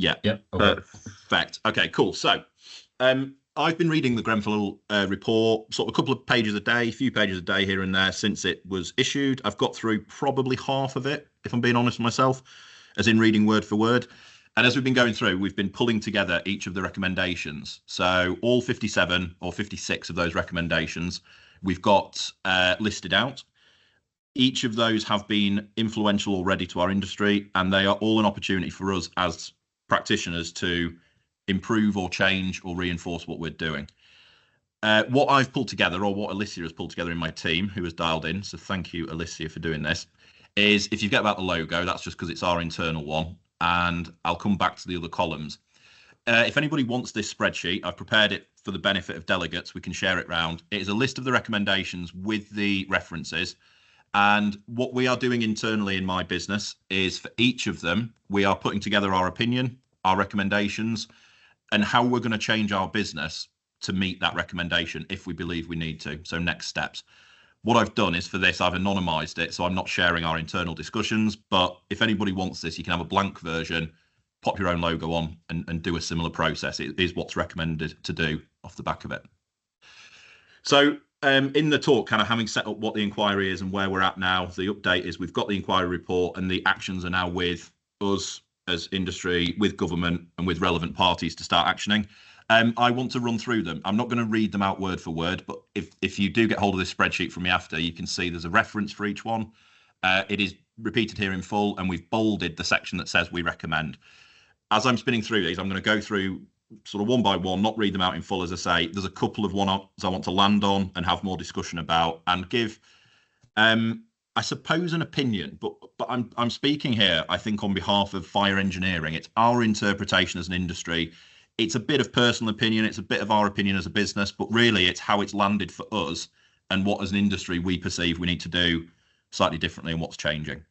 Yeah. Yep. Okay. Perfect. Okay, cool. So I've been reading the Grenfell report, sort of a couple of pages a day, a few pages a day here and there since it was issued. I've got through probably half of it, if I'm being honest with myself, as in reading word for word. And as we've been going through, we've been pulling together each of the recommendations. So all 57 or 56 of those recommendations we've got listed out. Each of those have been influential already to our industry, and they are all an opportunity for us as practitioners to improve or change or reinforce what we're doing. What I've pulled together, or what Alicia has pulled together in my team, who has dialed in, so thank you, Alicia, for doing this, is if you get about the logo, that's just because it's our internal one, and I'll come back to the other columns. If anybody wants this spreadsheet, I've prepared it for the benefit of delegates. We can share it round. It is a list of the recommendations with the references. And what we are doing internally in my business is for each of them, we are putting together our opinion, our recommendations, and how we're going to change our business to meet that recommendation if we believe we need to. So next steps. What I've done is for this, I've anonymized it, so I'm not sharing our internal discussions. But if anybody wants this, you can have a blank version, pop your own logo on, and do a similar process. It is what's recommended to do off the back of it. So in the talk, kind of having set up what the inquiry is and where we're at now, the update is we've got the inquiry report and the actions are now with us as industry, with government and with relevant parties to start actioning. I want to run through them. I'm not going to read them out word for word, but if you do get hold of this spreadsheet from me after, you can see there's a reference for each one. It is repeated here in full, and we've bolded the section that says we recommend. As I'm spinning through these, I'm going to go through sort of one by one, not read them out in full, as I say. There's a couple of ones I want to land on and have more discussion about and give, I suppose, an opinion. But I'm speaking here, I think, on behalf of fire engineering. It's our interpretation as an industry. It's a bit of personal opinion. It's a bit of our opinion as a business, but really it's how it's landed for us and what as an industry we perceive we need to do slightly differently and what's changing.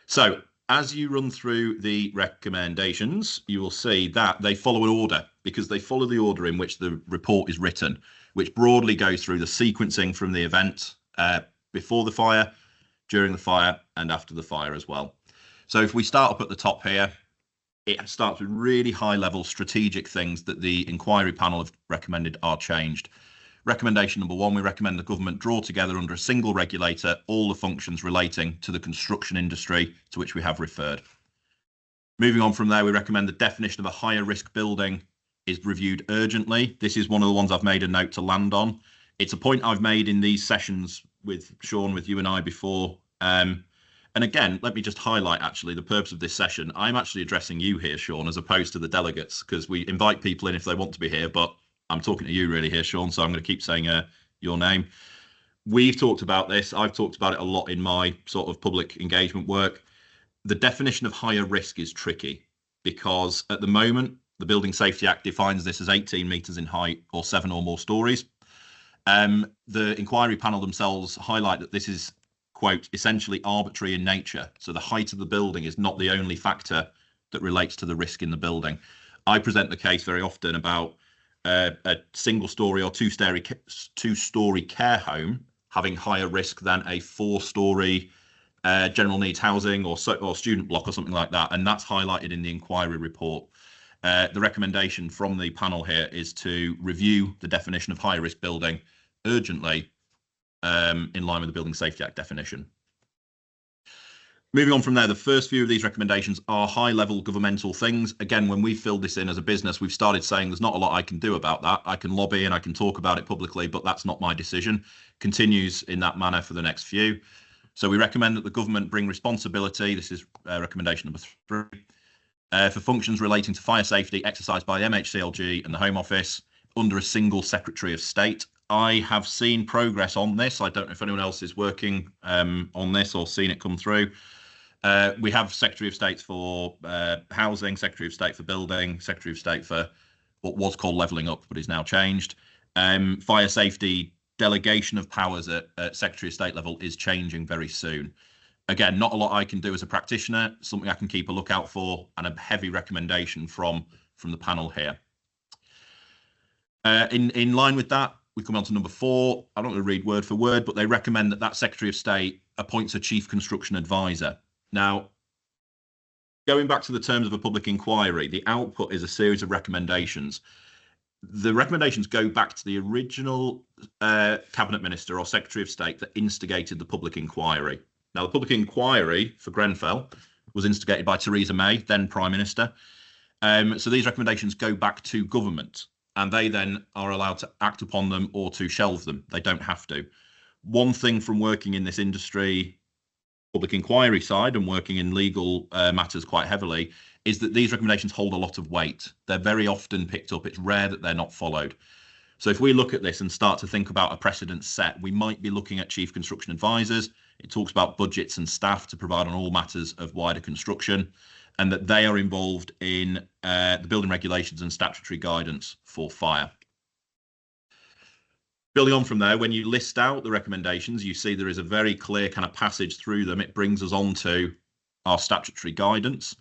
So as you run through the recommendations, you will see that they follow an order because they follow the order in which the report is written, which broadly goes through the sequencing from the event before the fire, during the fire, and after the fire as well. So if we start up at the top here, it starts with really high-level strategic things that the inquiry panel have recommended are changed. Recommendation number one, we recommend the government draw together under a single regulator all the functions relating to the construction industry to which we have referred. Moving on from there, we recommend the definition of a higher risk building is reviewed urgently. This is one of the ones I've made a note to land on. It's a point I've made in these sessions with Sean, with you and I before. And again, let me just highlight actually the purpose of this session. I'm actually addressing you here, Sean, as opposed to the delegates, because we invite people in if they want to be here, but I'm talking to you really here, Sean, so I'm going to keep saying your name. We've talked about this. I've talked about it a lot in my sort of public engagement work. The definition of higher risk is tricky because at the moment, the Building Safety Act defines this as 18 metres in height or 7 or more stories. The inquiry panel themselves highlight that this is, quote, essentially arbitrary in nature. So the height of the building is not the only factor that relates to the risk in the building. I present the case very often about a single story or two-story care home having higher risk than a 4-story general needs housing or student block or something like that. And that's highlighted in the inquiry report. The recommendation from the panel here is to review the definition of high risk building urgently in line with the Building Safety Act definition. Moving on from there, the first few of these recommendations are high-level governmental things. Again, when we filled this in as a business, we've started saying there's not a lot I can do about that. I can lobby and I can talk about it publicly, but that's not my decision. Continues in that manner for the next few. So we recommend that the government bring responsibility. This is recommendation number 3. For functions relating to fire safety exercised by the MHCLG and the Home Office under a single Secretary of State. I have seen progress on this. I don't know if anyone else is working on this or seen it come through. We have Secretary of State for housing, Secretary of State for building, Secretary of State for what was called levelling up, but is now changed. Fire safety delegation of powers at Secretary of State level is changing very soon. Again, not a lot I can do as a practitioner, something I can keep a lookout for, and a heavy recommendation from the panel here. In line with that, we come on to number 4. I'm not going to read word for word, but they recommend that Secretary of State appoints a Chief Construction Advisor. Now, going back to the terms of a public inquiry, the output is a series of recommendations. The recommendations go back to the original cabinet minister or secretary of state that instigated the public inquiry. Now, the public inquiry for Grenfell was instigated by Theresa May, then prime minister. So these recommendations go back to government, and they then are allowed to act upon them or to shelve them. They don't have to. One thing from working in this industry, public inquiry side, and working in legal matters quite heavily, is that these recommendations hold a lot of weight. They're very often picked up. It's rare that they're not followed. So if we look at this and start to think about a precedent set, we might be looking at chief construction advisors. It talks about budgets and staff to provide on all matters of wider construction, and that they are involved in the building regulations and statutory guidance for fire. Building on from there, when you list out the recommendations, you see there is a very clear kind of passage through them. It brings us on to our statutory guidance.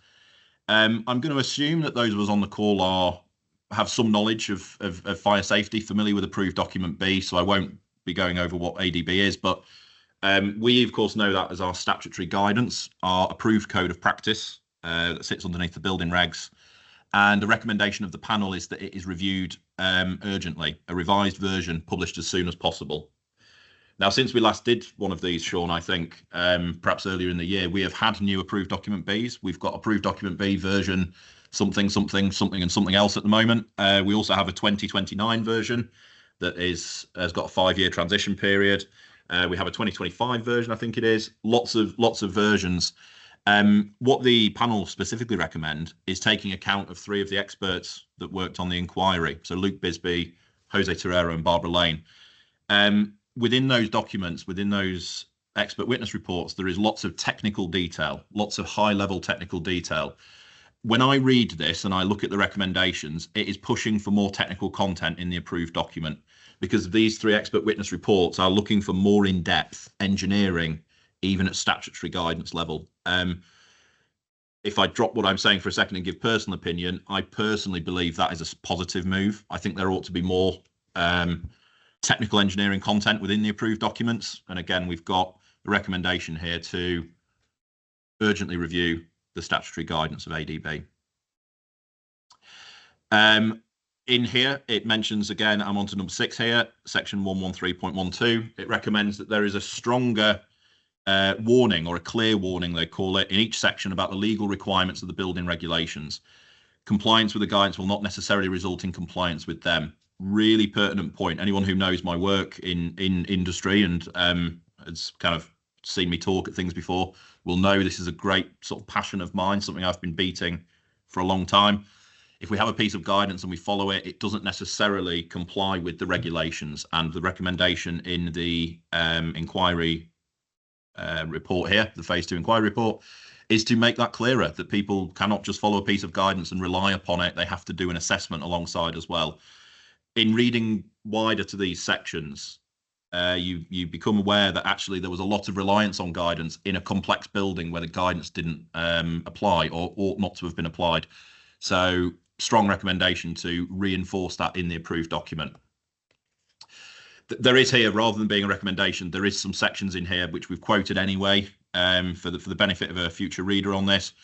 I'm going to assume that those of us on the call have some knowledge of fire safety, familiar with approved document B, so I won't be going over what ADB is, but we of course know that as our statutory guidance, our approved code of practice that sits underneath the building regs. And the recommendation of the panel is that it is reviewed urgently, a revised version published as soon as possible. Now, since we last did one of these, Sean, I think perhaps earlier in the year, we have had new approved document Bs. We've got approved document B version something, something, something, and something else at the moment. We also have a 2029 version that has got a 5-year transition period. We have a 2025 version, I think it is. Lots of versions. What the panel specifically recommend is taking account of 3 of the experts that worked on the inquiry. So Luke Bisbee, Jose Terrero, and Barbara Lane. Within those documents, within those expert witness reports, there is lots of technical detail, lots of high-level technical detail. When I read this and I look at the recommendations, it is pushing for more technical content in the approved document, because these 3 expert witness reports are looking for more in-depth engineering, even at statutory guidance level. If I drop what I'm saying for a second and give personal opinion, I personally believe that is a positive move. I think there ought to be more technical engineering content within the approved documents. And again, we've got a recommendation here to urgently review the statutory guidance of ADB. In here, it mentions, again, I'm on to number 6 here, section 113.12. It recommends that there is a stronger warning, or a clear warning, they call it, in each section about the legal requirements of the building regulations. Compliance with the guidance will not necessarily result in compliance with them. Really pertinent point. Anyone who knows my work in industry and has kind of seen me talk at things before will know this is a great sort of passion of mine, something I've been beating for a long time. If we have a piece of guidance and we follow it, it doesn't necessarily comply with the regulations. And the recommendation in the inquiry report here, the phase 2 inquiry report, is to make that clearer, that people cannot just follow a piece of guidance and rely upon it. They have to do an assessment alongside as well. In reading wider to these sections, you become aware that actually there was a lot of reliance on guidance in a complex building where the guidance didn't apply or ought not to have been applied. So strong recommendation to reinforce that in the approved document. There is here, rather than being a recommendation, there is some sections in here which we've quoted anyway for the benefit of a future reader on this,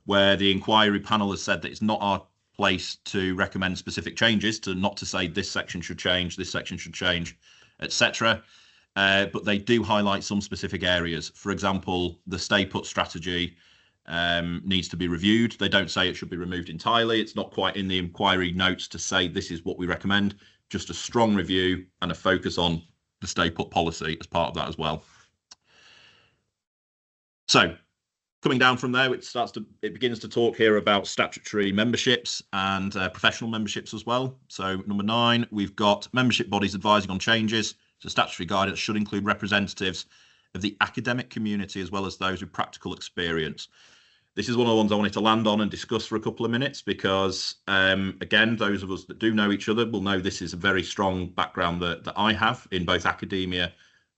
where the inquiry panel has said that it's not our place to recommend specific changes, not to say this section should change, this section should change, etc. But they do highlight some specific areas. For example, the stay put strategy needs to be reviewed. They don't say it should be removed entirely. It's not quite in the inquiry notes to say this is what we recommend. Just a strong review and a focus on the stay put policy as part of that as well. So coming down from there, it begins to talk here about statutory memberships and professional memberships as well. So number 9, we've got membership bodies advising on changes. So statutory guidance should include representatives of the academic community as well as those with practical experience. This is one of the ones I wanted to land on and discuss for a couple of minutes because, again, those of us that do know each other will know this is a very strong background that I have in both academia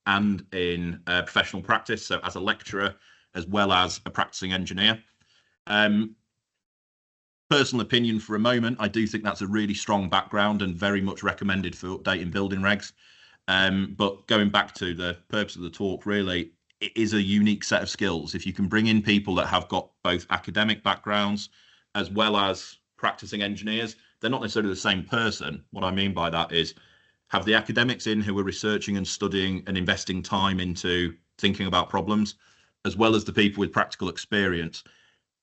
and in professional practice. So as a lecturer, as well as a practicing engineer. Personal opinion for a moment, I do think that's a really strong background and very much recommended for updating building regs. But going back to the purpose of the talk, really, it is a unique set of skills. If you can bring in people that have got both academic backgrounds as well as practicing engineers, they're not necessarily the same person. What I mean by that is have the academics in who are researching and studying and investing time into thinking about problems, as well as the people with practical experience.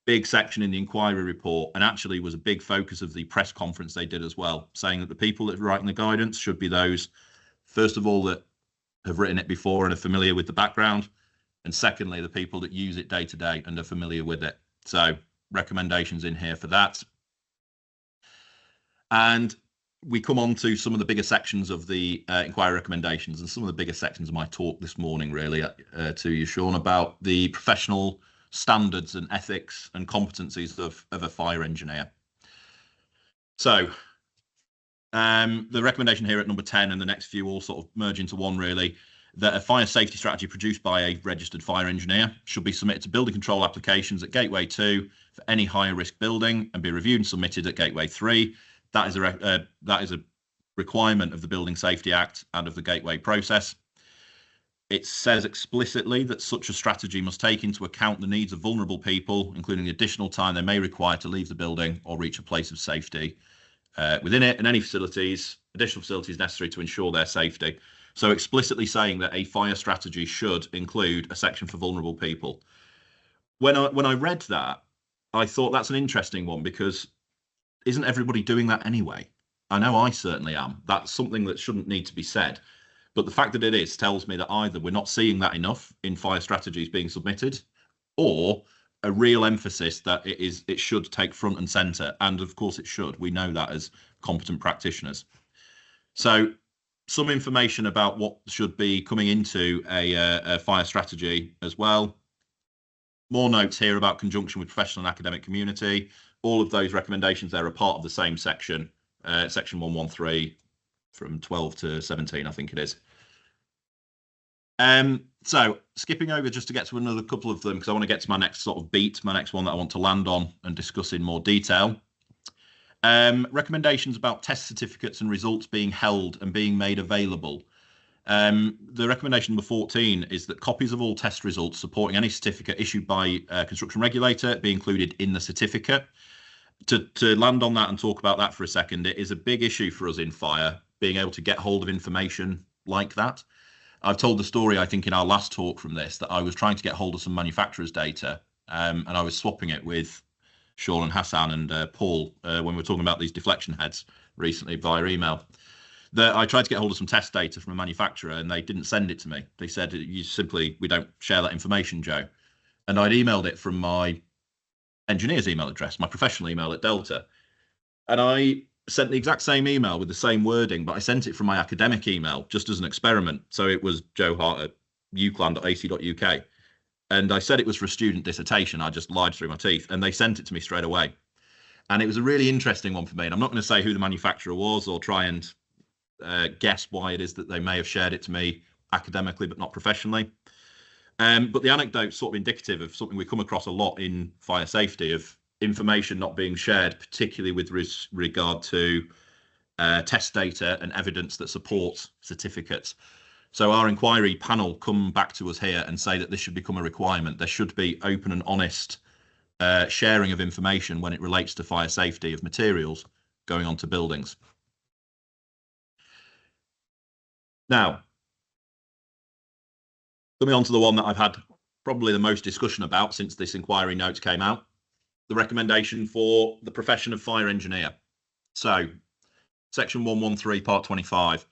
Big section in the inquiry report, and actually was a big focus of the press conference they did as well, saying that the people that are writing the guidance should be those, first of all, that have written it before and are familiar with the background, and secondly, the people that use it day to day and are familiar with it. So recommendations in here for that. And we come on to some of the bigger sections of the inquiry recommendations, and some of the bigger sections of my talk this morning, really, to you, Sean, about the professional standards and ethics and competencies of a fire engineer. So the recommendation here at number 10 and the next few all sort of merge into one, really, that a fire safety strategy produced by a registered fire engineer should be submitted to building control applications at Gateway 2 for any higher risk building and be reviewed and submitted at Gateway 3. That is a requirement of the Building Safety Act and of the Gateway process. It says explicitly that such a strategy must take into account the needs of vulnerable people, including the additional time they may require to leave the building or reach a place of safety within it, and any additional facilities necessary to ensure their safety. So explicitly saying that a fire strategy should include a section for vulnerable people. When I read that, I thought that's an interesting one, because isn't everybody doing that anyway? I know I certainly am. That's something that shouldn't need to be said. But the fact that it is tells me that either we're not seeing that enough in fire strategies being submitted, or a real emphasis that it should take front and centre. And of course it should. We know that as competent practitioners. So some information about what should be coming into a fire strategy as well. More notes here about conjunction with professional and academic community. All of those recommendations there are part of the same section, section 113 from 12 to 17, I think it is. So skipping over just to get to another couple of them, because I want to get to my next sort of beat, my next one that I want to land on and discuss in more detail. Recommendations about test certificates and results being held and being made available. The recommendation number 14 is that copies of all test results supporting any certificate issued by a construction regulator be included in the certificate. To land on that and talk about that for a second, it is a big issue for us in fire, being able to get hold of information like that. I've told the story, I think, in our last talk from this, that I was trying to get hold of some manufacturer's data, and I was swapping it with Sean and Hassan and Paul when we were talking about these deflection heads recently via email. I tried to get hold of some test data from a manufacturer, and they didn't send it to me. They said, we don't share that information, Joe. And I'd emailed it from my engineer's email address, my professional email at Delta. And I sent the exact same email with the same wording, but I sent it from my academic email just as an experiment. So it was joehart@uclan.ac.uk. And I said it was for a student dissertation. I just lied through my teeth, and they sent it to me straight away. And it was a really interesting one for me. And I'm not going to say who the manufacturer was or try and guess why it is that they may have shared it to me academically, but not professionally. But the anecdote's sort of indicative of something we come across a lot in fire safety, of information not being shared, particularly with regard to test data and evidence that supports certificates. So our inquiry panel come back to us here and say that this should become a requirement. There should be open and honest sharing of information when it relates to fire safety of materials going onto buildings. Now, coming on to the one that I've had probably the most discussion about since this inquiry notes came out, the recommendation for the profession of fire engineer. So, section 113, part 25.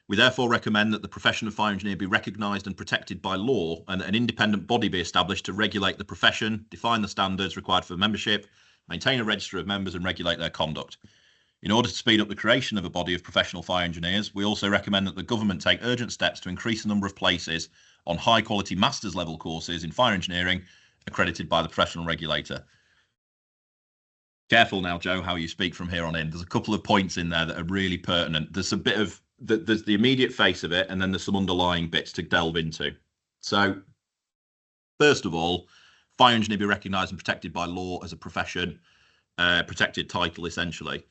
We therefore recommend that the profession of fire engineer be recognised and protected by law, and that an independent body be established to regulate the profession, define the standards required for membership, maintain a register of members and regulate their conduct. In order to speed up the creation of a body of professional fire engineers, we also recommend that the government take urgent steps to increase the number of places on high quality master's level courses in fire engineering accredited by the professional regulator. Careful now, Joe, how you speak from here on in. There's a couple of points in there that are really pertinent. There's a bit of, there's the immediate face of it, and then there's some underlying bits to delve into. So, first of all, fire engineer be recognised and protected by law as a profession, protected title essentially.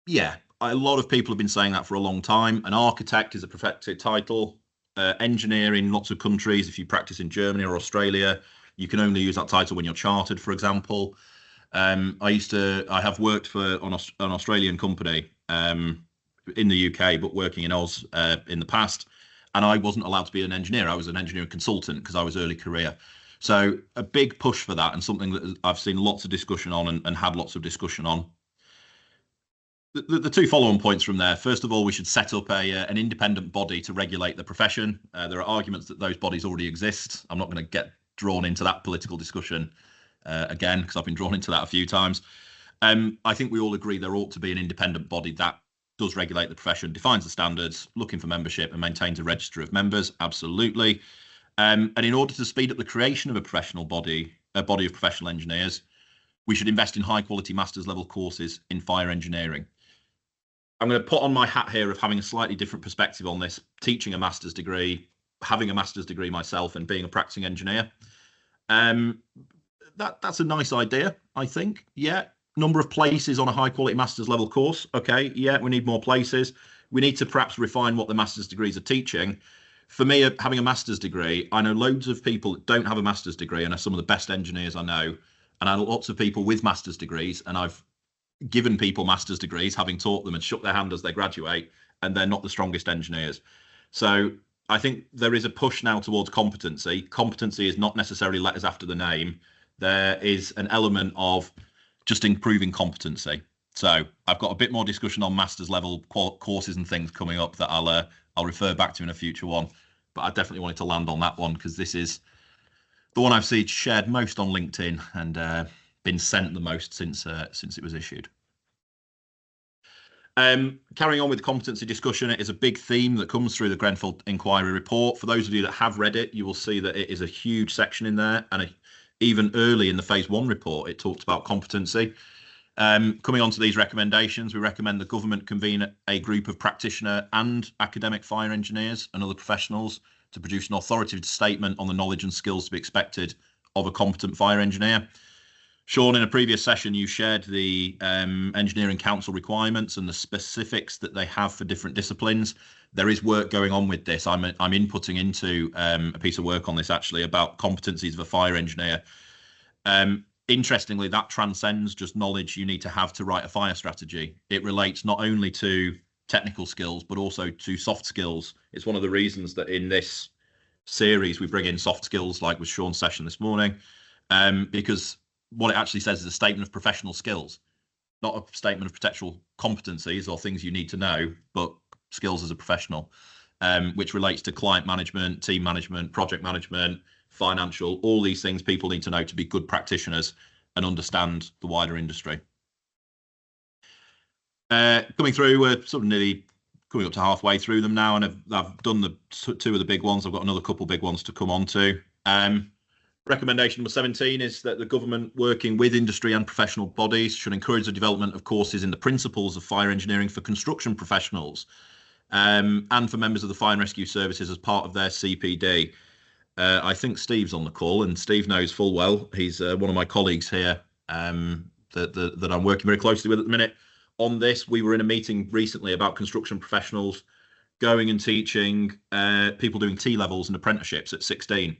Yeah, a lot of people have been saying that for a long time. An architect is a protected title. engineer in lots of countries. If you practice in Germany or Australia, you can only use that title when you're chartered, for example. I have worked for an Australian company in the UK, but working in Oz in the past, and I wasn't allowed to be an engineer. I was an engineering consultant because I was early career. So a big push for that, and something that I've seen lots of discussion on and had lots of discussion on. The two follow-on points from there. First of all, we should set up an independent body to regulate the profession. There are arguments that those bodies already exist. I'm not going to get drawn into that political discussion again, because I've been drawn into that a few times. I think we all agree there ought to be an independent body that does regulate the profession, defines the standards, looking for membership, and maintains a register of members. Absolutely. And in order to speed up the creation of a professional body, a body of professional engineers, we should invest in high-quality master's level courses in fire engineering. I'm going to put on my hat here of having a slightly different perspective on this, teaching a master's degree, having a master's degree myself, and being a practicing engineer. That's a nice idea, I think. Yeah, number of places on a high-quality master's level course. Okay, yeah, we need more places. We need to perhaps refine what the master's degrees are teaching. For me, having a master's degree, I know loads of people that don't have a master's degree and are some of the best engineers I know. And I know lots of people with master's degrees, and I've given people master's degrees, having taught them and shook their hand as they graduate, and they're not the strongest engineers. So I think there is a push now towards competency. Competency is not necessarily letters after the name. There is an element of just improving competency. So I've got a bit more discussion on master's level courses and things coming up that I'll refer back to in a future one. But I definitely wanted to land on that one because this is the one I've seen shared most on LinkedIn and been sent the most since it was issued. Carrying on with the competency discussion, it is a big theme that comes through the Grenfell inquiry report. For those of you that have read it, you will see that it is a huge section in there, and even early in the phase 1 report, it talked about competency. Coming on to these recommendations, we recommend the government convene a group of practitioner and academic fire engineers and other professionals to produce an authoritative statement on the knowledge and skills to be expected of a competent fire engineer. Sean, in a previous session, you shared the Engineering Council requirements and the specifics that they have for different disciplines. There is work going on with this. I'm inputting into a piece of work on this actually about competencies of a fire engineer. Interestingly, that transcends just knowledge you need to have to write a fire strategy. It relates not only to technical skills, but also to soft skills. It's one of the reasons that in this series, we bring in soft skills, like with Sean's session this morning, because what it actually says is a statement of professional skills, not a statement of potential competencies or things you need to know, but skills as a professional, which relates to client management, team management, project management, financial, all these things people need to know to be good practitioners and understand the wider industry. Coming through, we're sort of nearly coming up to halfway through them now, and I've done the two of the big ones. I've got another couple big ones to come on to. Recommendation number 17 is that the government, working with industry and professional bodies, should encourage the development of courses in the principles of fire engineering for construction professionals and for members of the fire and rescue services as part of their CPD. I think Steve's on the call, and Steve knows full well. He's one of my colleagues here that I'm working very closely with at the minute on this. We were in a meeting recently about construction professionals going and teaching people doing T-levels and apprenticeships at 16.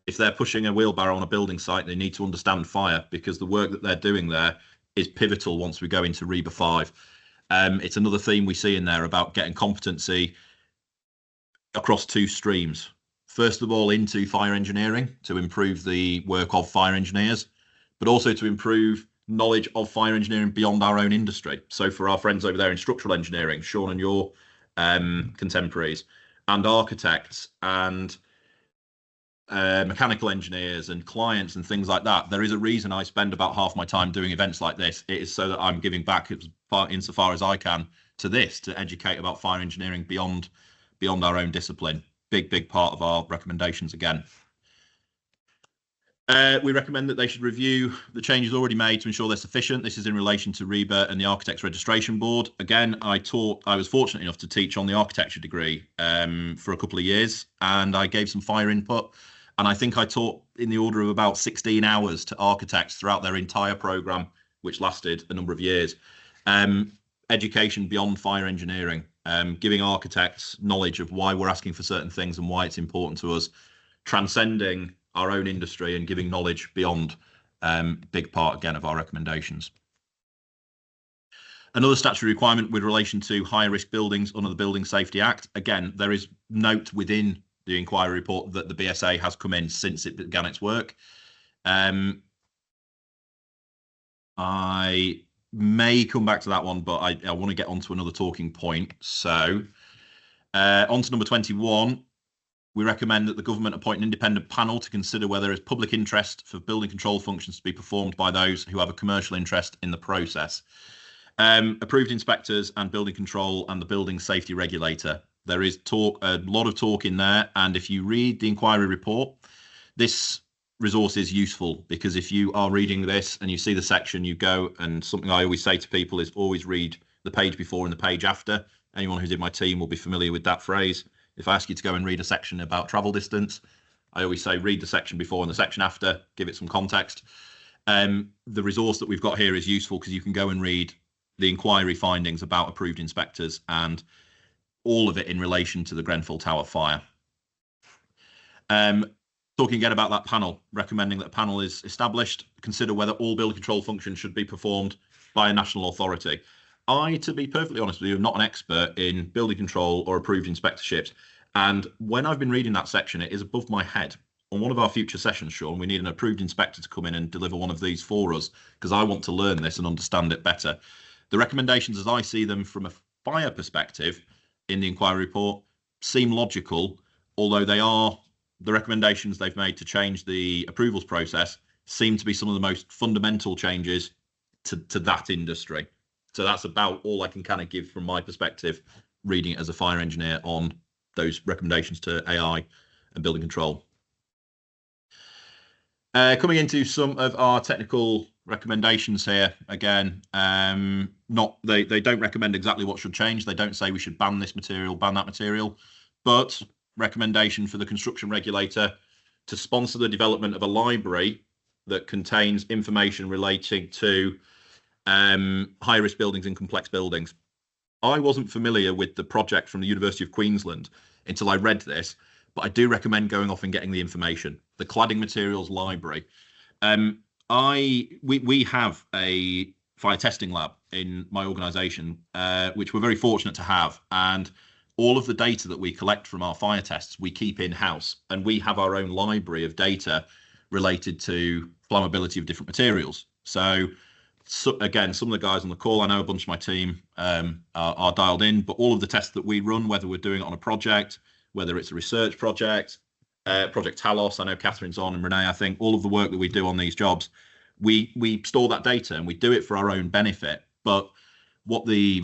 If they're pushing a wheelbarrow on a building site, they need to understand fire, because the work that they're doing there is pivotal once we go into REBA 5. It's another theme we see in there about getting competency across two streams. First of all, into fire engineering to improve the work of fire engineers, but also to improve knowledge of fire engineering beyond our own industry. So for our friends over there in structural engineering, Sean and your contemporaries, and architects and mechanical engineers and clients and things like that, there is a reason I spend about half my time doing events like this. It is so that I'm giving back insofar as I can to this, to educate about fire engineering beyond our own discipline. Big part of our recommendations again. We recommend that they should review the changes already made to ensure they're sufficient. This is in relation to REBA and the Architects Registration Board. Again, I was fortunate enough to teach on the architecture degree for a couple of years, and I gave some fire input. And I think I taught in the order of about 16 hours to architects throughout their entire program, which lasted a number of years. Education beyond fire engineering. giving architects knowledge of why we're asking for certain things and why it's important to us, transcending our own industry and giving knowledge beyond, big part, again, of our recommendations. Another statutory requirement with relation to higher risk buildings under the Building Safety Act. Again, there is note within the inquiry report that the BSA has come in since it began its work. I may come back to that one, but I want to get onto another talking point. So on to number 21. We recommend that the government appoint an independent panel to consider whether there is public interest for building control functions to be performed by those who have a commercial interest in the process. Approved inspectors and building control and the building safety regulator. There is a lot of talk in there. And if you read the inquiry report, this resource is useful, because if you are reading this and you see the section, you go, and something I always say to people is always read the page before and the page after. Anyone who's in my team will be familiar with that phrase. If I ask you to go and read a section about travel distance, I always say read the section before and the section after, give it some context. The resource that we've got here is useful because you can go and read the inquiry findings about approved inspectors and all of it in relation to the Grenfell Tower fire. Talking again about that panel, recommending that a panel is established, consider whether all building control functions should be performed by a national authority. To be perfectly honest with you, am not an expert in building control or approved inspectorships. And when I've been reading that section, it is above my head. On one of our future sessions, Sean, we need an approved inspector to come in and deliver one of these for us, because I want to learn this and understand it better. The recommendations, as I see them from a fire perspective in the inquiry report, seem logical, although the recommendations they've made to change the approvals process seem to be some of the most fundamental changes to that industry. So that's about all I can kind of give from my perspective, reading it as a fire engineer on those recommendations to AI and building control. Coming into some of our technical recommendations here, again, they don't recommend exactly what should change. They don't say we should ban this material, ban that material, but recommendation for the construction regulator to sponsor the development of a library that contains information relating to high risk buildings and complex buildings. I wasn't familiar with the project from the University of Queensland until I read this, but I do recommend going off and getting the information. The cladding materials library. We have a fire testing lab in my organisation, which we're very fortunate to have, and all of the data that we collect from our fire tests we keep in-house, and we have our own library of data related to flammability of different materials. So again, some of the guys on the call, I know a bunch of my team are dialed in, but all of the tests that we run, whether we're doing it on a project, whether it's a research project, Project Talos, I know Catherine's on, and Renee, I think all of the work that we do on these jobs, we store that data and we do it for our own benefit. But what the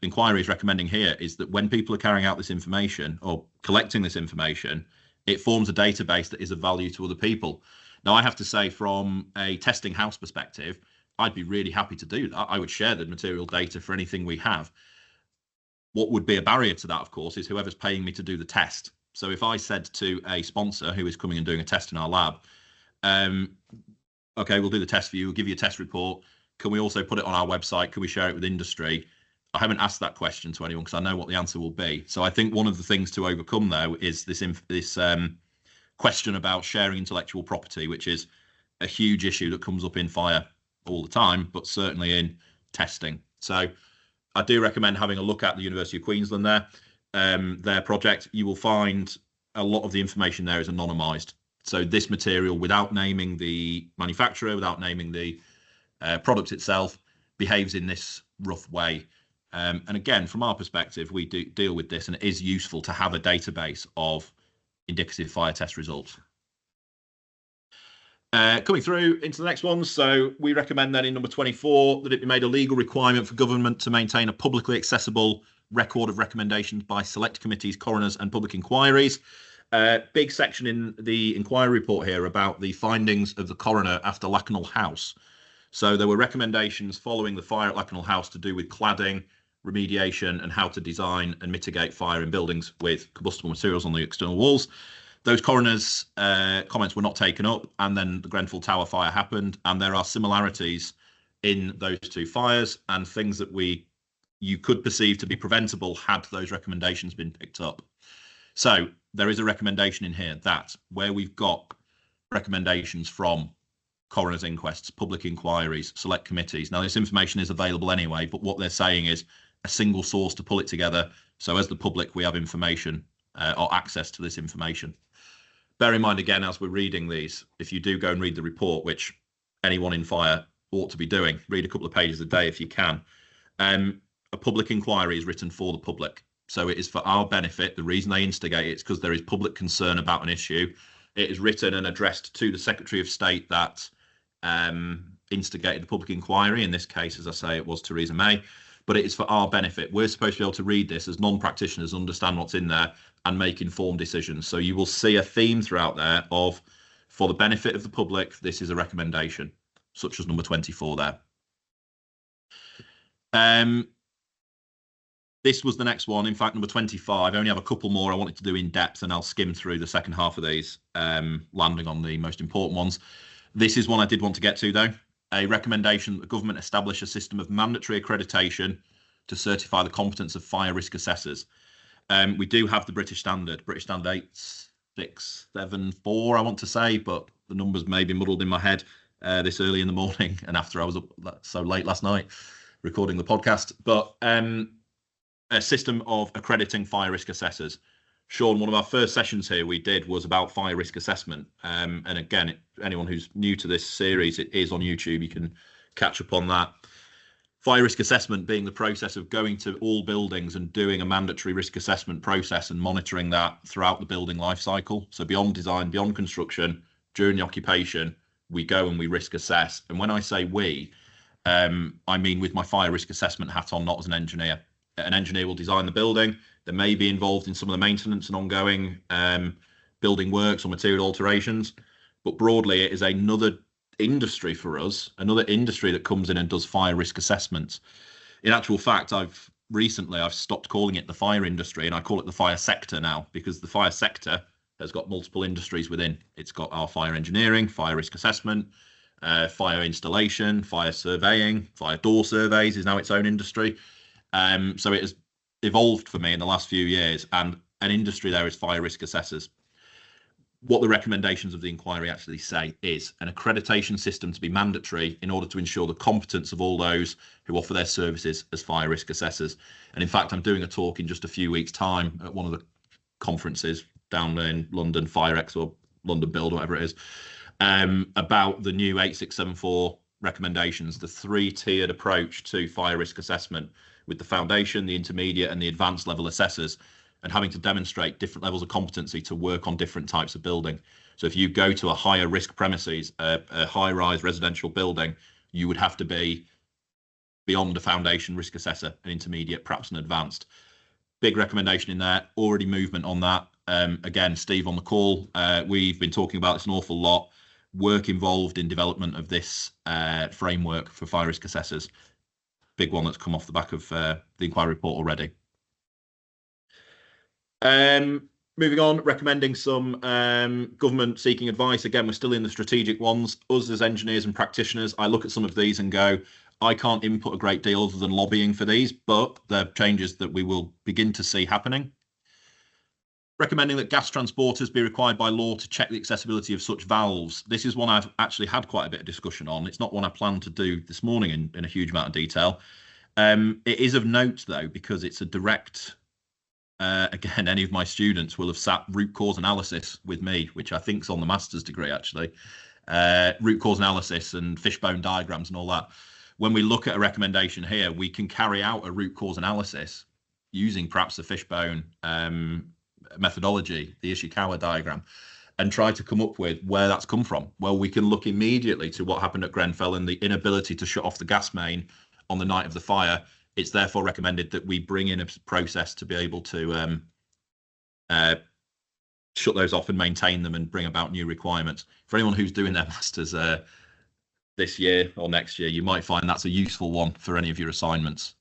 inquiry is recommending here is that when people are carrying out this information or collecting this information, it forms a database that is of value to other people. Now, I have to say, from a testing house perspective, I'd be really happy to do that. I would share the material data for anything we have. What would be a barrier to that, of course, is whoever's paying me to do the test. So if I said to a sponsor who is coming and doing a test in our lab, okay, we'll do the test for you, we'll give you a test report. Can we also put it on our website? Can we share it with industry? I haven't asked that question to anyone because I know what the answer will be. So I think one of the things to overcome, though, is this question about sharing intellectual property, which is a huge issue that comes up in fire all the time, but certainly in testing. So I do recommend having a look at the University of Queensland their project. You will find a lot of the information there is anonymized. So this material, without naming the manufacturer, without naming the product itself, behaves in this rough way. And again, from our perspective, we do deal with this, and it is useful to have a database of indicative fire test results. Coming through into the next one, so we recommend then in number 24 that it be made a legal requirement for government to maintain a publicly accessible record of recommendations by select committees, coroners and public inquiries. Big section in the inquiry report here about the findings of the coroner after Lakanal House. So there were recommendations following the fire at Lakanal House to do with cladding, remediation, and how to design and mitigate fire in buildings with combustible materials on the external walls. Those coroners' comments were not taken up, and then the Grenfell Tower fire happened, and there are similarities in those two fires and things that we you could perceive to be preventable had those recommendations been picked up. So there is a recommendation in here that where we've got recommendations from coroner's inquests, public inquiries, select committees. Now, this information is available anyway, but what they're saying is a single source to pull it together. So as the public, we have information or access to this information. Bear in mind, again, as we're reading these, if you do go and read the report, which anyone in fire ought to be doing, read a couple of pages a day if you can. A public inquiry is written for the public. So it is for our benefit. The reason they instigate it is because there is public concern about an issue. It is written and addressed to the Secretary of State that instigated the public inquiry. In this case, as I say, it was Theresa May. But it is for our benefit. We're supposed to be able to read this as non-practitioners, understand what's in there, and make informed decisions. So you will see a theme throughout there of, for the benefit of the public, this is a recommendation, such as number 24 there. This was the next one. In fact, number 25. I only have a couple more I wanted to do in depth, and I'll skim through the second half of these, landing on the most important ones. This is one I did want to get to, though. A recommendation that the government establish a system of mandatory accreditation to certify the competence of fire risk assessors. We do have the British Standard 8674, I want to say, but the numbers may be muddled in my head this early in the morning and after I was up so late last night recording the podcast. But a system of accrediting fire risk assessors. Sean, one of our first sessions here we did was about fire risk assessment. And again, anyone who's new to this series, it is on YouTube. You can catch up on that. Fire risk assessment being the process of going to all buildings and doing a mandatory risk assessment process and monitoring that throughout the building life cycle. So beyond design, beyond construction, during the occupation, we go and we risk assess. And when I say we, I mean with my fire risk assessment hat on, not as an engineer. An engineer will design the building. They may be involved in some of the maintenance and ongoing building works or material alterations. But broadly, it is another industry for us, another industry that comes in and does fire risk assessments. In actual fact, I've stopped calling it the fire industry and I call it the fire sector now, because the fire sector has got multiple industries within. It's got our fire engineering, fire risk assessment, fire installation, fire surveying, fire door surveys is now its own industry. So it has evolved for me in the last few years, and an industry there is fire risk assessors. What the recommendations of the inquiry actually say is an accreditation system to be mandatory in order to ensure the competence of all those who offer their services as fire risk assessors. And in fact, I'm doing a talk in just a few weeks' time at one of the conferences down in London, FireX or London Build, whatever it is, about the new 8674 recommendations, the three-tiered approach to fire risk assessment with the foundation, the intermediate and the advanced level assessors, and having to demonstrate different levels of competency to work on different types of building. So if you go to a higher risk premises, a high-rise residential building, you would have to be beyond a foundation risk assessor, an intermediate, perhaps an advanced. Big recommendation in there, already movement on that. Again, Steve on the call, we've been talking about this an awful lot. Work involved in development of this framework for fire risk assessors. Big one that's come off the back of the inquiry report already. Moving on, recommending some government seeking advice. Again, we're still in the strategic ones. Us as engineers and practitioners, I look at some of these and go, I can't input a great deal other than lobbying for these, but they're changes that we will begin to see happening. Recommending that gas transporters be required by law to check the accessibility of such valves. This is one I've actually had quite a bit of discussion on. It's not one I plan to do this morning in a huge amount of detail. It is of note, though, because it's a direct, again, any of my students will have sat root cause analysis with me, which I think is on the master's degree, actually. Root cause analysis and fishbone diagrams and all that. When we look at a recommendation here, we can carry out a root cause analysis using perhaps the fishbone methodology, the Ishikawa diagram, and try to come up with where that's come from. Well, we can look immediately to what happened at Grenfell and the inability to shut off the gas main on the night of the fire. It's therefore recommended that we bring in a process to be able to shut those off and maintain them and bring about new requirements. For anyone who's doing their masters this year or next year, you might find that's a useful one for any of your assignments,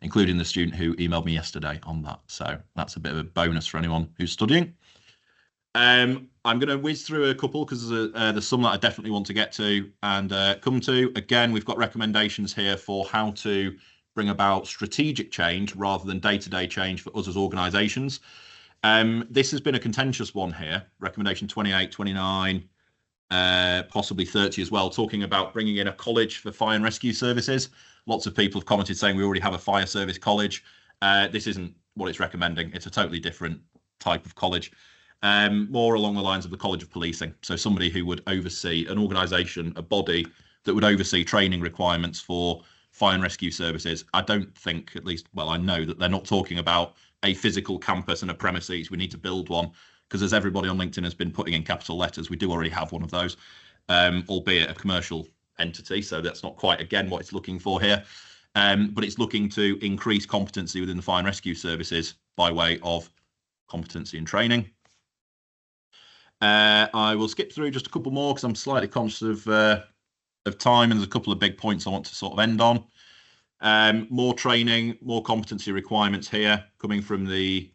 including the student who emailed me yesterday on that. So that's a bit of a bonus for anyone who's studying. I'm going to whiz through a couple because there's some that I definitely want to get to and come to. Again, we've got recommendations here for how to bring about strategic change rather than day-to-day change for us as organisations. This has been a contentious one here, recommendation 28, 29, possibly 30 as well, talking about bringing in a college for fire and rescue services. Lots of people have commented saying we already have a fire service college. This isn't what it's recommending. It's a totally different type of college, more along the lines of the College of Policing. So somebody who would oversee an organisation, a body that would oversee training requirements for fire and rescue services. I don't think, at least, well, I know that they're not talking about a physical campus and a premises. We need to build one, because as everybody on LinkedIn has been putting in capital letters, we do already have one of those, albeit a commercial entity. So that's not quite, again, what it's looking for here. But it's looking to increase competency within the fire and rescue services by way of competency and training. I will skip through just a couple more because I'm slightly conscious of time, and there's a couple of big points I want to sort of end on. More training, more competency requirements here coming from the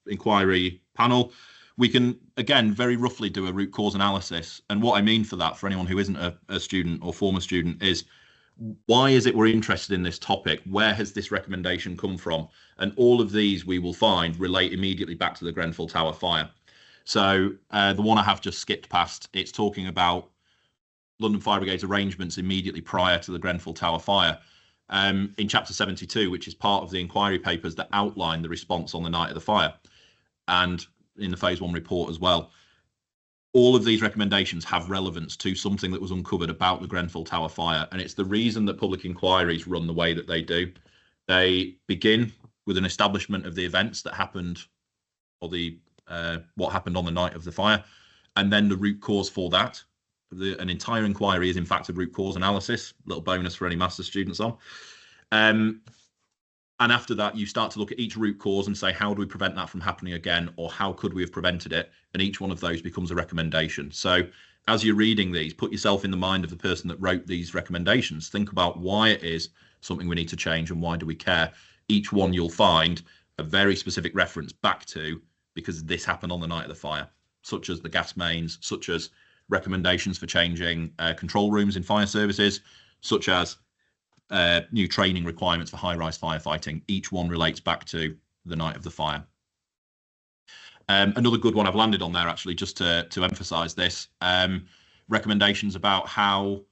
inquiry panel. We can, again, very roughly do a root cause analysis. And what I mean for that, for anyone who isn't a student or former student, is why is it we're interested in this topic? Where has this recommendation come from? And all of these we will find relate immediately back to the Grenfell Tower fire. So the one I have just skipped past, it's talking about London Fire Brigade's arrangements immediately prior to the Grenfell Tower fire. In chapter 72, which is part of the inquiry papers that outline the response on the night of the fire, and in the phase 1 report as well, all of these recommendations have relevance to something that was uncovered about the Grenfell Tower fire. And it's the reason that public inquiries run the way that they do. They begin with an establishment of the events that happened, or the what happened on the night of the fire, and then the root cause for that. An entire inquiry is in fact a root cause analysis. Little bonus for any master's students on. And after that, you start to look at each root cause and say, how do we prevent that from happening again? Or how could we have prevented it? And each one of those becomes a recommendation. So as you're reading these, put yourself in the mind of the person that wrote these recommendations. Think about why it is something we need to change and why do we care. Each one you'll find a very specific reference back to, because this happened on the night of the fire, such as the gas mains, such as recommendations for changing control rooms in fire services, such as new training requirements for high-rise firefighting. Each one relates back to the night of the fire. Another good one I've landed on there, actually, just to emphasize this, recommendations about how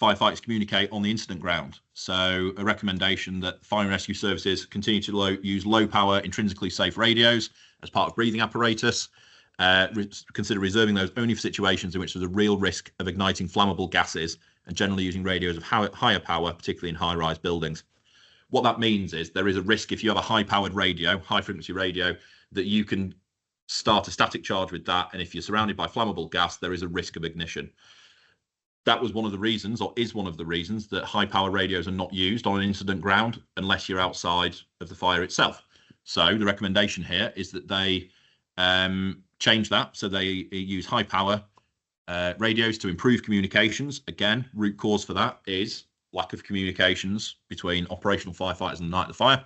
firefighters communicate on the incident ground. So a recommendation that fire and rescue services continue to use low-power, intrinsically safe radios as part of breathing apparatus. Consider reserving those only for situations in which there's a real risk of igniting flammable gases, and generally using radios of higher power, particularly in high-rise buildings. What that means is there is a risk, if you have a high-powered radio, high-frequency radio, that you can start a static charge with that, and if you're surrounded by flammable gas, there is a risk of ignition. That was one of the reasons, or is one of the reasons, that high-power radios are not used on an incident ground unless you're outside of the fire itself. So the recommendation here is that they change that, so they use high-power radios to improve communications. Again, root cause for that is lack of communications between operational firefighters and the night of the fire.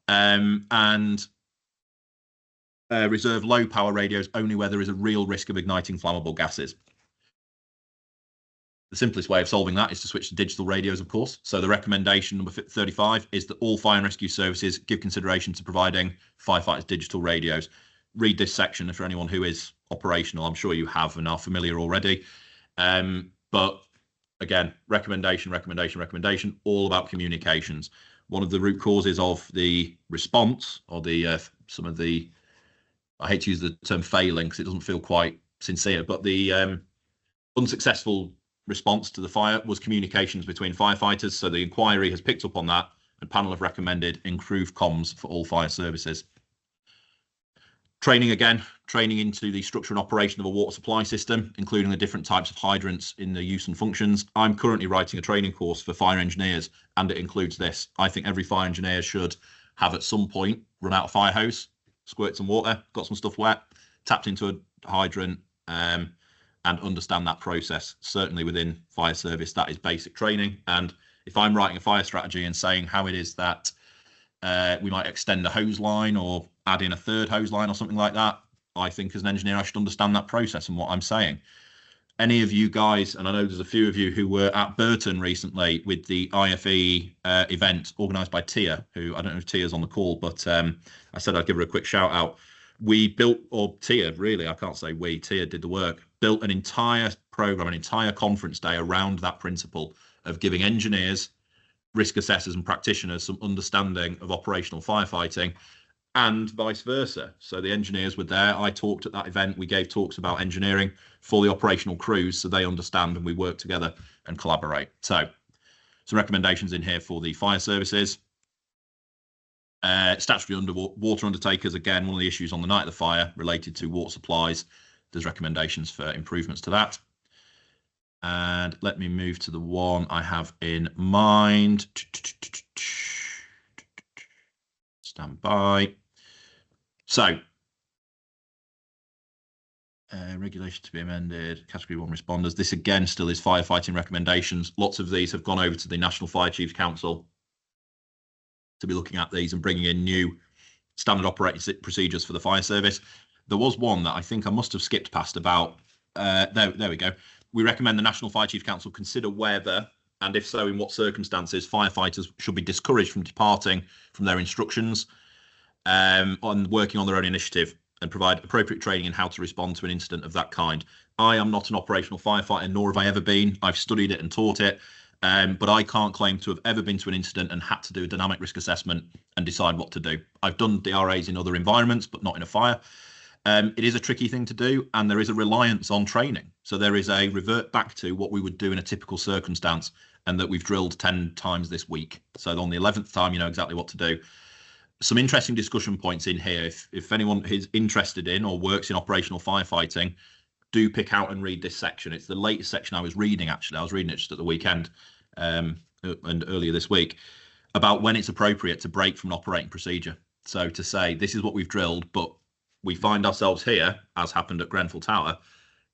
And reserve low power radios only where there is a real risk of igniting flammable gases. The simplest way of solving that is to switch to digital radios, of course. So the recommendation number 35 is that all fire and rescue services give consideration to providing firefighters digital radios. Read this section for anyone who is operational. I'm sure you have and are familiar already. But again, recommendation, all about communications. One of the root causes of the response, or the some of the, I hate to use the term failing because it doesn't feel quite sincere, but the unsuccessful response to the fire was communications between firefighters. So the inquiry has picked up on that, and panel have recommended improved comms for all fire services. Training, again, training into the structure and operation of a water supply system, including the different types of hydrants in their use and functions. I'm currently writing a training course for fire engineers, and it includes this. I think every fire engineer should have at some point run out a fire hose, squirt some water, got some stuff wet, tapped into a hydrant, and understand that process. Certainly within fire service, that is basic training. And if I'm writing a fire strategy and saying how it is that we might extend a hose line or add in a third hose line or something like that, I think as an engineer I should understand that process and what I'm saying. any of you guys, and I know there's a few of you who were at Burton recently with the IFE event organised by Tia, who I don't know if Tia's on the call, but I said I'd give her a quick shout out. We built, or Tia, really, I can't say we, Tia did the work, built an entire program, an entire conference day around that principle of giving engineers, risk assessors and practitioners some understanding of operational firefighting and vice versa. So the engineers were there. I talked at that event. We gave talks about engineering for the operational crews so they understand and we work together and collaborate. So some recommendations in here for the fire services. Statutory water undertakers, again, one of the issues on the night of the fire related to water supplies. There's recommendations for improvements to that. And let me move to the one I have in mind. Stand by. So, regulation to be amended, category 1 responders. This again still is firefighting recommendations. Lots of these have gone over to the National Fire Chiefs Council to be looking at these and bringing in new standard operating procedures for the fire service. There was one that I think I must have skipped past about, there we go. We recommend the National Fire Chiefs Council consider whether, and if so, in what circumstances, firefighters should be discouraged from departing from their instructions on working on their own initiative and provide appropriate training in how to respond to an incident of that kind. I am not an operational firefighter, nor have I ever been. I've studied it and taught it, but I can't claim to have ever been to an incident and had to do a dynamic risk assessment and decide what to do. I've done DRAs in other environments, but not in a fire. It is a tricky thing to do, and there is a reliance on training. So there is a revert back to what we would do in a typical circumstance, and that we've drilled 10 times this week. So on the 11th time, you know exactly what to do. Some interesting discussion points in here. If anyone is interested in or works in operational firefighting, do pick out and read this section. It's the latest section I was reading, actually. I was reading it just at the weekend and earlier this week, about when it's appropriate to break from an operating procedure. So to say, this is what we've drilled, but we find ourselves here, as happened at Grenfell Tower,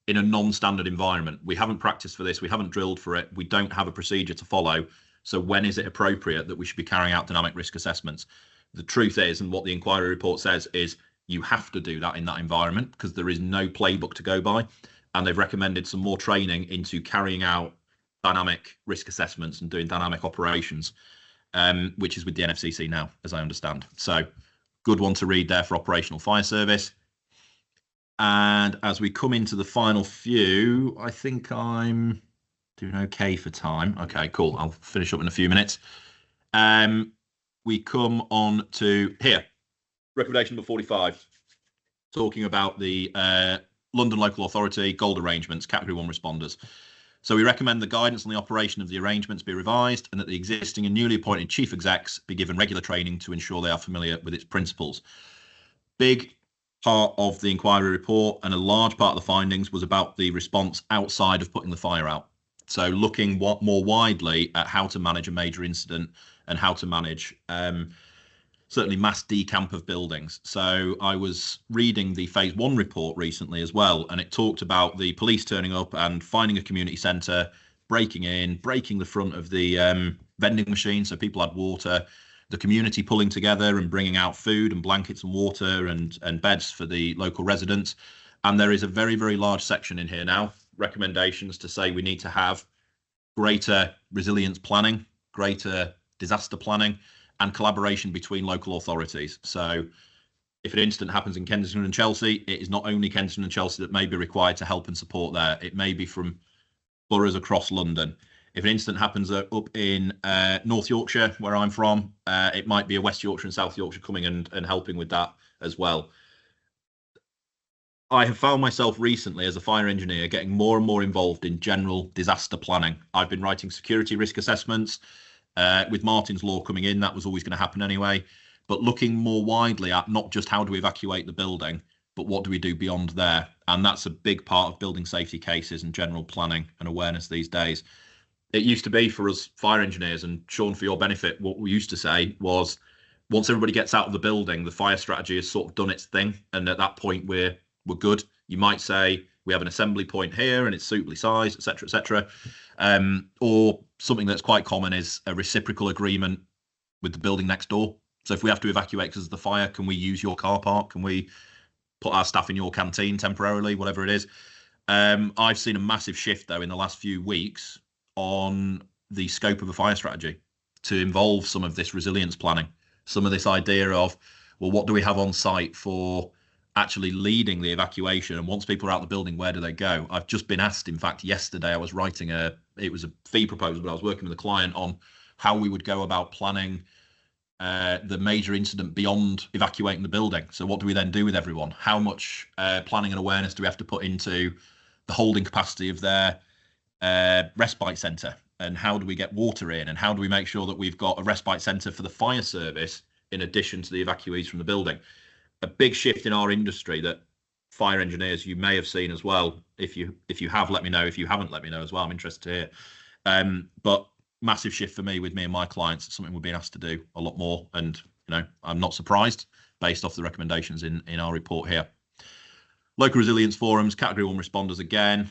in a non-standard environment. We haven't practiced for this. We haven't drilled for it. We don't have a procedure to follow. So when is it appropriate that we should be carrying out dynamic risk assessments? The truth is, and what the inquiry report says, is you have to do that in that environment because there is no playbook to go by. And they've recommended some more training into carrying out dynamic risk assessments and doing dynamic operations, which is with the NFCC now, as I understand. So good one to read there for operational fire service. And as we come into the final few, I think I'm doing okay for time. Okay, cool. I'll finish up in a few minutes. We come on to here, recommendation number 45, talking about the London Local Authority gold arrangements, category 1 responders. So we recommend the guidance on the operation of the arrangements be revised and that the existing and newly appointed chief execs be given regular training to ensure they are familiar with its principles. Big part of the inquiry report and a large part of the findings was about the response outside of putting the fire out. So looking more widely at how to manage a major incident and how to manage certainly mass decamp of buildings. So I was reading the phase 1 report recently as well, and it talked about the police turning up and finding a community centre, breaking the front of the vending machine so people had water, the community pulling together and bringing out food and blankets and water and beds for the local residents. And there is a very, very large section in here now, recommendations to say we need to have greater resilience planning, greater disaster planning, and collaboration between local authorities. So if an incident happens in Kensington and Chelsea, it is not only Kensington and Chelsea that may be required to help and support there. It may be from boroughs across London. If an incident happens up in North Yorkshire, where I'm from, it might be a West Yorkshire and South Yorkshire coming and helping with that as well. I have found myself recently as a fire engineer getting more and more involved in general disaster planning. I've been writing security risk assessments. With Martin's Law coming in, that was always going to happen anyway. But looking more widely at not just how do we evacuate the building, but what do we do beyond there? And that's a big part of building safety cases and general planning and awareness these days. It used to be for us fire engineers, and Sean, for your benefit, what we used to say was once everybody gets out of the building, the fire strategy has sort of done its thing. And at that point, we're good. You might say we have an assembly point here and it's suitably sized, etc., etc. Or something that's quite common is a reciprocal agreement with the building next door. So if we have to evacuate because of the fire, can we use your car park? Can we put our staff in your canteen temporarily, whatever it is? I've seen a massive shift, though, in the last few weeks on the scope of a fire strategy to involve some of this resilience planning, some of this idea of, well, what do we have on site for actually leading the evacuation? And once people are out of the building, where do they go? I've just been asked, in fact, yesterday I was writing it was a fee proposal, but I was working with a client on how we would go about planning the major incident beyond evacuating the building. So what do we then do with everyone? How much planning and awareness do we have to put into the holding capacity of their respite centre? And how do we get water in? And how do we make sure that we've got a respite centre for the fire service in addition to the evacuees from the building? A big shift in our industry that fire engineers, you may have seen as well. If you have, let me know. If you haven't, let me know as well. I'm interested to hear. But massive shift for me with me and my clients. It's something we're being asked to do a lot more. And, I'm not surprised based off the recommendations in our report here. Local resilience forums, category 1 responders again.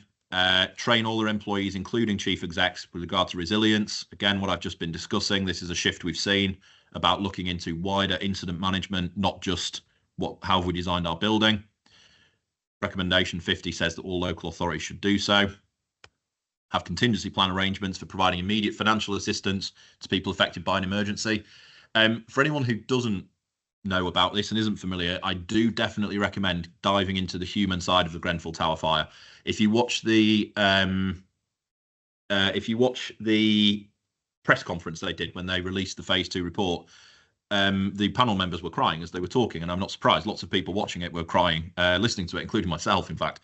Train all their employees, including chief execs, with regard to resilience. Again, what I've just been discussing, this is a shift we've seen about looking into wider incident management, not just how have we designed our building. Recommendation 50 says that all local authorities should do so. Have contingency plan arrangements for providing immediate financial assistance to people affected by an emergency. For anyone who doesn't know about this and isn't familiar, I do definitely recommend diving into the human side of the Grenfell Tower fire. If you watch the press conference they did when they released the phase 2 report, the panel members were crying as they were talking, and I'm not surprised. Lots of people watching it were crying, listening to it, including myself, in fact.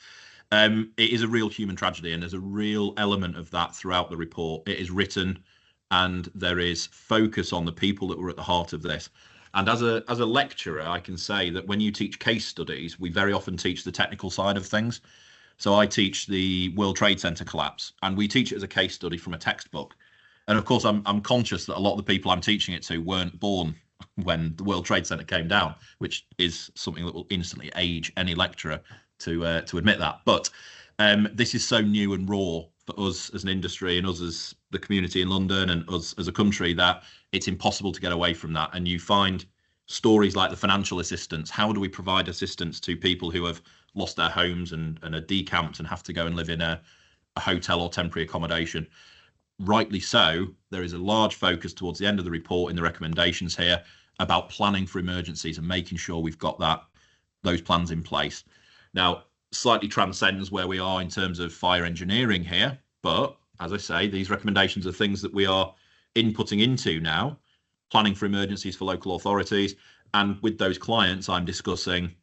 It is a real human tragedy, and there's a real element of that throughout the report. It is written, and there is focus on the people that were at the heart of this. And as a lecturer, I can say that when you teach case studies, we very often teach the technical side of things. So I teach the World Trade Center collapse, and we teach it as a case study from a textbook. And of course, I'm conscious that a lot of the people I'm teaching it to weren't born when the World Trade Center came down, which is something that will instantly age any lecturer to admit that. But this is so new and raw for us as an industry and us as the community in London and us as a country that it's impossible to get away from that. And you find stories like the financial assistance. How do we provide assistance to people who have lost their homes and are decamped and have to go and live in a hotel or temporary accommodation? Rightly so, there is a large focus towards the end of the report in the recommendations here about planning for emergencies and making sure we've got those plans in place. Now, slightly transcends where we are in terms of fire engineering here, but as I say, these recommendations are things that we are inputting into now, planning for emergencies for local authorities. And with those clients, I'm discussing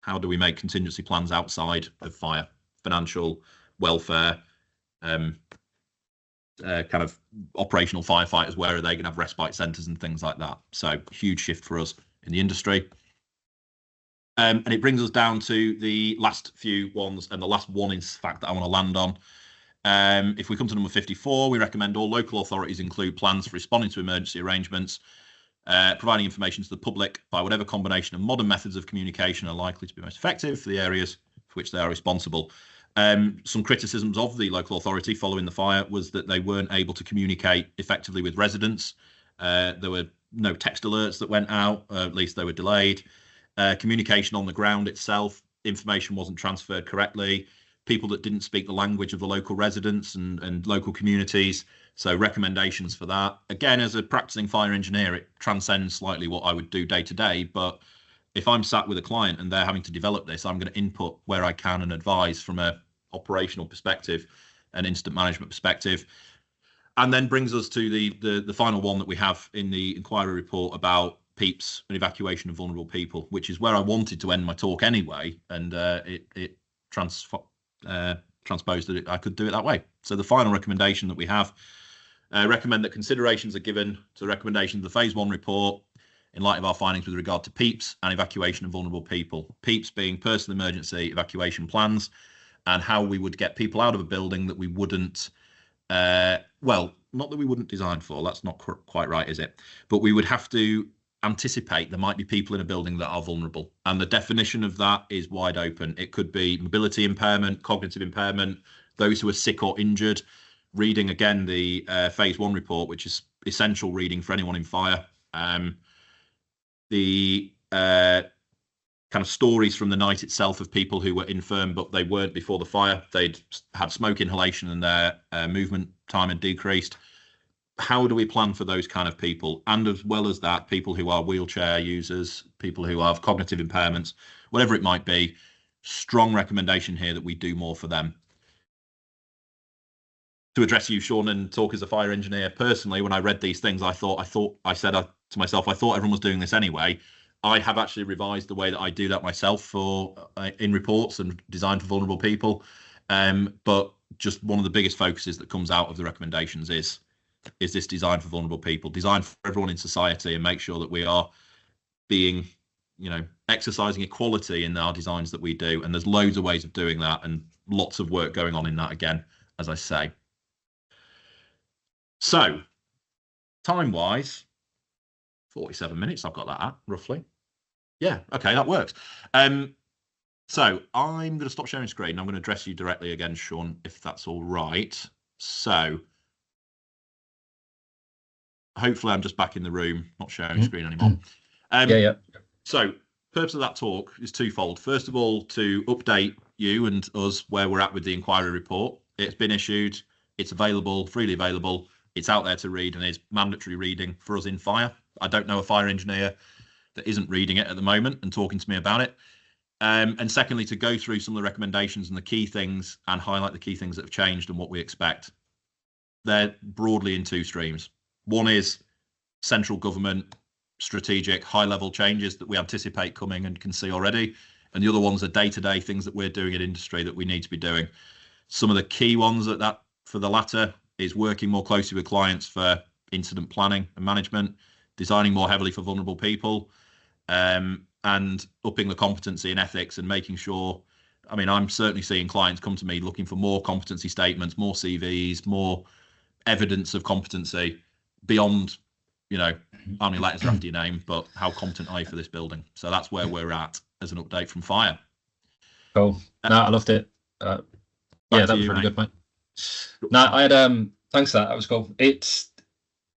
how do we make contingency plans outside of fire, financial, welfare, kind of operational firefighters, where are they going to have respite centres and things like that. So huge shift for us in the industry. And it brings us down to the last few ones, and the last one, in fact, that I want to land on. If we come to number 54, we recommend all local authorities include plans for responding to emergency arrangements, providing information to the public by whatever combination of modern methods of communication are likely to be most effective for the areas for which they are responsible. Some criticisms of the local authority following the fire was that they weren't able to communicate effectively with residents. There were no text alerts that went out, at least they were delayed. Communication on the ground itself, information wasn't transferred correctly. People that didn't speak the language of the local residents and local communities. So recommendations for that. Again, as a practicing fire engineer, it transcends slightly what I would do day to day. But if I'm sat with a client and they're having to develop this, I'm going to input where I can and advise from a operational perspective, an incident management perspective. And then brings us to the final one that we have in the inquiry report about PEEPs and evacuation of vulnerable people, which is where I wanted to end my talk anyway, and it transposed that I could do it that way. So the final recommendation that we have, recommend that considerations are given to the recommendations of the phase 1 report in light of our findings with regard to PEEPs and evacuation of vulnerable people. PEEPs being personal emergency evacuation plans, and how we would get people out of a building that we wouldn't, well, not that we wouldn't design for, that's not quite right, is it? But we would have to anticipate there might be people in a building that are vulnerable, and the definition of that is wide open. It could be mobility impairment, cognitive impairment, those who are sick or injured. Reading again the phase 1 report, which is essential reading for anyone in fire. The kind of stories from the night itself of people who were infirm, but they weren't before the fire. They'd had smoke inhalation and their movement time had decreased. How do we plan for those kind of people? And as well as that, people who are wheelchair users, people who have cognitive impairments, whatever it might be, strong recommendation here that we do more for them. To address you, Sean, and talk as a fire engineer, personally, when I read these things, I said to myself, I thought everyone was doing this anyway. I have actually revised the way that I do that myself for in reports and designed for vulnerable people. But just one of the biggest focuses that comes out of the recommendations is this design for vulnerable people, designed for everyone in society, and make sure that we are being, exercising equality in our designs that we do. And there's loads of ways of doing that and lots of work going on in that, again, as I say. So time-wise, 47 minutes, I've got that at, roughly. Yeah, okay, that works. So I'm going to stop sharing screen. I'm going to address you directly again, Sean, if that's all right. So hopefully I'm just back in the room, not sharing screen anymore. Yeah. So purpose of that talk is twofold. First of all, to update you and us where we're at with the inquiry report. It's been issued. It's available, freely available. It's out there to read and is mandatory reading for us in fire. I don't know a fire engineer that isn't reading it at the moment and talking to me about it. And secondly, to go through some of the recommendations and the key things and highlight the key things that have changed and what we expect. They're broadly in two streams. One is central government, strategic, high-level changes that we anticipate coming and can see already. And the other ones are day-to-day things that we're doing in industry that we need to be doing. Some of the key ones for the latter is working more closely with clients for incident planning and management, designing more heavily for vulnerable people, and upping the competency and ethics and making sure, I'm certainly seeing clients come to me looking for more competency statements, more CVs, more evidence of competency beyond, how many letters are after your name, but how competent are you for this building? So that's where we're at as an update from fire. Cool. No, I loved it. Yeah, that was really good, mate. No, I had thanks for that. That was cool.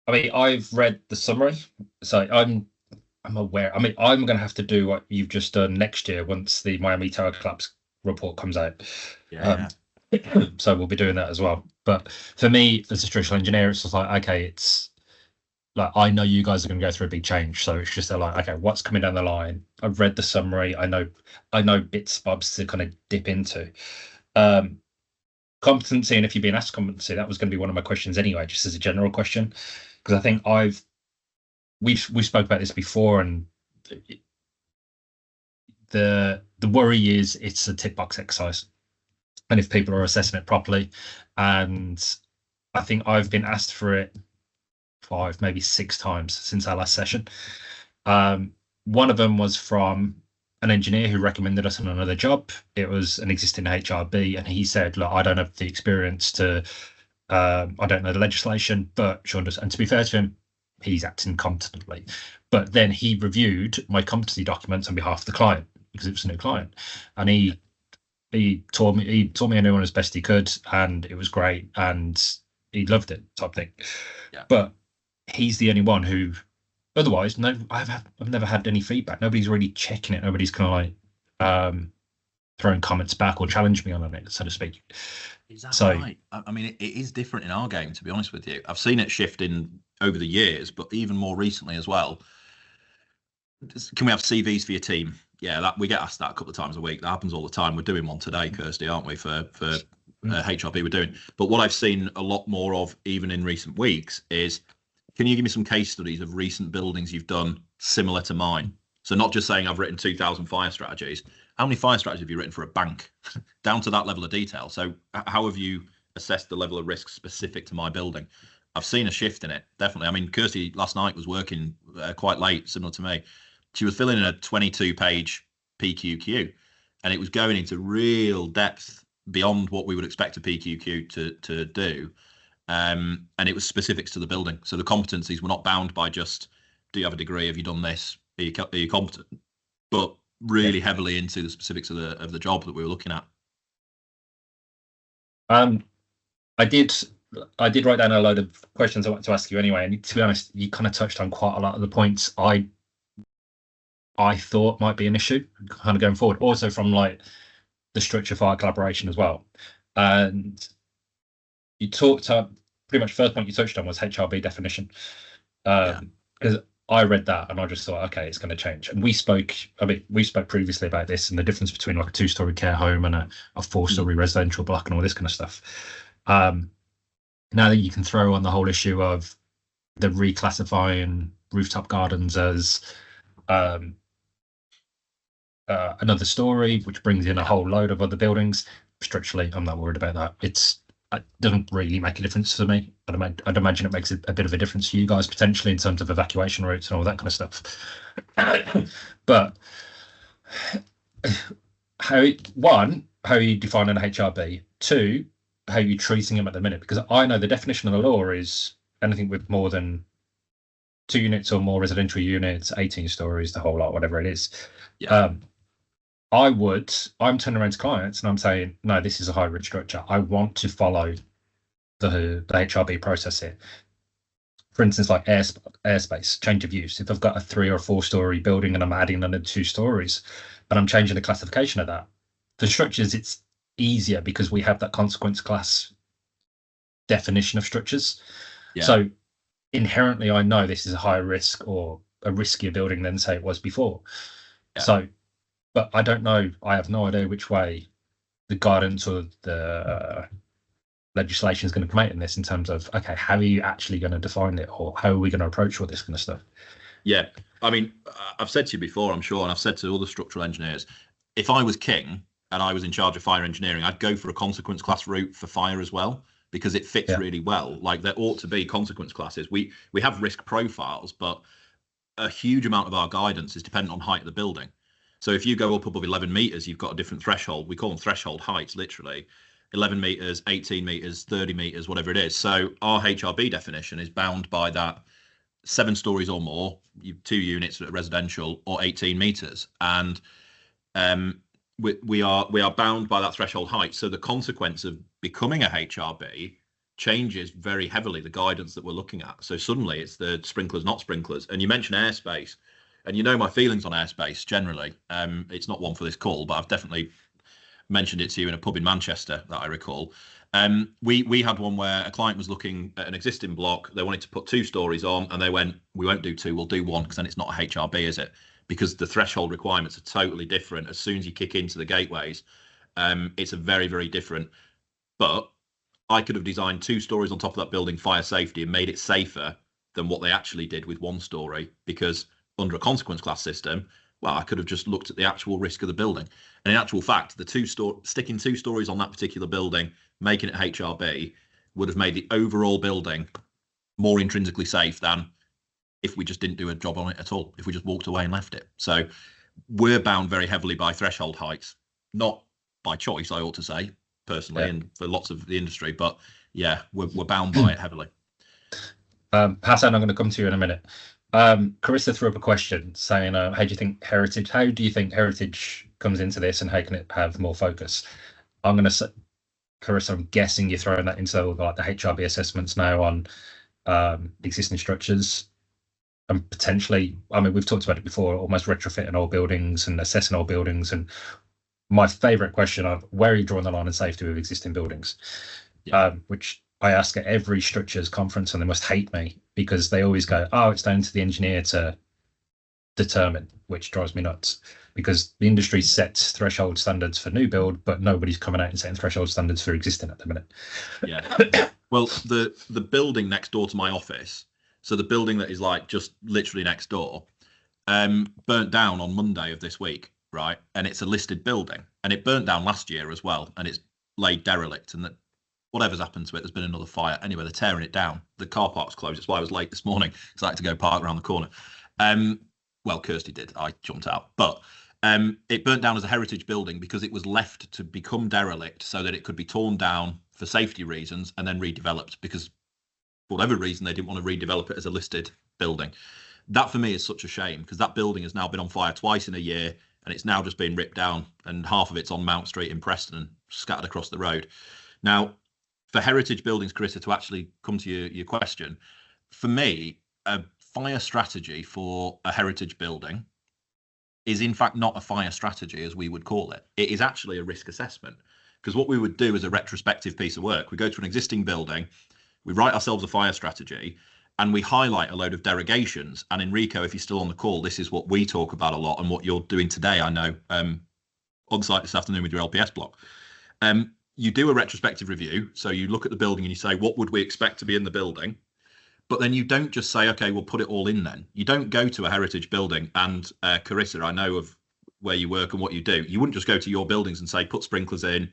I've read the summary, so I'm aware. I'm going to have to do what you've just done next year once the Miami Tower Collapse report comes out. Yeah. So we'll be doing that as well. But for me, as a structural engineer, it's just like, okay, it's like, I know you guys are going to go through a big change, so it's just like, okay, what's coming down the line? I've read the summary. I know bits bobs to kind of dip into. Competency, and if you're being asked competency, that was going to be one of my questions anyway, just as a general question, because I think we spoke about this before, and the worry is it's a tick box exercise, and if people are assessing it properly, and I think I've been asked for it 5, maybe 6 times since our last session. One of them was from an engineer who recommended us on another job. It was an existing HRB, and he said, look, I don't have the experience to, I don't know the legislation, but Sean does. And to be fair to him, he's acting competently. But then he reviewed my competency documents on behalf of the client, because it was a new client. And he taught me anyone as best he could, and it was great, and he loved it, type thing. Yeah. But he's the only one who, otherwise, no, I've never had any feedback. Nobody's really checking it. Nobody's kind of like throwing comments back or challenge me on it, so to speak. Is that right? It is different in our game, to be honest with you. I've seen it shifting over the years, but even more recently as well. Can we have CVs for your team? Yeah, we get asked that a couple of times a week. That happens all the time. We're doing one today, Kirsty, aren't we, for HRB we're doing. But what I've seen a lot more of, even in recent weeks, is, can you give me some case studies of recent buildings you've done similar to mine? So not just saying I've written 2,000 fire strategies. How many fire strategies have you written for a bank? Down to that level of detail. So how have you assessed the level of risk specific to my building? I've seen a shift in it, definitely. Kirsty last night was working quite late, similar to me. She was filling in a 22-page PQQ, and it was going into real depth beyond what we would expect a PQQ to do. And it was specifics to the building. So the competencies were not bound by just, do you have a degree? Have you done this? Are you competent? But really heavily into the specifics of the job that we were looking at. I did write down a load of questions I wanted to ask you anyway. And to be honest, you kind of touched on quite a lot of the points I I thought might be an issue kind of going forward. Also from like the structure fire collaboration as well. And you talked pretty much first point you touched on was HRB definition. Yeah. Because I read that and I just thought, okay, it's going to change. And we spoke previously about this and the difference between like a 2-story care home and a 4-story residential block and all this kind of stuff. Now that you can throw on the whole issue of the reclassifying rooftop gardens as another story, which brings in a whole load of other buildings. Structurally, I'm not worried about that. It doesn't really make a difference for me. I'd imagine it makes a bit of a difference to you guys potentially in terms of evacuation routes and all that kind of stuff. But how are you defining an HRB? 2, how are you treating them at the minute? Because I know the definition of the law is anything with more than 2 units or more residential units, 18 stories, the whole lot, whatever it is. Yeah. I'm turning around to clients and I'm saying, no, this is a hybrid structure. I want to follow the HRB process here. For instance, like airspace, change of use. If I've got a 3 or 4-story building and I'm adding another 2 stories, but I'm changing the classification of that. For structures, it's easier because we have that consequence class definition of structures. Yeah. So inherently, I know this is a higher risk or a riskier building than say it was before. Yeah. So, but I don't know. I have no idea which way the guidance or the legislation is going to come out in this in terms of, okay, how are you actually going to define it or how are we going to approach all this kind of stuff? Yeah. I mean, I've said to you before, I'm sure, and I've said to other structural engineers, if I was king and I was in charge of fire engineering, I'd go for a consequence class route for fire as well, because it fits really well. Like there ought to be consequence classes. We have risk profiles, but a huge amount of our guidance is dependent on height of the building. So if you go up above 11 meters, you've got a different threshold. We call them threshold heights, literally. 11 meters, 18 meters, 30 meters, whatever it is. So our HRB definition is bound by that 7 stories or more, 2 units at residential, or 18 meters. And we are bound by that threshold height. So the consequence of becoming a HRB changes very heavily the guidance that we're looking at. So suddenly it's the sprinklers, not sprinklers. And you mentioned airspace, and you know my feelings on airspace generally. It's not one for this call, but I've definitely mentioned it to you in a pub in Manchester that I recall. We had one where a client was looking at an existing block. They wanted to put 2 stories on, and they went, we won't do 2, we'll do 1, because then it's not a HRB, is it? Because the threshold requirements are totally different. As soon as you kick into the gateways, it's a very, very different. But I could have designed 2 stories on top of that building, fire safety, and made it safer than what they actually did with 1 story, because under a consequence class system, well, I could have just looked at the actual risk of the building. And in actual fact, sticking 2 stories on that particular building, making it HRB, would have made the overall building more intrinsically safe than if we just didn't do a job on it at all, if we just walked away and left it. So we're bound very heavily by threshold heights, not by choice, I ought to say, personally, and for lots of the industry, but yeah, we're bound by it heavily. Hassan, I'm going to come to you in a minute. Carissa threw up a question saying, how do you think heritage comes into this and how can it have more focus? I'm going to say, Carissa, I'm guessing you're throwing that into like the HRB assessments now on existing structures and potentially, I mean, we've talked about it before, almost retrofitting old buildings and assessing old buildings. And my favorite question of where are you drawing the line of safety with existing buildings? Which I ask at every structures conference, and they must hate me because they always go, oh, it's down to the engineer to determine, which drives me nuts because the industry sets threshold standards for new build, but nobody's coming out and setting threshold standards for existing at the minute. Yeah. Well, the building next door to my office, so the building that is like just literally next door, burnt down on Monday of this week, right? And it's a listed building, and it burnt down last year as well, and it's laid derelict, and that whatever's happened to it, there's been another fire. Anyway, they're tearing it down. The car park's closed. That's why I was late this morning, because I had to go park around the corner. Well, Kirsty did. I jumped out. But it burnt down as a heritage building because it was left to become derelict so that it could be torn down for safety reasons and then redeveloped, because for whatever reason, they didn't want to redevelop it as a listed building. That for me is such a shame, because that building has now been on fire twice in a year, and it's now just been ripped down, and half of it's on Mount Street in Preston and scattered across the road. Now, for heritage buildings, Carissa, to actually come to your question, for me, a fire strategy for a heritage building is in fact not a fire strategy as we would call it. It is actually a risk assessment, because what we would do as a retrospective piece of work, we go to an existing building, we write ourselves a fire strategy, and we highlight a load of derogations. And Enrico, if you're still on the call, this is what we talk about a lot, and what you're doing today, I know, on site this afternoon with your LPS block. You do a retrospective review. So you look at the building and you say, what would we expect to be in the building? But then you don't just say, okay, we'll put it all in then. You don't go to a heritage building and Carissa, I know of where you work and what you do. You wouldn't just go to your buildings and say, put sprinklers in,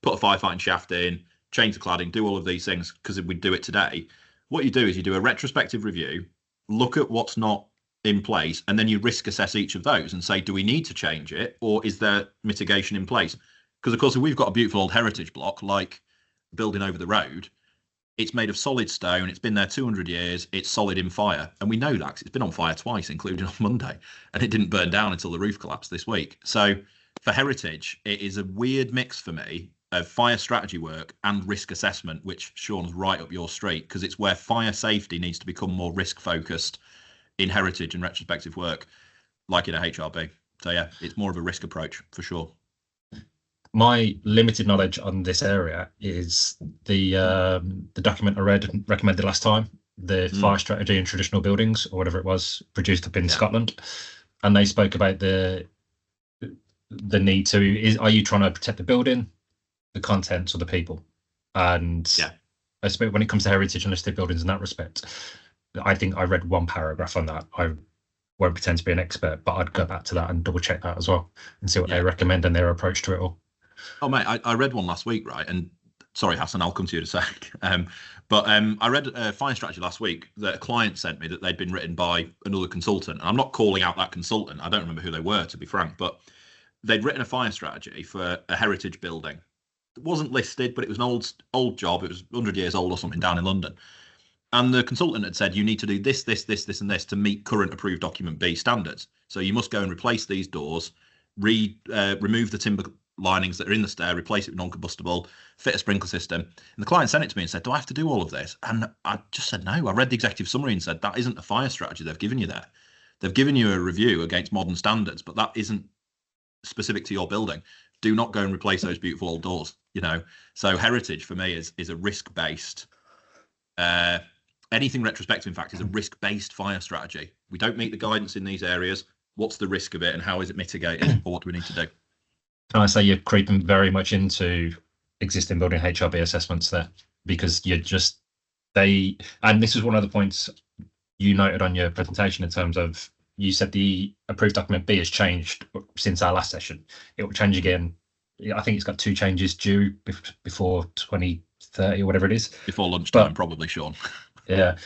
put a firefighting shaft in, change the cladding, do all of these things because we'd do it today. What you do is you do a retrospective review, look at what's not in place, and then you risk assess each of those and say, do we need to change it, or is there mitigation in place? Because of course, if we've got a beautiful old heritage block like the building over the road, it's made of solid stone, it's been there 200 years, it's solid in fire, and we know that because it's been on fire twice, including on Monday, and it didn't burn down until the roof collapsed this week. So for heritage, it is a weird mix for me of fire strategy work and risk assessment, which Sean's right up your street, because it's where fire safety needs to become more risk focused in heritage and retrospective work, like in a HRB. So yeah, it's more of a risk approach for sure. My limited knowledge on this area is the document I read and recommended last time, the fire strategy in traditional buildings, or whatever it was, produced up in Scotland, and they spoke about the need to, are you trying to protect the building, the contents, or the people? And I suppose when it comes to heritage and listed buildings in that respect, I think I read one paragraph on that. I won't pretend to be an expert, but I'd go back to that and double check that as well and see what they recommend and their approach to it all. Oh mate, I read one last week, right? And sorry, Hassan, I'll come to you in a sec. But I read a fire strategy last week that a client sent me that they'd been written by another consultant. And I'm not calling out that consultant. I don't remember who they were, to be frank, but they'd written a fire strategy for a heritage building. It wasn't listed, but it was an old job. It was 100 years old or something down in London. And the consultant had said, you need to do this, and this to meet current approved document B standards. So you must go and replace these doors, remove the timber linings that are in the stair, replace it with non-combustible, fit a sprinkler system. And the client sent it to me and said, do I have to do all of this? And I just said, no. I read the executive summary and said, that isn't a fire strategy they've given you there. They've given you a review against modern standards, but that isn't specific to your building. Do not go and replace those beautiful old doors, you know. So heritage for me is a risk-based, anything retrospective, in fact, is a risk-based fire strategy. We don't meet the guidance in these areas. What's the risk of it and how is it mitigated, or what do we need to do? Can I say you're creeping very much into existing building HRB assessments there, because you're just, and this is one of the points you noted on your presentation in terms of, you said the approved document B has changed since our last session. It will change again. I think it's got 2 changes due before 2030 or whatever it is. Before lunchtime, probably, Sean. Yeah.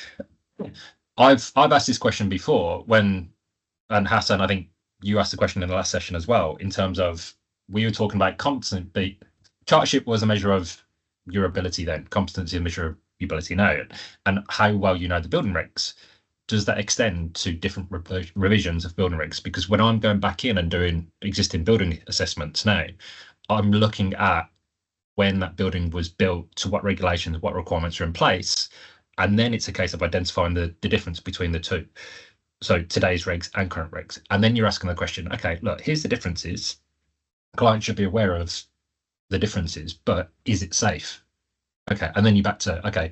I've asked this question before and Hassan, I think you asked the question in the last session as well, in terms of, we were talking about competency. Chartership was a measure of your ability then, competency is a measure of your ability now, and how well you know the building regs. Does that extend to different revisions of building regs? Because when I'm going back in and doing existing building assessments now, I'm looking at when that building was built, to what regulations, what requirements are in place, and then it's a case of identifying the difference between the two. So today's regs and current regs. And then you're asking the question, okay, look, here's the differences. Clients should be aware of the differences, but is it safe? Okay, and then you're back to, okay,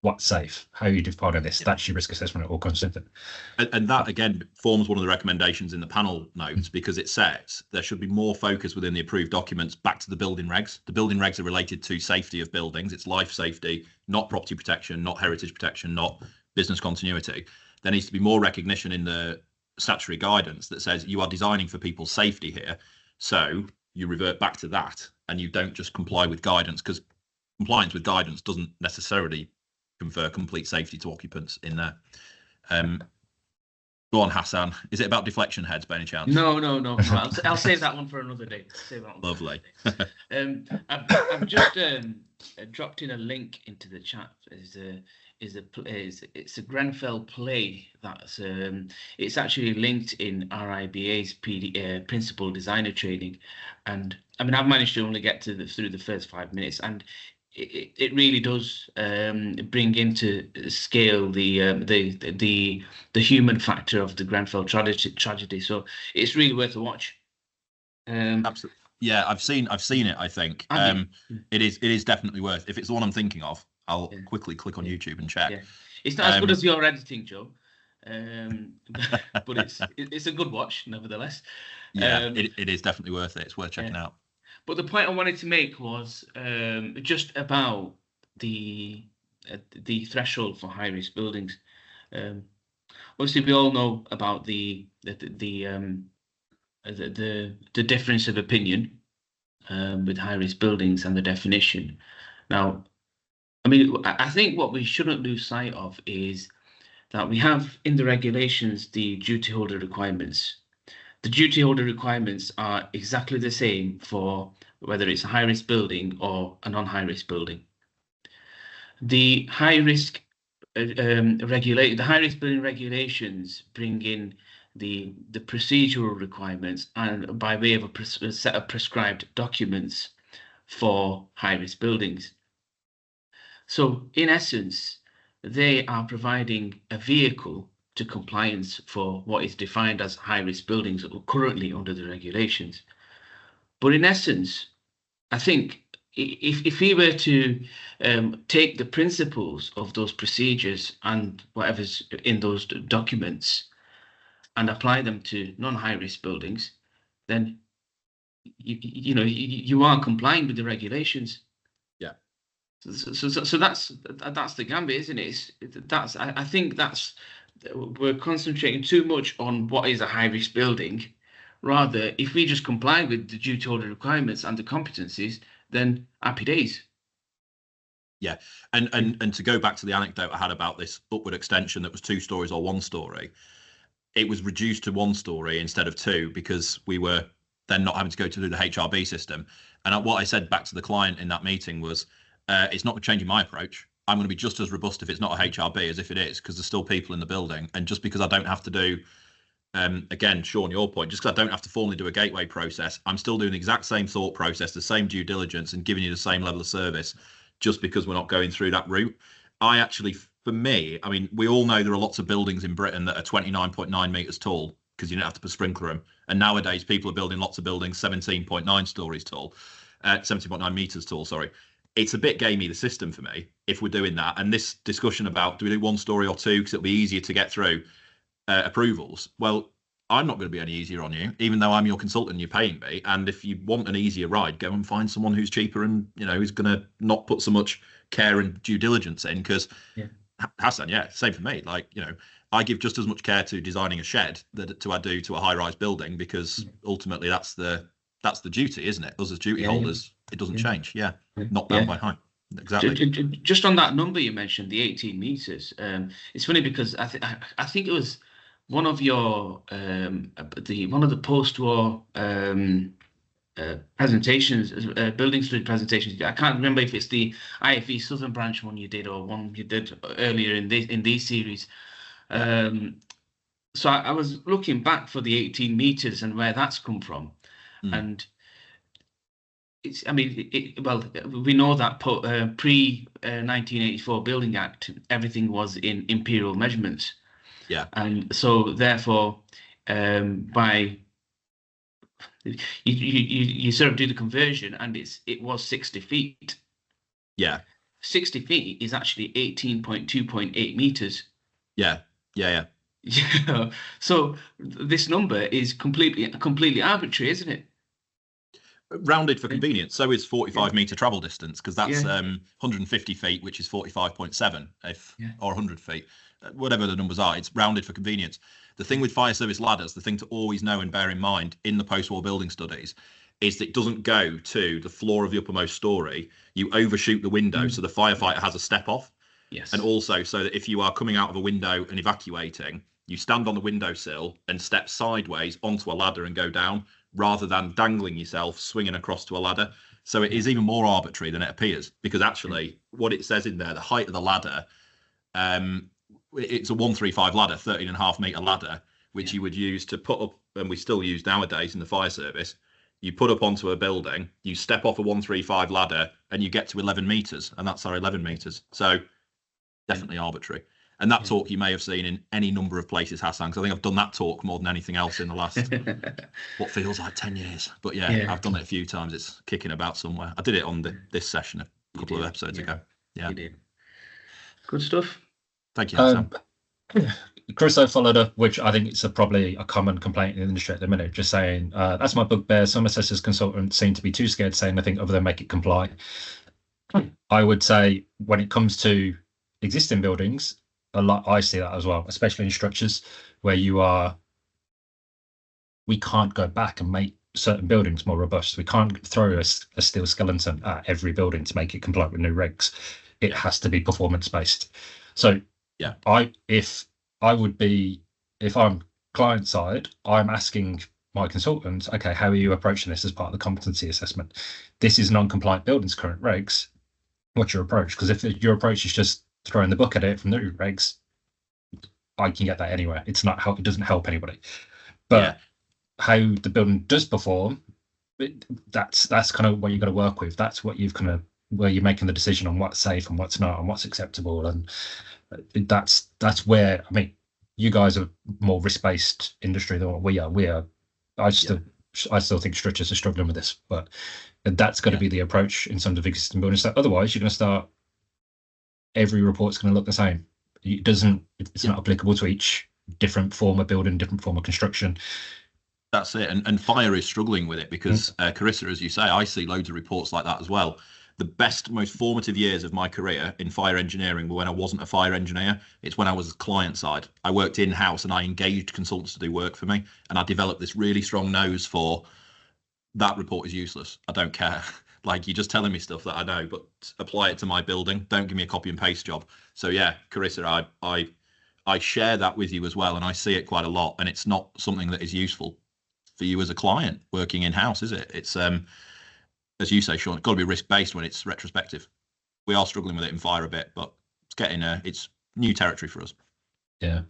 what's safe? How are you defining this? That's your risk assessment. It all comes into it. And that, again, forms one of the recommendations in the panel notes, because it says there should be more focus within the approved documents back to the building regs. The building regs are related to safety of buildings. It's life safety, not property protection, not heritage protection, not business continuity. There needs to be more recognition in the statutory guidance that says you are designing for people's safety here. So you revert back to that and you don't just comply with guidance, because compliance with guidance doesn't necessarily confer complete safety to occupants in there. Go on, Hassan. Is it about deflection heads by any chance? No. I'll save that one for another day. Lovely. I've just dropped in a link into the chat. It's a Grenfell play that's it's actually linked in RIBA's principal designer training, and I mean I've managed to only get to through the first 5 minutes, and it really does bring into scale the human factor of the Grenfell tragedy. So it's really worth a watch. Absolutely. Yeah, I've seen it. I think it is definitely worth. If it's the one I'm thinking of, I'll quickly click on YouTube and check. Yeah. It's not as good as your editing, Joe, but it's a good watch nevertheless. Yeah, it is definitely worth it. It's worth checking out. But the point I wanted to make was just about the threshold for high risk buildings. Obviously, we all know about the difference of opinion with high risk buildings and the definition. Now, I mean, I think what we shouldn't lose sight of is that we have in the regulations the duty holder requirements. The duty holder requirements are exactly the same for whether it's a high risk building or a non-high risk building. The high risk the high risk building regulations bring in the procedural requirements and by way of a set of prescribed documents for high risk buildings. So in essence, they are providing a vehicle to compliance for what is defined as high-risk buildings currently under the regulations. But in essence, I think if we were to take the principles of those procedures and whatever's in those documents and apply them to non-high-risk buildings, then you are complying with the regulations. Yeah. So that's the gambit, isn't it? I think we're concentrating too much on what is a high-risk building. Rather, if we just comply with the duty holder requirements and the competencies, then happy days. Yeah, and to go back to the anecdote I had about this upward extension that was 2 stories or 1 story, it was reduced to 1 story instead of 2 because we were then not having to go through the HRB system. And what I said back to the client in that meeting was, it's not changing my approach. I'm going to be just as robust if it's not a HRB as if it is, because there's still people in the building. And just because I don't have to do, again, Sean, your point, just because I don't have to formally do a gateway process, I'm still doing the exact same thought process, the same due diligence and giving you the same level of service just because we're not going through that route. For me, I mean, we all know there are lots of buildings in Britain that are 29.9 metres tall because you don't have to put sprinkler them. And nowadays people are building lots of buildings 17.9 stories tall, 17.9 metres tall, sorry. It's a bit gamey, the system, for me, if we're doing that. And this discussion about do we do 1 story or 2 because it'll be easier to get through approvals. Well, I'm not going to be any easier on you, even though I'm your consultant and you're paying me. And if you want an easier ride, go and find someone who's cheaper and, who's going to not put so much care and due diligence in. Because Hassan, same for me. Like, I give just as much care to designing a shed that I do to a high-rise building, because ultimately that's the duty, isn't it? Us as duty holders, it doesn't change. Not bound by height. Exactly. Just on that number you mentioned, the 18 meters. It's funny because I think it was one of your one of the post-war presentations, building study presentations. I can't remember if it's the IFE Southern Branch one you did or one you did earlier in these series. So I was looking back for the 18 meters and where that's come from, and it's. I mean, we know that pre 1984 Building Act, everything was in imperial measurements. Yeah, and so therefore, by you sort of do the conversion, and it was 60 feet. Yeah, 60 feet is actually 18.2.8 meters. Yeah. So this number is completely arbitrary, isn't it? Rounded for convenience. So is 45 meter travel distance, because that's 150 feet, which is 45.7 or 100 feet, whatever the numbers are. It's rounded for convenience. The thing with fire service ladders, the thing to always know and bear in mind in the post-war building studies, is that it doesn't go to the floor of the uppermost story. You overshoot the window, so the firefighter has a step off. Yes. And also so that if you are coming out of a window and evacuating, you stand on the windowsill and step sideways onto a ladder and go down, rather than dangling yourself, swinging across to a ladder. So it is even more arbitrary than it appears, because actually what it says in there, the height of the ladder, it's a 135 ladder, 13.5 meter ladder, which you would use to put up, and we still use nowadays in the fire service, you put up onto a building, you step off a 135 ladder, and you get to 11 meters, and that's our 11 meters. So definitely arbitrary. And that talk you may have seen in any number of places, Hassan, because I think I've done that talk more than anything else in the last, what feels like 10 years. But yeah, I've done it a few times. It's kicking about somewhere. I did it on this session a couple of episodes ago. Yeah. You did. Good stuff. Thank you, Hassan. Chris followed up, which I think it's probably a common complaint in the industry at the minute, just saying, that's my bugbear. Some assessors consultants seem to be too scared to say anything other than make it comply. I would say when it comes to existing buildings, a lot I see that as well, especially in structures where we can't go back and make certain buildings more robust. We can't throw a steel skeleton at every building to make it comply with new regs. It has to be performance based. So yeah, if I'm client side, I'm asking my consultants, okay, how are you approaching this as part of the competency assessment? This is non-compliant buildings, current regs. What's your approach? Because if your approach is just throwing the book at it from the new regs, I can get that anywhere. It's not help. It doesn't help anybody. But how the building does perform, that's kind of what you've got to work with. That's what where you're making the decision on what's safe and what's not and what's acceptable. And that's where, I mean, you guys are more risk-based industry than what we are. I still think structures are struggling with this, but that's got to be the approach in terms of existing buildings. So otherwise, you're going to start. Every report's going to look the same. It's not applicable to each different form of building, different form of construction. That's it. And fire is struggling with it because Carissa, as you say, I see loads of reports like that as well. The best, most formative years of my career in fire engineering were when I wasn't a fire engineer. It's when I was client side. I worked in-house and I engaged consultants to do work for me. And I developed this really strong nose for that report is useless. I don't care. Like, you're just telling me stuff that I know, but apply it to my building. Don't give me a copy and paste job. So yeah, Carissa, I share that with you as well. And I see it quite a lot. And it's not something that is useful for you as a client working in-house, is it? It's, as you say, Sean, it's got to be risk-based when it's retrospective. We are struggling with it in fire a bit, but it's new territory for us. Yeah.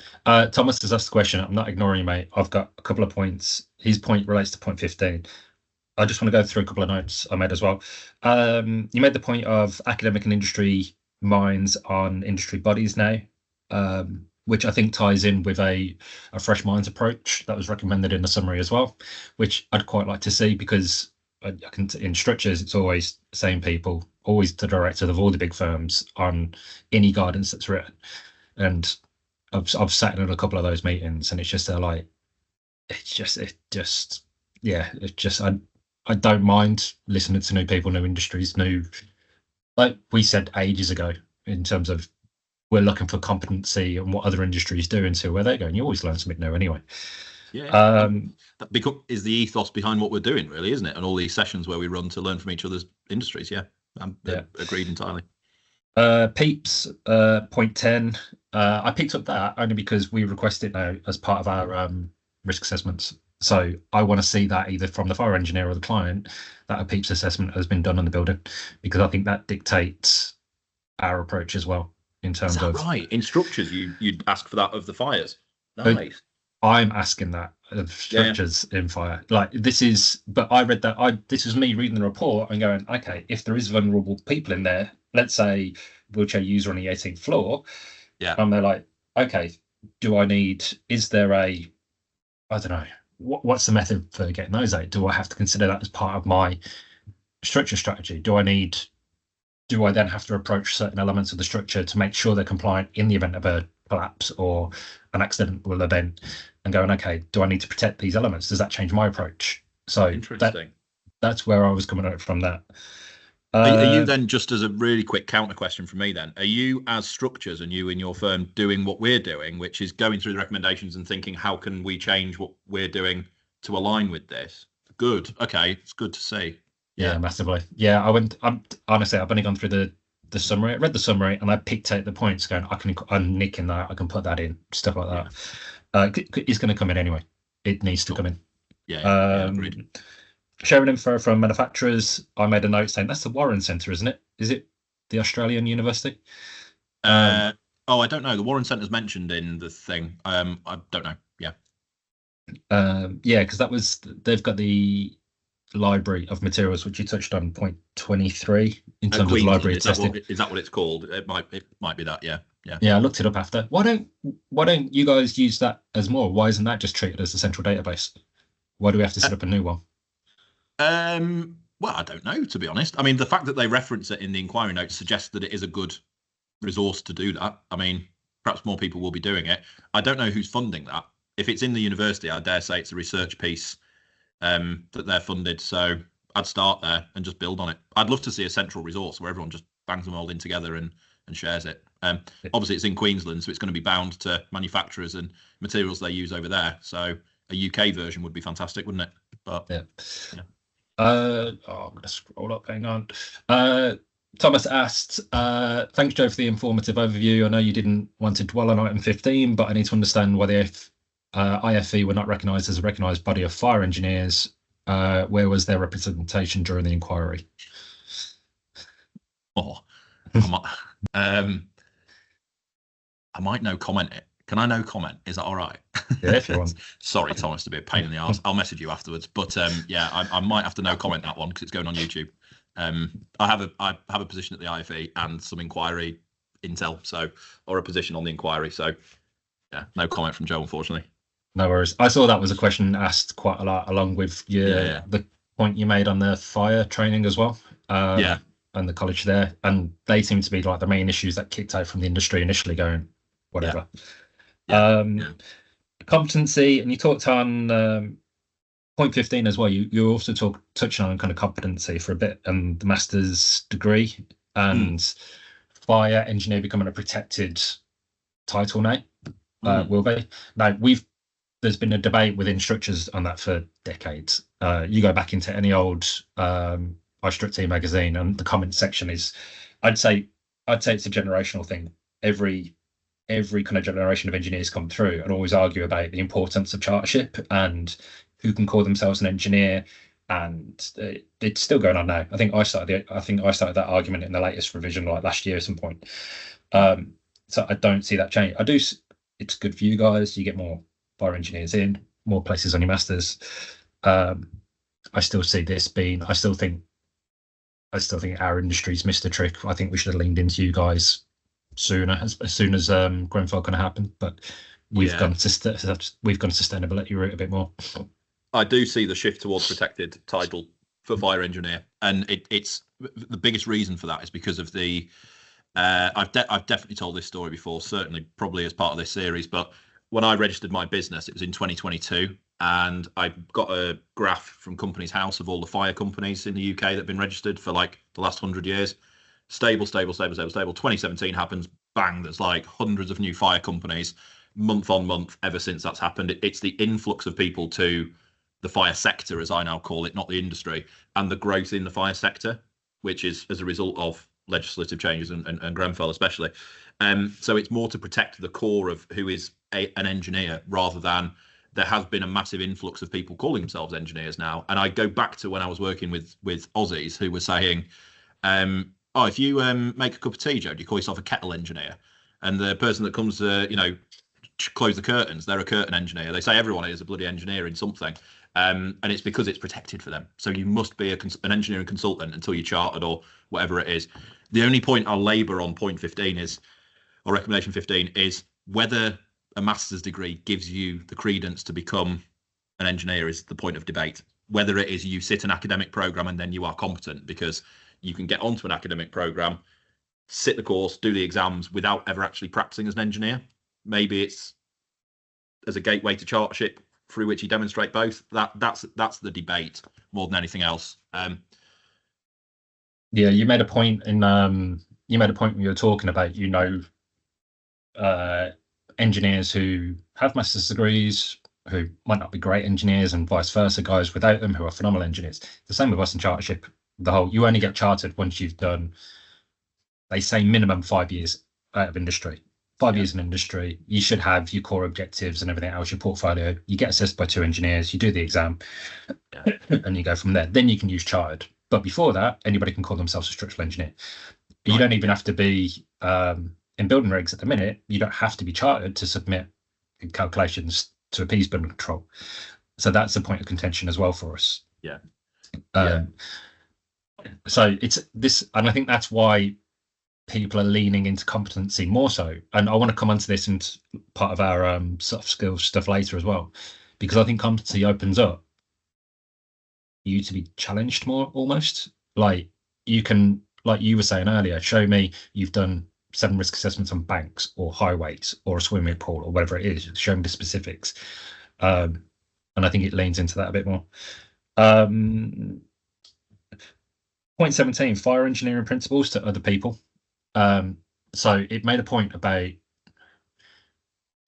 Thomas has asked the question. I'm not ignoring you, mate. I've got a couple of points. His point relates to point 15. I just want to go through a couple of notes I made as well. You made the point of academic and industry minds on industry bodies now, which I think ties in with a fresh minds approach that was recommended in the summary as well, which I'd quite like to see because in structures, it's always the same people, always the director of all the big firms on any guidance that's written. And I've sat in a couple of those meetings and it's just I don't mind listening to new people, new industries, like we said ages ago, in terms of we're looking for competency and what other industries do and see where they're going. You always learn something new anyway. Yeah. That is the ethos behind what we're doing, really, isn't it? And all these sessions where we run to learn from each other's industries. Yeah. I'm agreed entirely. Peeps, point 10. I picked up that only because we request it now as part of our risk assessments. So I want to see that either from the fire engineer or the client that a PEEPS assessment has been done on the building, because I think that dictates our approach as well in terms of right. In structures, you'd ask for that of the fires. Nice. I'm asking that of structures in fire. Like but I read that. This was me reading the report and going, okay, if there is vulnerable people in there, let's say wheelchair user on the 18th floor, and they're like, okay, is there I don't know. What's the method for getting those out? Do I have to consider that as part of my structure strategy? Do I then have to approach certain elements of the structure to make sure they're compliant in the event of a collapse or an accidental event, and going, okay, do I need to protect these elements? Does that change my approach? So interesting. That's where I was coming out from that. Are you then, just as a really quick counter question from me then, are you as structures and you in your firm doing what we're doing, which is going through the recommendations and thinking, how can we change what we're doing to align with this? Good. Okay. It's good to see. Yeah, massively. Yeah, honestly, I've only gone through the summary. I read the summary and I picked out the points going, I'm nicking that. I can put that in, stuff like that. It's going to come in anyway. It needs to come in. Yeah, agreed. Sharing info from manufacturers. I made a note saying that's the Warren Centre, isn't it? Is it the Australian university? I don't know. The Warren Centre's mentioned in the thing. I don't know. Yeah. Because they've got the library of materials, which you touched on, point 23 in terms of Queensland, library testing. Is that what it's called? It might be that. Yeah. Yeah, I looked it up after. Why don't you guys use that as more? Why isn't that just treated as a central database? Why do we have to set up a new one? Well, I don't know, to be honest. I mean, the fact that they reference it in the inquiry notes suggests that it is a good resource to do that. I mean, perhaps more people will be doing it. I don't know who's funding that. If it's in the university, I dare say it's a research piece that they're funded. So I'd start there and just build on it. I'd love to see a central resource where everyone just bangs them all in together and shares it. Obviously, it's in Queensland, so it's going to be bound to manufacturers and materials they use over there. So a UK version would be fantastic, wouldn't it? But yeah. I'm going to scroll up. Hang on. Thomas asked, thanks, Joe, for the informative overview. I know you didn't want to dwell on item 15, but I need to understand whether if IFE were not recognised as a recognised body of fire engineers, where was their representation during the inquiry? I might no comment it. Can I no comment? Is that all right? Yeah, if you want. Sorry, Thomas, to be a pain in the arse. I'll message you afterwards. But yeah, I might have to no comment that one because it's going on YouTube. I have a position at the IFE and some inquiry intel, or a position on the inquiry. So yeah, no comment from Joe, unfortunately. No worries. I saw that was a question asked quite a lot, along with the point you made on the fire training as well. And the college there, and they seem to be like the main issues that kicked out from the industry initially, going whatever. Competency, and you talked on point 15 as well. You also touching on kind of competency for a bit, and the master's degree and fire engineer becoming a protected title now. Will be now. There's been a debate within structures on that for decades. You go back into any old SPHstructures magazine, and the comment section is, I'd say it's a generational thing. Every kind of generation of engineers come through and always argue about the importance of chartership and who can call themselves an engineer, and it's still going on now. I think I started that argument in the latest revision, like last year at some point. So I don't see that change. It's good for you guys. You get more fire engineers in, more places on your masters. I still see this being. I still think our industry's missed a trick. I think we should have leaned into you guys sooner, as soon as Grenfell kind of happened. But we've gone sustainability route a bit more. I do see the shift towards protected title for fire engineer, and it's the biggest reason for that is because of the. I've definitely told this story before, certainly probably as part of this series, but when I registered my business, it was in 2022. And I got a graph from Companies House of all the fire companies in the UK that have been registered for like the last 100 years. Stable. 2017 happens, bang, there's like hundreds of new fire companies month on month ever since that's happened. It's the influx of people to the fire sector, as I now call it, not the industry, and the growth in the fire sector, which is as a result of legislative changes and Grenfell especially. So it's more to protect the core of who is an engineer rather than there has been a massive influx of people calling themselves engineers now. And I go back to when I was working with Aussies who were saying, if you make a cup of tea, Joe, do you call yourself a kettle engineer? And the person that comes to, close the curtains, they're a curtain engineer. They say everyone is a bloody engineer in something. And it's because it's protected for them. So you must be an engineering consultant until you're chartered or whatever it is. The only point I'll labour on point 15 is, or recommendation 15, is whether a master's degree gives you the credence to become an engineer is the point of debate. Whether it is you sit an academic program and then you are competent, because you can get onto an academic program, sit the course, do the exams without ever actually practicing as an engineer. Maybe it's as a gateway to chartership through which you demonstrate both. That's the debate more than anything else. Yeah, you made a point when you were talking about, engineers who have master's degrees who might not be great engineers, and vice versa, guys without them who are phenomenal engineers. The same with us in chartership. You only get chartered once you've done, they say, minimum 5 years out of industry. 5 years in industry, you should have your core objectives and everything else, your portfolio. You get assessed by 2 engineers, you do the exam, and you go from there. Then you can use chartered. But before that, anybody can call themselves a structural engineer. You don't even have to be in building regs at the minute. You don't have to be chartered to submit calculations to appease building control. So that's a point of contention as well for us. Yeah. So it's this, and I think that's why people are leaning into competency more so. And I want to come onto this in part of our soft skills stuff later as well, because I think competency opens up you to be challenged more, almost. Like you can, like you were saying earlier, show me you've done 7 risk assessments on banks or highways or a swimming pool or whatever it is. Show me the specifics. And I think it leans into that a bit more. Point 17, fire engineering principles to other people. So it made a point about,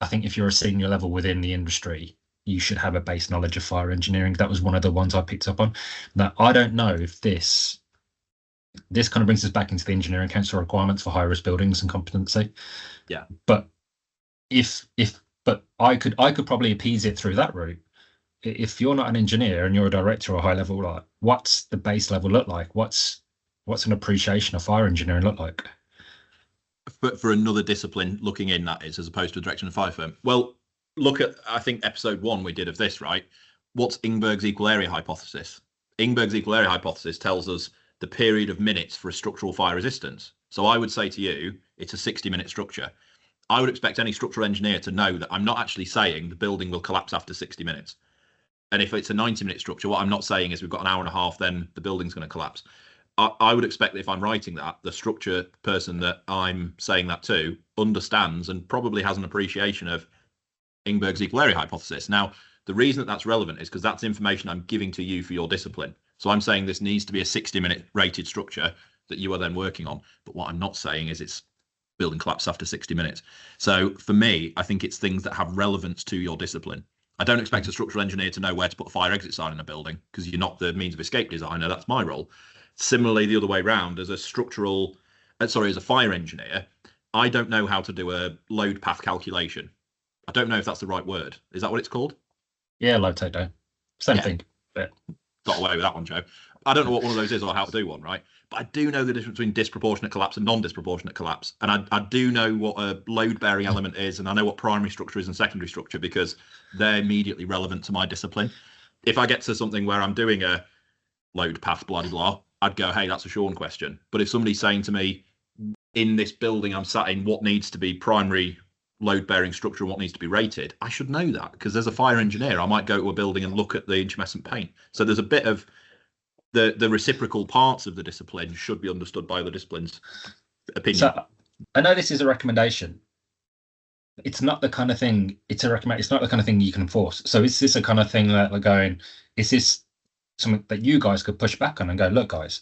I think if you're a senior level within the industry, you should have a base knowledge of fire engineering. That was one of the ones I picked up on. Now, I don't know if this kind of brings us back into the Engineering Council requirements for high risk buildings and competency. Yeah. But but I could probably appease it through that route. If you're not an engineer and you're a director or high level, like what's the base level look like? What's an appreciation of fire engineering look like? But for another discipline looking in, that is, as opposed to a direction of fire firm. Well, look at, I think, episode 1 we did of this, right? What's Ingberg's equal area hypothesis? Ingberg's equal area hypothesis tells us the period of minutes for a structural fire resistance. So I would say to you, it's a 60-minute structure. I would expect any structural engineer to know that I'm not actually saying the building will collapse after 60 minutes. And if it's a 90-minute structure, what I'm not saying is we've got an hour and a half, then the building's going to collapse. I would expect that if I'm writing that, the structure person that I'm saying that to understands and probably has an appreciation of Ingberg's equal area hypothesis. Now, the reason that that's relevant is because that's information I'm giving to you for your discipline. So I'm saying this needs to be a 60-minute rated structure that you are then working on. But what I'm not saying is it's building collapse after 60 minutes. So for me, I think it's things that have relevance to your discipline. I don't expect a structural engineer to know where to put a fire exit sign in a building because you're not the means of escape designer. That's my role. Similarly, the other way around, as a fire engineer, I don't know how to do a load path calculation. I don't know if that's the right word. Is that what it's called? Yeah, load takedown. Same thing. But... Got away with that one, Joe. I don't know what one of those is or how to do one, right? But I do know the difference between disproportionate collapse and non-disproportionate collapse. And I do know what a load-bearing element is, and I know what primary structure is and secondary structure because they're immediately relevant to my discipline. If I get to something where I'm doing a load path, blah, blah, blah, I'd go, hey, that's a Sean question. But if somebody's saying to me, in this building I'm sat in, what needs to be primary load-bearing structure and what needs to be rated, I should know that because as a fire engineer, I might go to a building and look at the intumescent paint. So there's a bit of the reciprocal parts of the discipline should be understood by other disciplines' opinion. So I know this is a recommendation. It's not the kind of thing. It's not the kind of thing you can enforce. So is this a kind of thing that we're going? Is this something that you guys could push back on and go, look, guys,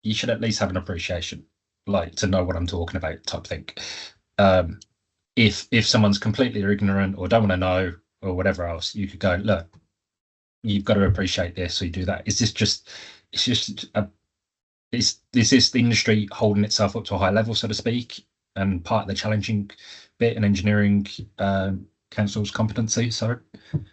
you should at least have an appreciation, like to know what I'm talking about, type thing. If someone's completely ignorant or don't want to know or whatever else, you could go, look, you've got to appreciate this, or you do that. Is this the industry holding itself up to a high level, so to speak, and part of the challenging bit in engineering council's competency? Sorry.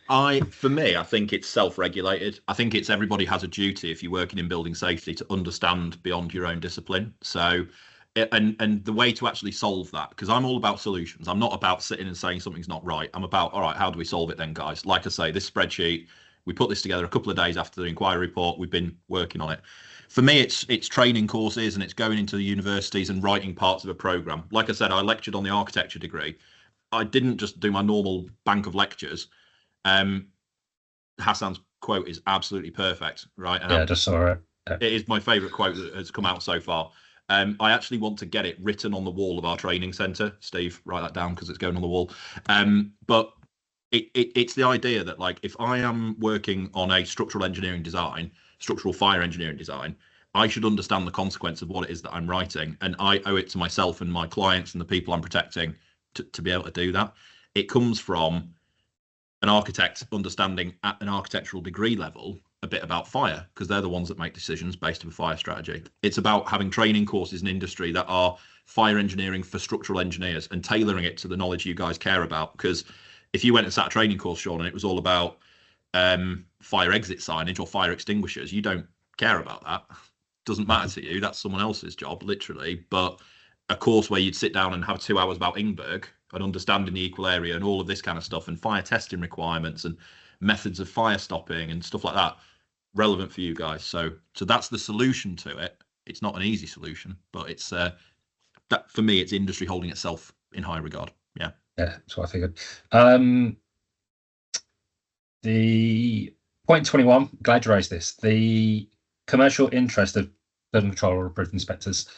For me, I think it's self-regulated. I think it's everybody has a duty if you're working in building safety to understand beyond your own discipline. So, and the way to actually solve that, because I'm all about solutions. I'm not about sitting and saying something's not right. I'm about, all right, how do we solve it then, guys? Like I say, this spreadsheet, we put this together a couple of days after the inquiry report. We've been working on it. For me, it's training courses and it's going into the universities and writing parts of a program. Like I said, I lectured on the architecture degree. I didn't just do my normal bank of lectures. Hassan's quote is absolutely perfect, right? And yeah, just saw it. Yeah. It is my favourite quote that has come out so far. I actually want to get it written on the wall of our training centre. Steve, write that down because it's going on the wall. But it's the idea that, like, if I am working on a structural fire engineering design, I should understand the consequence of what it is that I'm writing, and I owe it to myself and my clients and the people I'm protecting to be able to do that. It comes from an architect understanding at an architectural degree level a bit about fire, because they're the ones that make decisions based on a fire strategy. It's about having training courses in industry that are fire engineering for structural engineers and tailoring it to the knowledge you guys care about. Because if you went and sat a training course, Sean, and it was all about fire exit signage or fire extinguishers, you don't care about that. Doesn't matter to you. That's someone else's job, literally. But a course where you'd sit down and have 2 hours about Ingberg and understanding the equal area and all of this kind of stuff and fire testing requirements and methods of fire stopping and stuff like that relevant for you guys. So that's the solution to it. It's not an easy solution, but it's that for me, it's industry holding itself in high regard. Yeah, that's what I figured. The point 21, glad you raised this. The commercial interest of building control or approved inspectors,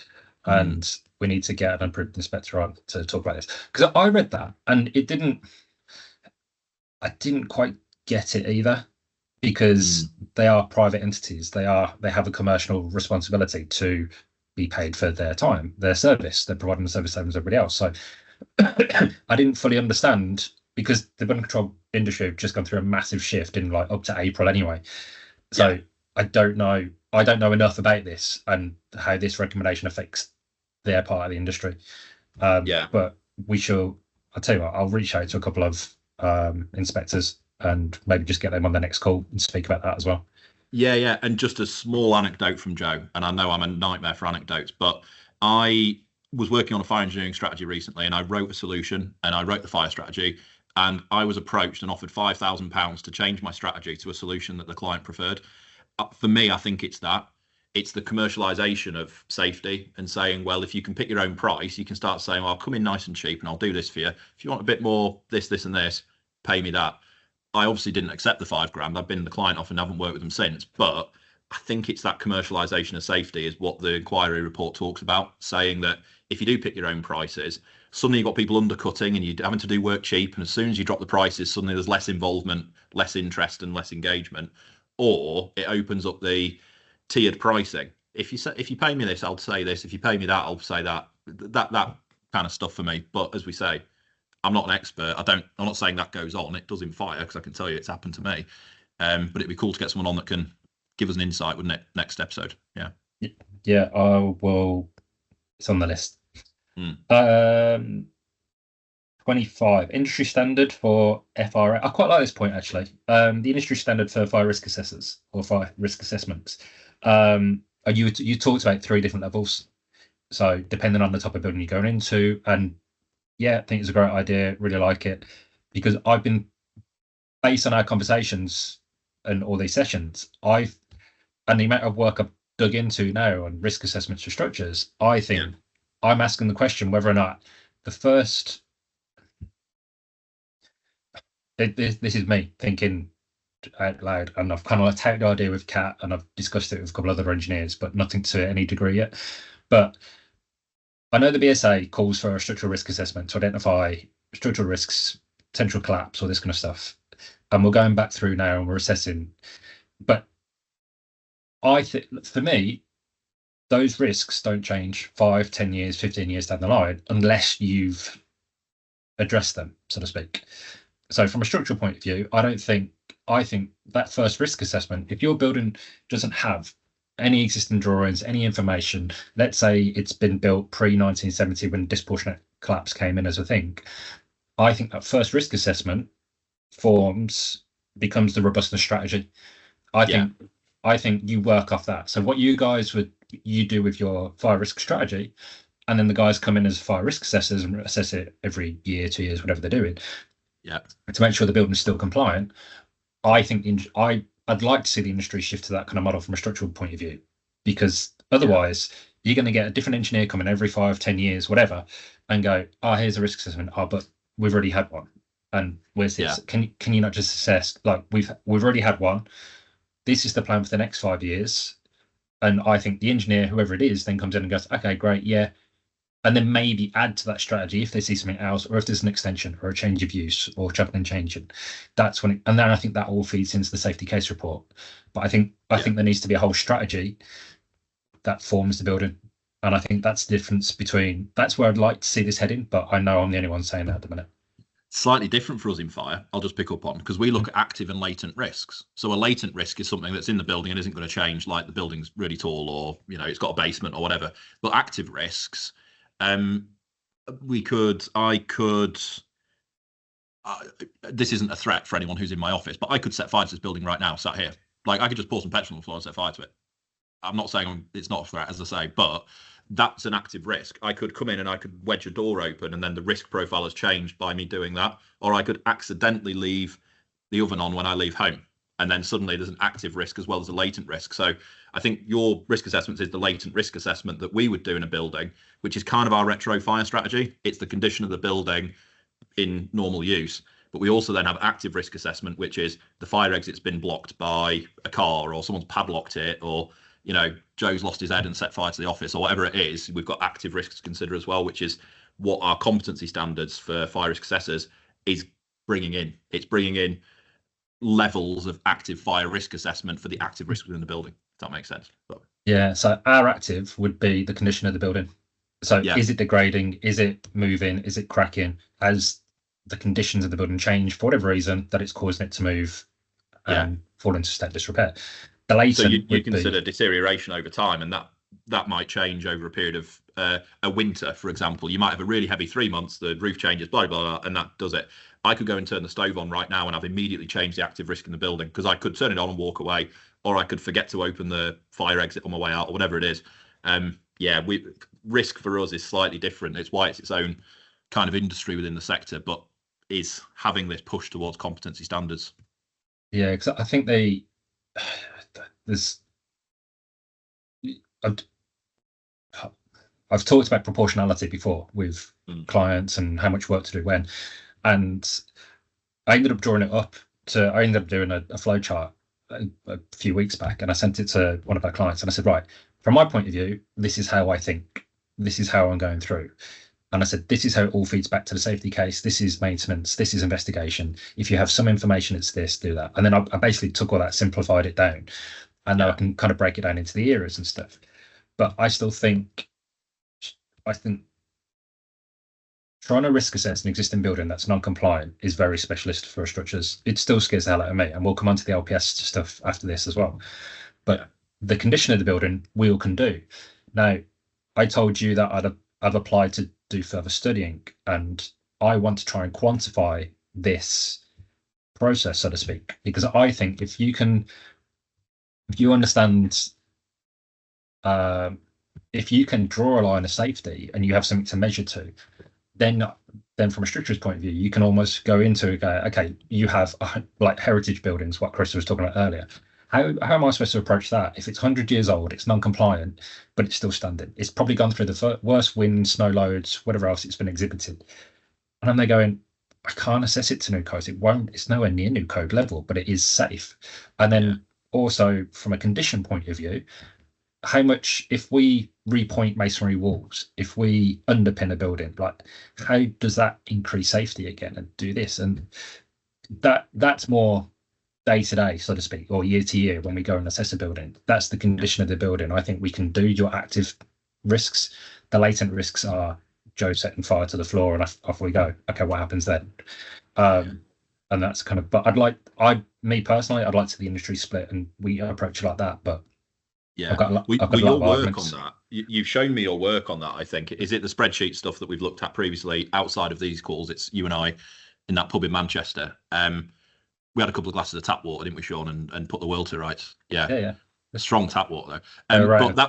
and we need to get an approved inspector on to talk about this, because I read that and I didn't quite get it either, because they are private entities. They have a commercial responsibility to be paid for their time, their service. They're providing the service same as everybody else. So I didn't fully understand, because the building control industry have just gone through a massive shift in like up to April anyway. So yeah. I don't know enough about this and how this recommendation affects their part of the industry. But I'll tell you what, I'll reach out to a couple of inspectors and maybe just get them on the next call and speak about that as well. Yeah. And just a small anecdote from Joe, and I know I'm a nightmare for anecdotes, but I was working on a fire engineering strategy recently, and I wrote a solution and I wrote the fire strategy, and I was approached and offered £5,000 to change my strategy to a solution that the client preferred. For me, I think it's the commercialization of safety and saying, well, if you can pick your own price, you can start saying, well, I'll come in nice and cheap and I'll do this for you. If you want a bit more, this and this, pay me that. I obviously didn't accept the £5,000. I've been the client off and haven't worked with them since. But I think it's that commercialization of safety is what the inquiry report talks about, saying that if you do pick your own prices, suddenly you've got people undercutting and you're having to do work cheap. And as soon as you drop the prices, suddenly there's less involvement, less interest and less engagement. Or it opens up the tiered pricing. If you pay me this, I'll say this. If you pay me that, I'll say that. That kind of stuff for me. But as we say, I'm not an expert. I'm not saying that goes on. It does in fire, because I can tell you it's happened to me. But it'd be cool to get someone on that can give us an insight, wouldn't it? Next episode. Yeah. Yeah, I will. It's on the list. 25, industry standard for FRA. I quite like this point, actually. The industry standard for fire risk assessors or fire risk assessments. You talked about 3 different levels. So depending on the type of building you're going into, and yeah, I think it's a great idea. Really like it, because I've been, based on our conversations and all these sessions, and the amount of work I've dug into now on risk assessments for structures, I think I'm asking the question whether or not the first. This is me thinking out loud, and I've kind of taken the idea with Kat, and I've discussed it with a couple of other engineers, but nothing to any degree yet. But I know the BSA calls for a structural risk assessment to identify structural risks, potential collapse, all this kind of stuff. And we're going back through now and we're assessing. But I think, for me, those risks don't change 5, 10 years, 15 years down the line unless you've addressed them, so to speak. So from a structural point of view, I think that first risk assessment, if your building doesn't have any existing drawings, any information, let's say it's been built pre-1970 when disproportionate collapse came in as a thing, I think that first risk assessment becomes the robustness strategy. I think you work off that. So what you do with your fire risk strategy, and then the guys come in as fire risk assessors and assess it every year, 2 years, whatever they're doing. Yeah. To make sure the building's still compliant. I think I'd like to see the industry shift to that kind of model from a structural point of view, because otherwise you're going to get a different engineer coming every 5, 10 years, whatever, and go, here's a risk assessment. But we've already had one. And where's this? Yeah. Can you not just assess, like, we've already had one. This is the plan for the next 5 years. And I think the engineer, whoever it is, then comes in and goes, okay, great, yeah. And then maybe add to that strategy if they see something else, or if there's an extension or a change of use or chopping and changing. That's when, and then I think that all feeds into the safety case report. But I think there needs to be a whole strategy that forms the building. And I think that's the difference that's where I'd like to see this heading. But I know I'm the only one saying that at the minute. Slightly different for us in fire, I'll just pick up on, because we look at active and latent risks. So a latent risk is something that's in the building and isn't going to change, like the building's really tall, or it's got a basement or whatever. But active risks, this isn't a threat for anyone who's in my office, but I could set fire to this building right now, sat here. Like, I could just pour some petrol on the floor and set fire to it. I'm not saying it's not a threat, as I say, but that's an active risk. I could come in and I could wedge a door open, and then the risk profile has changed by me doing that. Or I could accidentally leave the oven on when I leave home. and then suddenly there's an active risk as well as a latent risk. So I think your risk assessment is the latent risk assessment that we would do in a building, which is kind of our retro fire strategy. It's the condition of the building in normal use. But we also then have active risk assessment, which is the fire exit's been blocked by a car, or someone's padlocked it, or Joe's lost his head and set fire to the office, or whatever it is. We've got active risks to consider as well, which is what our competency standards for fire risk assessors is bringing in. It's bringing in levels of active fire risk assessment for the active risk within the building. If that makes sense. But, yeah. So our active would be the condition of the building. So is it degrading? Is it moving? Is it cracking? Has the conditions of the building change for whatever reason that it's causing it to move and fall into state of disrepair? The latent so you consider deterioration over time, and that might change over a period of a winter, for example. You might have a really heavy 3 months, the roof changes, blah, blah, blah, and that does it. I could go and turn the stove on right now and I've immediately changed the active risk in the building, because I could turn it on and walk away, or I could forget to open the fire exit on my way out, or whatever it is. Risk for us is slightly different. It's why it's its own kind of industry within the sector, but is having this push towards competency standards. Yeah, because I think I've talked about proportionality before with clients and how much work to do when, and I ended up drawing it up I ended up doing a flow chart a few weeks back, and I sent it to one of our clients, and I said, right, from my point of view, this is how I think, this is how I'm going through. And I said, this is how it all feeds back to the safety case. This is maintenance. This is investigation. If you have some information, it's this, do that. And then I basically took all that, simplified it down, and now I can kind of break it down into the eras and stuff. But I think trying to risk assess an existing building that's non-compliant is very specialist for structures. It still scares the hell out of me. And we'll come on to the LPS stuff after this as well. But the condition of the building, we all can do. Now, I told you that I've applied to do further studying, and I want to try and quantify this process, so to speak, because I think if you understand, if you can draw a line of safety and you have something to measure to, then from a structures point of view, you can almost go into okay, you have like heritage buildings, what Chris was talking about earlier. How am I supposed to approach that? If it's 100 years old, it's non-compliant, but it's still standing. It's probably gone through the worst wind, snow loads, whatever else it's been exhibited. And I'm there going, I can't assess it to new code. It's nowhere near new code level, but it is safe. And then also from a condition point of view, how much, if we repoint masonry walls, if we underpin a building, like how does that increase safety again and do this? And that's more day to day, so to speak, or year to year when we go and assess a building. That's the condition of the building. I think we can do your active risks. The latent risks are Joe setting fire to the floor and off we go. Okay, what happens then? And that's kind of, but me personally, I'd like to see the industry split and we approach it like that. But yeah, your work on that. You've shown me your work on that. I think, is it the spreadsheet stuff that we've looked at previously outside of these calls? It's you and I in that pub in Manchester. We had a couple of glasses of tap water, didn't we, Sean, and put the world to rights. Yeah. Strong tap water though.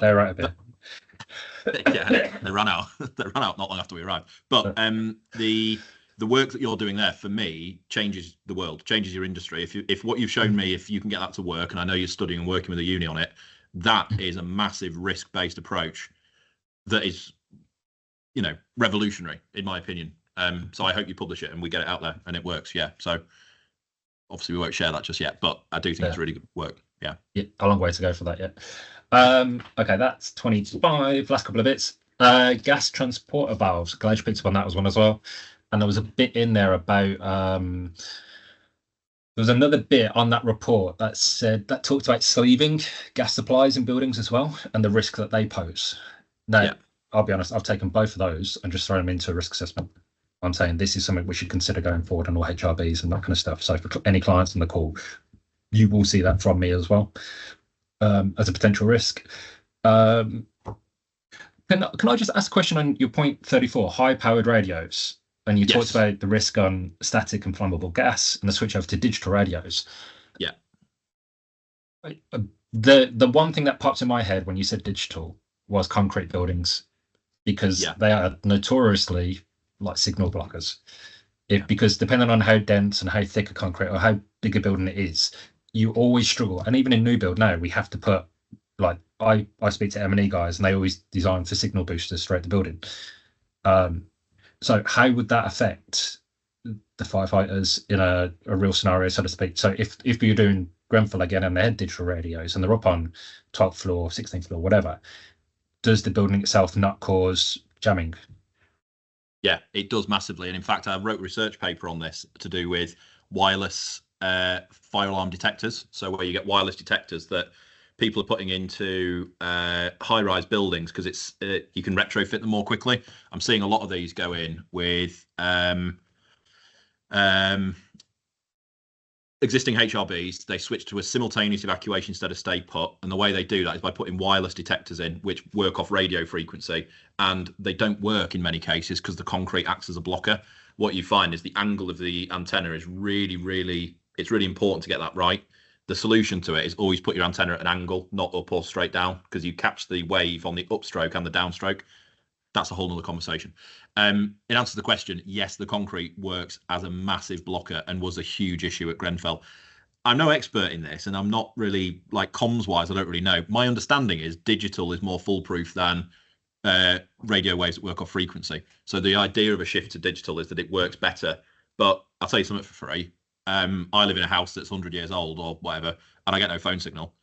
They're right a bit. Yeah, they ran out. They ran out not long after we arrived. But the work that you're doing there, for me, changes the world, changes your industry. If what you've shown me, if you can get that to work, and I know you're studying and working with a uni on it, that is a massive risk-based approach that is, revolutionary in my opinion. So I hope you publish it and we get it out there and it works. Yeah. So obviously we won't share that just yet, but I do think it's really good work. Yeah. Yeah, a long way to go for that yet. Okay, that's 25. Last couple of bits. Gas transporter valves. Glad you picked up on that one as well. And there was a bit in there about there was another bit on that report that talked about sleeving gas supplies in buildings as well and the risk that they pose. Now, I'll be honest, I've taken both of those and just thrown them into a risk assessment. I'm saying this is something we should consider going forward on all HRBs and that kind of stuff. So for any clients on the call, you will see that from me as well as a potential risk. Can I just ask a question on your point 34, high-powered radios? And you talked about the risk on static and flammable gas and the switch over to digital radios. Yeah. The one thing that pops in my head when you said digital was concrete buildings, because they are notoriously like signal blockers. Because depending on how dense and how thick a concrete or how big a building it is, you always struggle. And even in new build now, we have to put, like, I speak to M&E guys, and they always design for signal boosters throughout the building. So how would that affect the firefighters in a real scenario, so to speak? So if you're doing Grenfell again and they had digital radios and they're up on 12th floor, 16th floor, whatever, does the building itself not cause jamming? Yeah, it does massively. And in fact, I wrote a research paper on this to do with wireless fire alarm detectors. So where you get wireless detectors that people are putting into high-rise buildings because it's you can retrofit them more quickly. I'm seeing a lot of these go in with existing HRBs. They switch to a simultaneous evacuation instead of stay put, and the way they do that is by putting wireless detectors in, which work off radio frequency, and they don't work in many cases because the concrete acts as a blocker. What you find is the angle of the antenna is really it's really important to get that right. The solution to it is always put your antenna at an angle, not up or straight down, because you catch the wave on the upstroke and the downstroke. That's a whole nother conversation. In answer to the question, yes, the concrete works as a massive blocker and was a huge issue at Grenfell. I'm no expert in this, and I'm not really, like, comms wise, I don't really know. My understanding is digital is more foolproof than radio waves that work off frequency. So the idea of a shift to digital is that it works better. But I'll tell you something for free. I live in a house that's 100 years old or whatever, and I get no phone signal.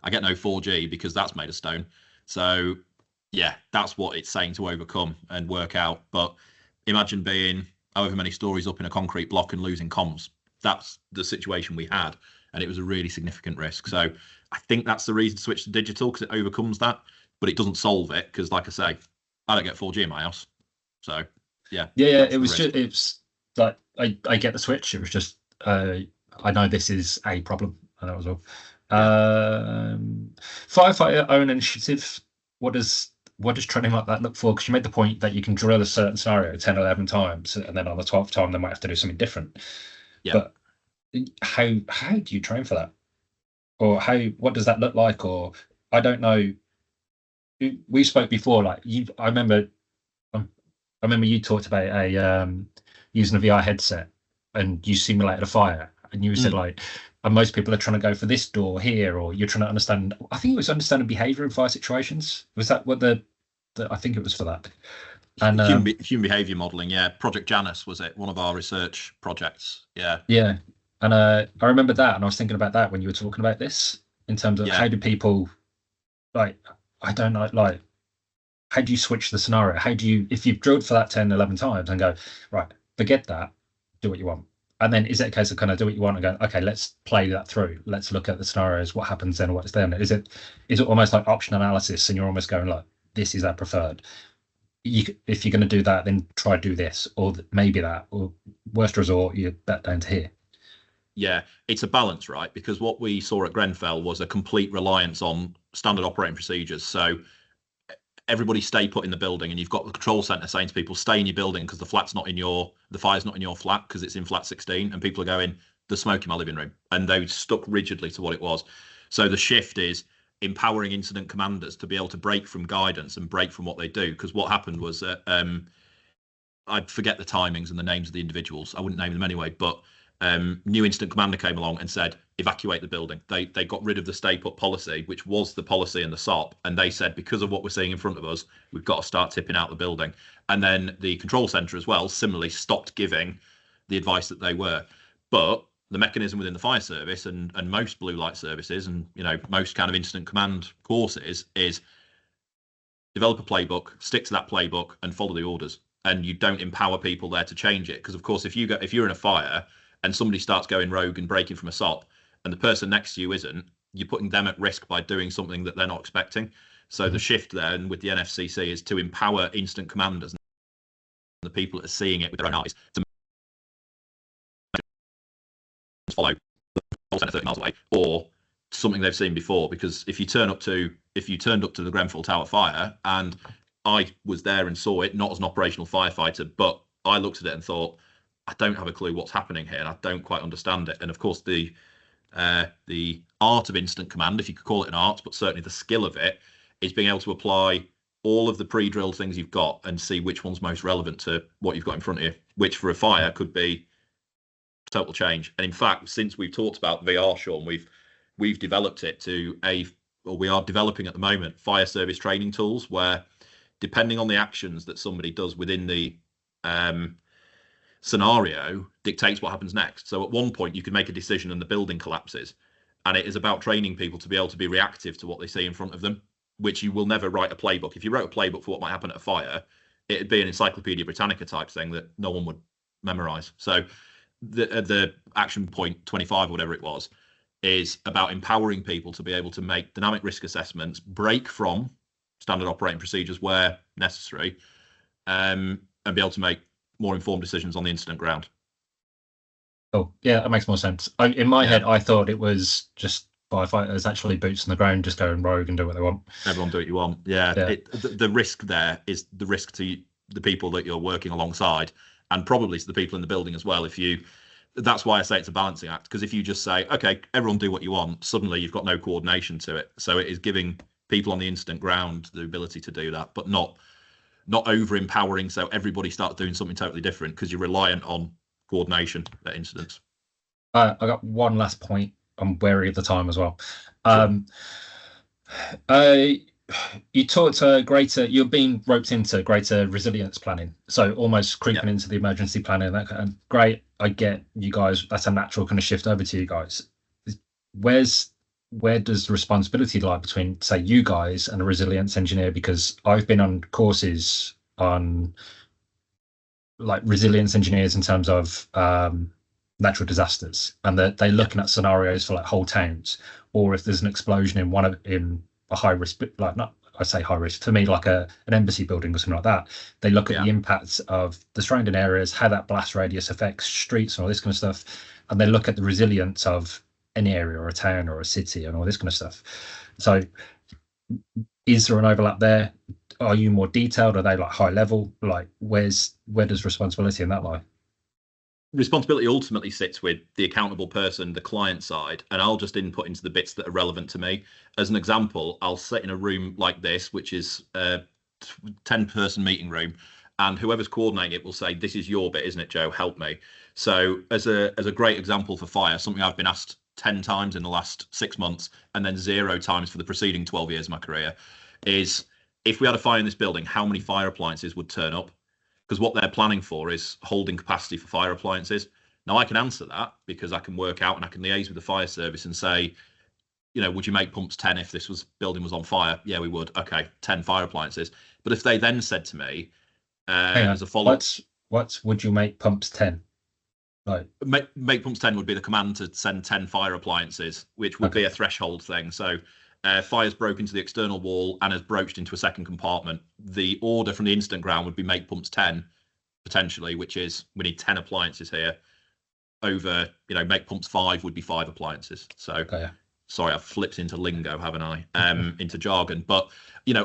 I get no 4G because that's made of stone. So yeah, that's what it's saying to overcome and work out. But imagine being however many stories up in a concrete block and losing comms. That's the situation we had, and it was a really significant risk. So I think that's the reason to switch to digital, because it overcomes that, but it doesn't solve it, because, like I say, I don't get 4G in my house. So yeah. Yeah, it was just, it's like, I get the switch. It was just, I know this is a problem, and that was all. Yeah. Firefighter own initiative. What does training like that look for? Because you made the point that you can drill a certain scenario 10, 11 times, and then on the 12th time they might have to do something different. Yeah. But how do you train for that? Or what does that look like? Or I don't know. We spoke before, like I remember you talked about using a VR headset and you simulated a fire, and you said, like, and most people are trying to go for this door here, or you're trying to understand. I think it was understanding behaviour in fire situations. Was that what I think it was for that? And human behaviour modelling, yeah. Project Janus was it? One of our research projects, yeah. Yeah, and I remember that, and I was thinking about that when you were talking about this, in terms of how do people, like, I don't know, like, how do you switch the scenario? How do you, if you've drilled for that 10, 11 times and go, right, forget that, do what you want. And then is it a case of kind of do what you want and go, okay, let's play that through. Let's look at the scenarios, what happens then, what's then. Is it almost like option analysis, and you're almost going, like, this is our preferred. If you're going to do that, then try do this, or maybe that, or worst resort, you're back down to here. Yeah, it's a balance, right? Because what we saw at Grenfell was a complete reliance on standard operating procedures. So everybody stay put in the building, and you've got the control center saying to people, stay in your building because the fire's not in your flat because it's in flat 16, and people are going, there's smoke in my living room, and they stuck rigidly to what it was. So the shift is empowering incident commanders to be able to break from guidance and break from what they do. Because what happened was that I forget the timings and the names of the individuals, I wouldn't name them anyway, but new incident commander came along and said, evacuate the building. They got rid of the stay put policy, which was the policy in the SOP, and they said, because of what we're seeing in front of us, we've got to start tipping out the building. And then the control center as well similarly stopped giving the advice that they were. But the mechanism within the fire service and most blue light services, and most kind of incident command courses, is develop a playbook, stick to that playbook, and follow the orders. And you don't empower people there to change it, because of course if you're in a fire and somebody starts going rogue and breaking from a SOP, and the person next to you isn't, you're putting them at risk by doing something that they're not expecting. So the shift then with the NFCC is to empower incident commanders and the people that are seeing it with their own eyes to follow the whole center 30 miles away, or something they've seen before. Because if you turned up to the Grenfell Tower fire, and I was there and saw it, not as an operational firefighter, but I looked at it and thought, I don't have a clue what's happening here, and I don't quite understand it. And of course, the art of incident command, if you could call it an art, but certainly the skill of it, is being able to apply all of the pre-drilled things you've got and see which one's most relevant to what you've got in front of you, which for a fire could be total change. And in fact, since we've talked about VR, Sean, we've developed it to we are developing at the moment fire service training tools where, depending on the actions that somebody does within the scenario, dictates what happens next. So at one point you can make a decision and the building collapses, and it is about training people to be able to be reactive to what they see in front of them, which you will never write a playbook. If you wrote a playbook for what might happen at a fire, it'd be an Encyclopedia Britannica type thing that no one would memorize. So the action point 25 or whatever it was is about empowering people to be able to make dynamic risk assessments, break from standard operating procedures where necessary, and be able to make more informed decisions on the incident ground. Oh, yeah, that makes more sense. In my head, I thought it was just firefighters actually boots on the ground, just going rogue and do what they want. Everyone do what you want. Yeah. The risk there is the risk to the people that you're working alongside, and probably to the people in the building as well. That's why I say it's a balancing act, because if you just say, okay, everyone do what you want, suddenly you've got no coordination to it. So it is giving people on the incident ground the ability to do that, but not over empowering so everybody starts doing something totally different, because you're reliant on coordination at incidents. I got one last point. I'm wary of the time as well. Sure. You talked you're being roped into greater resilience planning, so almost creeping into the emergency planning. That kind of, great. I get you guys. That's a natural kind of shift over to you guys. Where does the responsibility lie between, say, you guys and a resilience engineer? Because I've been on courses on like resilience engineers in terms of natural disasters, and they're looking at scenarios for like whole towns, or if there's an explosion in a high risk, like not I say high risk, to me like an embassy building or something like that. They look at the impacts of the surrounding areas, how that blast radius affects streets and all this kind of stuff, and they look at the resilience of any area or a town or a city and all this kind of stuff. So is there an overlap there? Are you more detailed? Are they like high level? Like where does responsibility in that lie? Responsibility ultimately sits with the accountable person, the client side, and I'll just input into the bits that are relevant to me. As an example, I'll sit in a room like this, which is a 10-person meeting room, and whoever's coordinating it will say, this is your bit, isn't it, Joe? Help me. So as a great example for fire, something I've been asked 10 times in the last 6 months, and then 0 times for the preceding 12 years of my career, is if we had a fire in this building, how many fire appliances would turn up? Because what they're planning for is holding capacity for fire appliances. Now, I can answer that because I can work out and I can liaise with the fire service and say, would you make pumps 10 if this building was on fire? Yeah, we would. Okay, 10 fire appliances. But if they then said to me, as a follow-up, what would you make pumps 10? Like make pumps 10 would be the command to send 10 fire appliances, which would be a threshold thing. So fire's broke into the external wall and has broached into a second compartment. The order from the incident ground would be make pumps 10, potentially, which is we need 10 appliances here. Over, make pumps 5 would be 5 appliances. So, sorry, I've flipped into lingo, haven't I? Into jargon. But,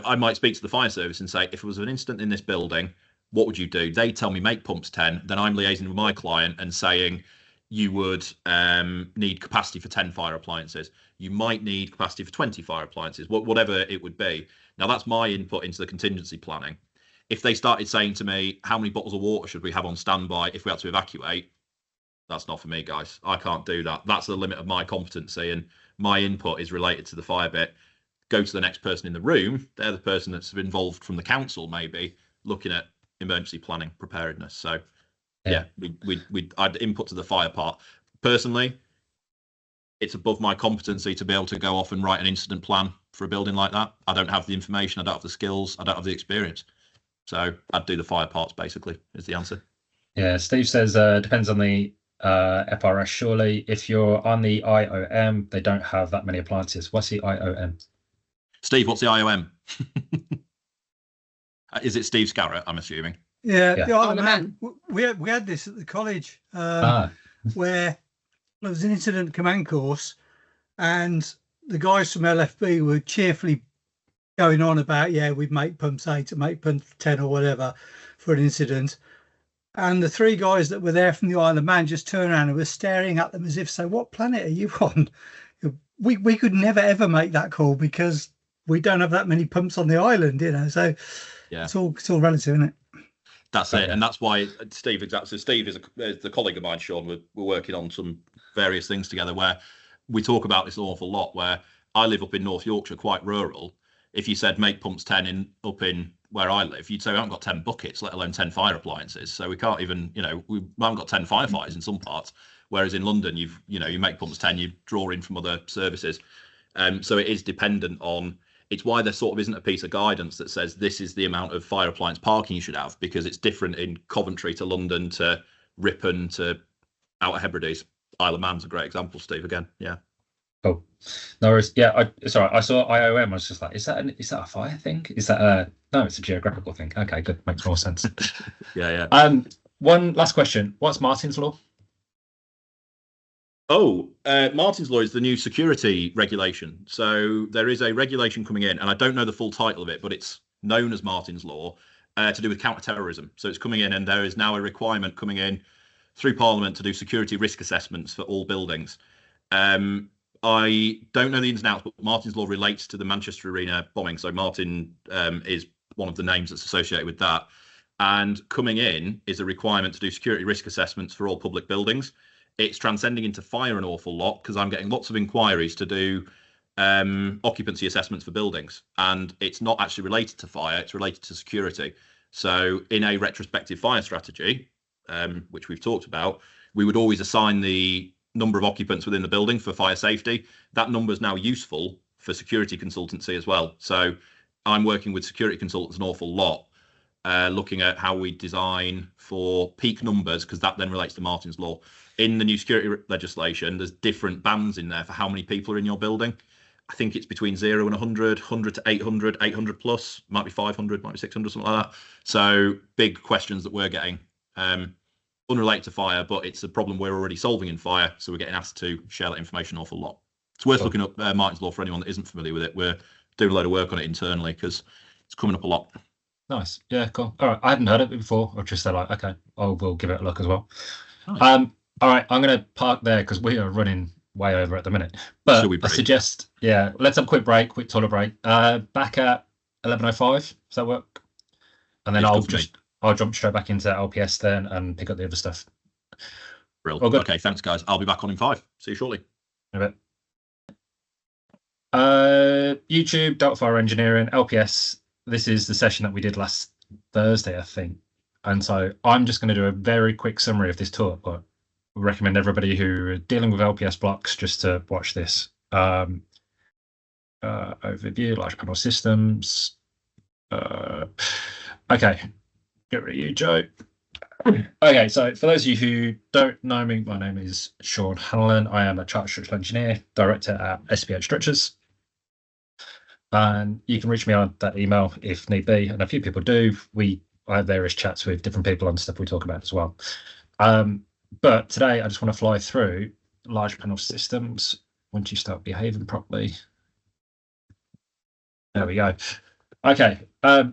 I might speak to the fire service and say, if it was an incident in this building, what would you do? They tell me make pumps 10. Then I'm liaising with my client and saying, you would need capacity for 10 fire appliances. You might need capacity for 20 fire appliances, whatever it would be. Now, that's my input into the contingency planning. If they started saying to me, how many bottles of water should we have on standby if we had to evacuate? That's not for me, guys. I can't do that. That's the limit of my competency, and my input is related to the fire bit. Go to the next person in the room. They're the person that's involved from the council, maybe, looking at emergency planning preparedness. So I'd input to the fire part. Personally, it's above my competency to be able to go off and write an incident plan for a building like that. I don't have the information, I don't have the skills, I don't have the experience. So I'd do the fire parts, basically, is the answer. Yeah, Steve says depends on the FRS, surely. If you're on the IOM, they don't have that many appliances. What's the IOM? Steve, what's the IOM? Is it Steve Scarrett, I'm assuming? Yeah. The IOM. We had this at the college where there was an incident command course, and the guys from LFB were cheerfully going on about, we'd make pumps 8 to make pumps 10 or whatever for an incident. And the 3 guys that were there from the Isle of Man just turned around and were staring at them as if, so what planet are you on? We could never, ever make that call because we don't have that many pumps on the island, So it's all relative, isn't it? That's it, and that's why Steve. Exactly. So Steve is the colleague of mine, Sean. We're working on some various things together where we talk about this an awful lot. Where I live up in North Yorkshire, quite rural. If you said make pumps 10 up in where I live, you'd say we haven't got 10 buckets, let alone 10 fire appliances. So we can't even, we haven't got 10 firefighters in some parts. Whereas in London, you make pumps 10, you draw in from other services. So it is dependent on. It's why there sort of isn't a piece of guidance that says this is the amount of fire appliance parking you should have, because it's different in Coventry to London to Ripon to Outer Hebrides. Isle of Man's a great example, Steve. Again, yeah. Cool. No worries. Yeah, sorry, I saw IOM. I was just like, is that a fire thing? Is that no? It's a geographical thing. Okay, good. Makes more sense. Yeah. One last question. What's Martin's Law? Oh, Martin's Law is the new security regulation. So there is a regulation coming in, and I don't know the full title of it, but it's known as Martin's Law, to do with counter-terrorism. So it's coming in, and there is now a requirement coming in through Parliament to do security risk assessments for all buildings. I don't know the ins and outs, but Martin's Law relates to the Manchester Arena bombing. So Martin is one of the names that's associated with that. And coming in is a requirement to do security risk assessments for all public buildings. It's transcending into fire an awful lot because I'm getting lots of inquiries to do occupancy assessments for buildings. And it's not actually related to fire, it's related to security. So in a retrospective fire strategy, which we've talked about, we would always assign the number of occupants within the building for fire safety. That number is now useful for security consultancy as well. So I'm working with security consultants an awful lot, looking at how we design for peak numbers, because that then relates to Martin's Law. In the new security legislation, there's different bands in there for how many people are in your building. I think it's between 0 and 100, 100 to 800, 800 plus, might be 500, might be 600, something like that. So big questions that we're getting. Unrelated to fire, but it's a problem we're already solving in fire, so we're getting asked to share that information an awful lot. It's worth looking up Martin's Law for anyone that isn't familiar with it. We're doing a load of work on it internally because it's coming up a lot. Nice. Yeah, cool. All right, I hadn't heard of it before. I just said, like, okay, we'll give it a look as well. Nice. All right, I'm going to park there because we are running way over at the minute. But I suggest, let's have a quick break, quick toilet break. Back at 11:05. Does that work? And then I'll jump straight back into LPS then and pick up the other stuff. Brilliant. Okay, thanks, guys. I'll be back on in 5. See you shortly. In a bit. YouTube, Delta Fire Engineering, LPS. This is the session that we did last Thursday, I think. And so I'm just going to do a very quick summary of this talk, but I recommend everybody who are dealing with LPS blocks just to watch this. Overview, large panel systems. Okay. Get rid of you, Joe. Okay, so for those of you who don't know me, my name is Sean Hanlon. I am a chartered structural engineer, director at SPHstructures. And you can reach me on that email if need be, and a few people do. I have various chats with different people on stuff we talk about as well. But today I just want to fly through large panel systems once you start behaving properly. There we go. Okay,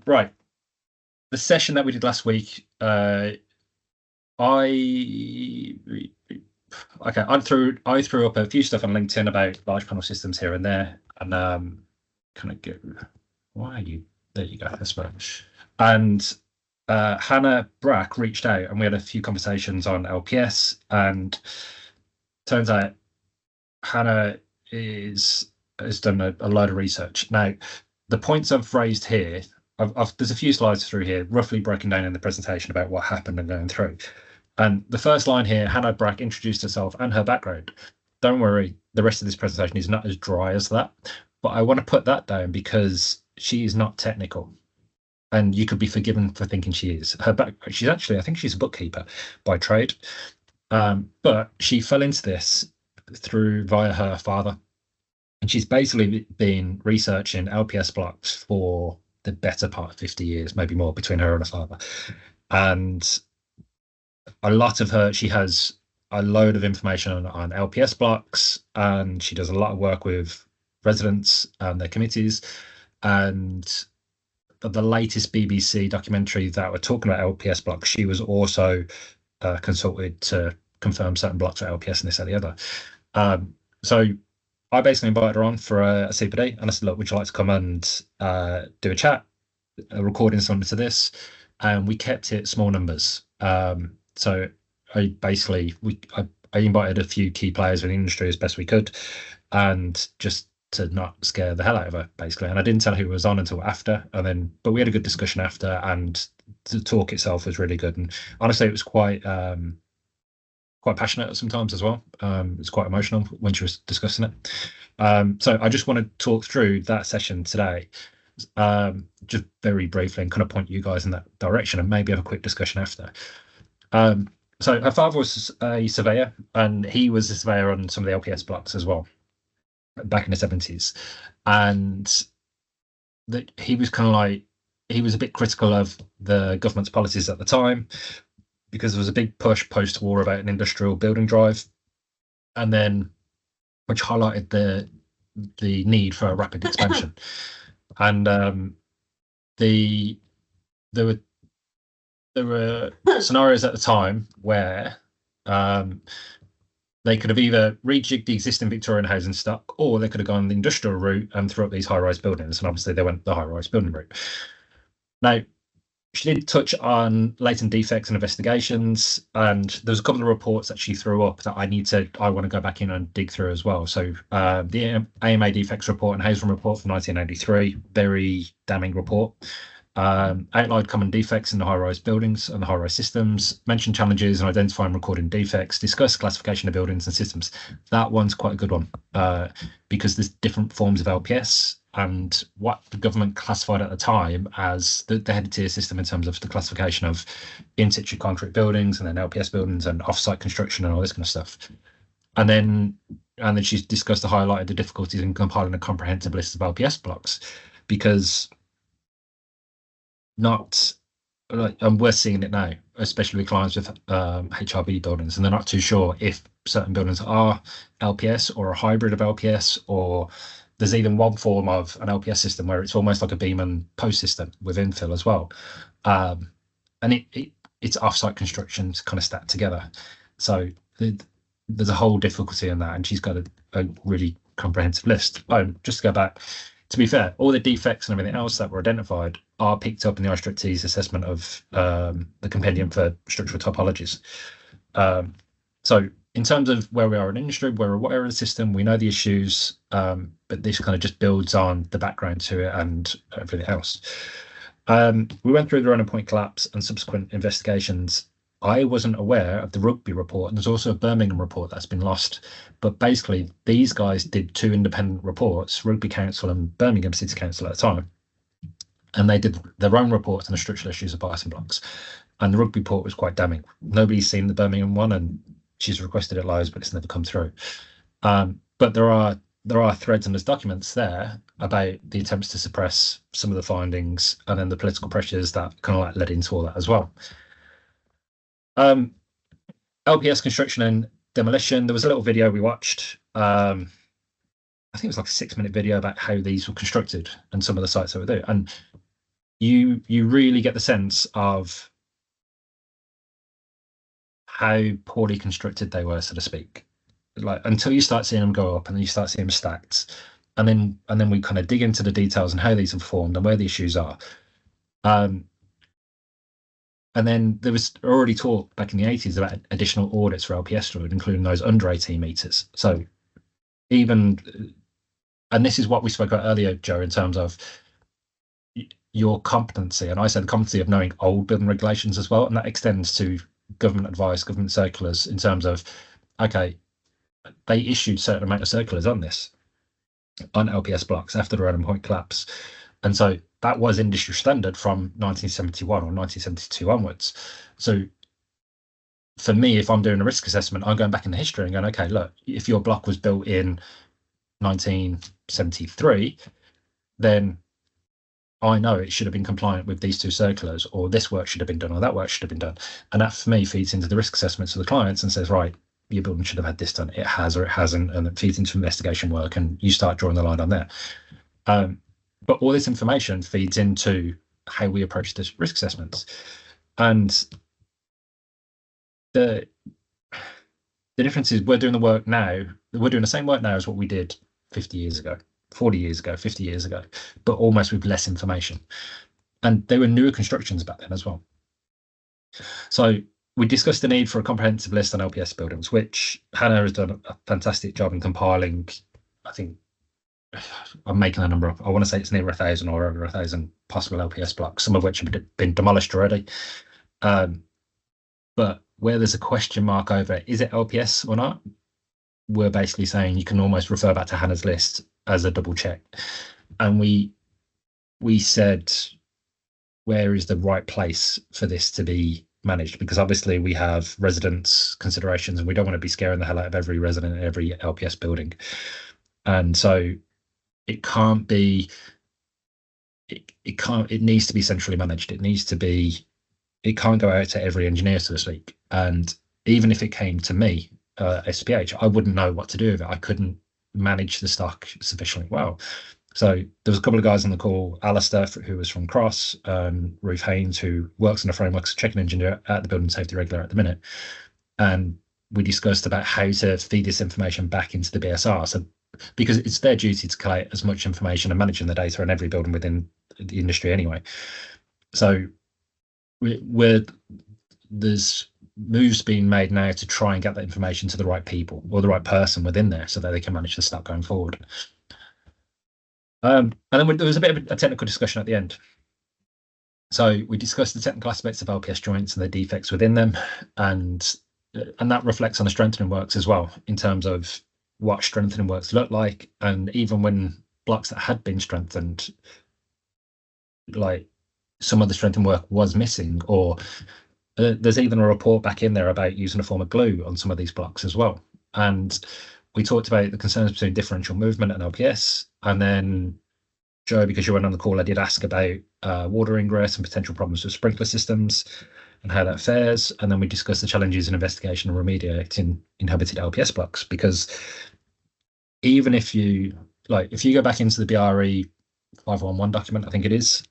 right. The session that we did last week, I threw up a few stuff on LinkedIn about large panel systems here and there, and kind of get. Why are you? There you go. That's better. And Hannah Brack reached out, and we had a few conversations on LPS. And turns out Hannah has done a load of research. Now, the points I've raised here. There's a few slides through here, roughly broken down in the presentation about what happened and going through. And the first line here, Hannah Brack introduced herself and her background. Don't worry, the rest of this presentation is not as dry as that, but I want to put that down because she is not technical, and you could be forgiven for thinking she is. Her background, she's actually, I think she's a bookkeeper by trade, but she fell into this via her father, and she's basically been researching LPS blocks for the better part of 50 years, maybe more, between her and her father. And she has a load of information on LPS blocks, and she does a lot of work with residents and their committees. And the latest BBC documentary that we're talking about LPS blocks, she was also consulted to confirm certain blocks for LPS and this and the other. So I basically invited her on for a CPD, and I said, look, would you like to come and do a chat, a recording similar to this? and we kept it small numbers. So I invited a few key players in the industry as best we could, and just to not scare the hell out of her, basically. And I didn't tell who was on until after, but we had a good discussion after, and the talk itself was really good. And honestly, it was quite passionate sometimes as well. It's quite emotional when she was discussing it. So I just want to talk through that session today, just very briefly, and kind of point you guys in that direction, and maybe have a quick discussion after. So her father was a surveyor, and he was a surveyor on some of the LPS blocks as well, back in the 70s. And that he was he was a bit critical of the government's policies at the time, because there was a big push post-war about an industrial building drive, and then which highlighted the need for a rapid expansion. And there were scenarios at the time where they could have either rejigged the existing Victorian housing stock, or they could have gone the industrial route and threw up these high-rise buildings. And obviously they went the high-rise building route. Now, she did touch on latent defects and investigations, and there's a couple of reports that she threw up that I want to go back in and dig through as well. So the AMA defects report and Hazelham report from 1983, very damning report. Outlined common defects in the high-rise buildings and the high-rise systems, mentioned challenges in identifying and recording defects, discussed classification of buildings and systems. That one's quite a good one, because there's different forms of LPS, and what the government classified at the time as the head of tier system in terms of the classification of in situ concrete buildings, and then LPS buildings and off-site construction and all this kind of stuff. And then she's discussed and highlighted the difficulties in compiling a comprehensive list of LPS blocks, because and we're seeing it now, especially with clients with HRB buildings, and they're not too sure if certain buildings are LPS or a hybrid of LPS, or there's even one form of an LPS system where it's almost like a beam and post system with infill as well. And it's off-site constructions kind of stacked together. So there's a whole difficulty in that, and she's got a really comprehensive list. Just to go back, to be fair, all the defects and everything else that were identified are picked up in the iStructures assessment of the compendium for structural topologies. So in terms of where we are in industry, we're aware of the system, we know the issues, but this kind of just builds on the background to it and everything else. We went through the running point collapse and subsequent investigations. I wasn't aware of the Rugby report, and there's also a Birmingham report that's been lost. But basically, these guys did two independent reports, Rugby Council and Birmingham City Council at the time, and they did their own reports on the structural issues of biasing blocks. And the Rugby report was quite damning. Nobody's seen the Birmingham one, and she's requested it loads, but it's never come through. But there are threads and there's documents there about the attempts to suppress some of the findings, and then the political pressures that kind of led into all that as well. LPS construction and demolition. There was a little video we watched. I think it was like a 6-minute video about how these were constructed and some of the sites that were there. And you really get the sense of how poorly constructed they were, so to speak. Like, until you start seeing them go up and then you start seeing them stacked, and then we kind of dig into the details and how these are formed and where the issues are. And then there was already talk back in the 80s about additional audits for LPS fluid, including those under 18 meters. So and this is what we spoke about earlier, Joe, in terms of your competency. And I said the competency of knowing old building regulations as well. And that extends to government advice, government circulars, in terms of, okay, they issued a certain amount of circulars on this, on LPS blocks after the running point collapse. And so that was industry standard from 1971 or 1972 onwards. So for me, if I'm doing a risk assessment, I'm going back in the history and going, okay, look, if your block was built in 1973, then I know it should have been compliant with these two circulars, or this work should have been done, or that work should have been done. And that for me feeds into the risk assessments of the clients and says, right, your building should have had this done. It has or it hasn't, and it feeds into investigation work, and you start drawing the line on there. But all this information feeds into how we approach this risk assessments. And the difference is we're doing the work now. We're doing the same work now as what we did 50 years ago, 40 years ago, 50 years ago, but almost with less information. And they were newer constructions back then as well. So we discussed the need for a comprehensive list on LPS buildings, which Hannah has done a fantastic job in compiling. I think I'm making a number up. I want to say it's near 1,000 or over 1,000 possible LPS blocks, some of which have been demolished already. But where there's a question mark over, is it LPS or not? We're basically saying you can almost refer back to Hannah's list as a double check. And we said, where is the right place for this to be managed? Because obviously we have residents considerations and we don't want to be scaring the hell out of every resident in every LPS building. And so it can't be, it needs to be centrally managed. It can't go out to every engineer, so to speak. And even if it came to me, SPH, I wouldn't know what to do with it. I couldn't manage the stock sufficiently well. So there was a couple of guys on the call, Alistair, who was from Cross, Ruth Haynes, who works in the frameworks checking engineer at the Building Safety Regulator at the minute. And we discussed about how to feed this information back into the BSR. So because it's their duty to collect as much information and managing the data in every building within the industry anyway. So there's moves being made now to try and get that information to the right people or the right person within there so that they can manage the stuff going forward. And then there was a bit of a technical discussion at the end. So we discussed the technical aspects of LPS joints and the defects within them, and that reflects on the strengthening works as well, in terms of what strengthening works look like. And even when blocks that had been strengthened, like some of the strengthening work was missing, or there's even a report back in there about using a form of glue on some of these blocks as well. And we talked about the concerns between differential movement and LPS. And then, Joe, because you went on the call, I did ask about water ingress and potential problems with sprinkler systems and how that fares. And then we discussed the challenges in investigation and remediating inhabited LPS blocks. Because even if you go back into the BRE 511 document, I think it is,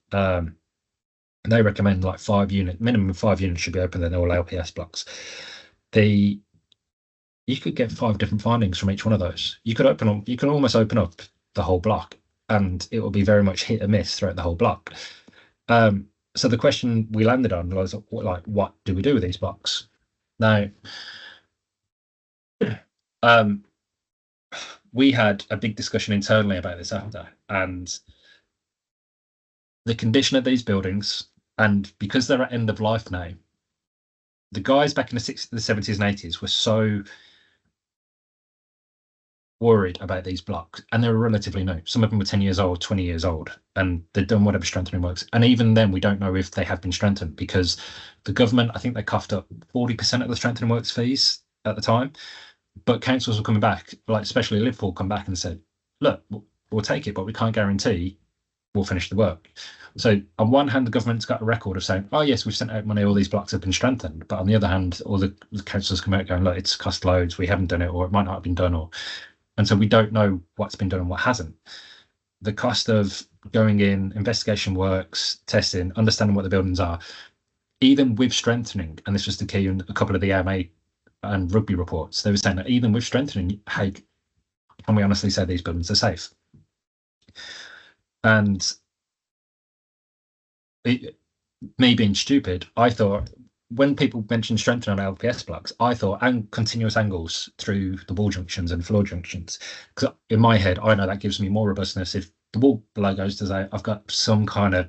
they recommend like minimum 5 units should be open in all LPS blocks. You could get 5 different findings from each one of those. You can almost open up the whole block, and it will be very much hit or miss throughout the whole block. So the question we landed on was, like, what do we do with these blocks? Now, we had a big discussion internally about this after, and the condition of these buildings, and because they're at end of life now, the guys back in the 60s, the 70s and 80s were so worried about these blocks, and they were relatively new. Some of them were 10 years old, 20 years old, and they'd done whatever strengthening works. And even then, we don't know if they have been strengthened, because the government, I think they coughed up 40% of the strengthening works fees at the time. But councils were coming back, like especially Liverpool, come back and said, look, we'll take it, but we can't guarantee we'll finish the work. So on one hand, the government's got a record of saying, oh yes, we've sent out money, all these blocks have been strengthened. But on the other hand, all the councils come out going, look, it's cost loads, we haven't done it, or it might not have been done, and so we don't know what's been done and what hasn't. The cost of going in, investigation works, testing, understanding what the buildings are, even with strengthening, and this was the key in a couple of the AMA and rugby reports, they were saying that even with strengthening, how can we honestly say these buildings are safe? And me being stupid, I thought, when people mention strengthening on LPS blocks, I thought continuous angles through the wall junctions and floor junctions. Because in my head, I know that gives me more robustness. If the wall below goes out, I've got some kind of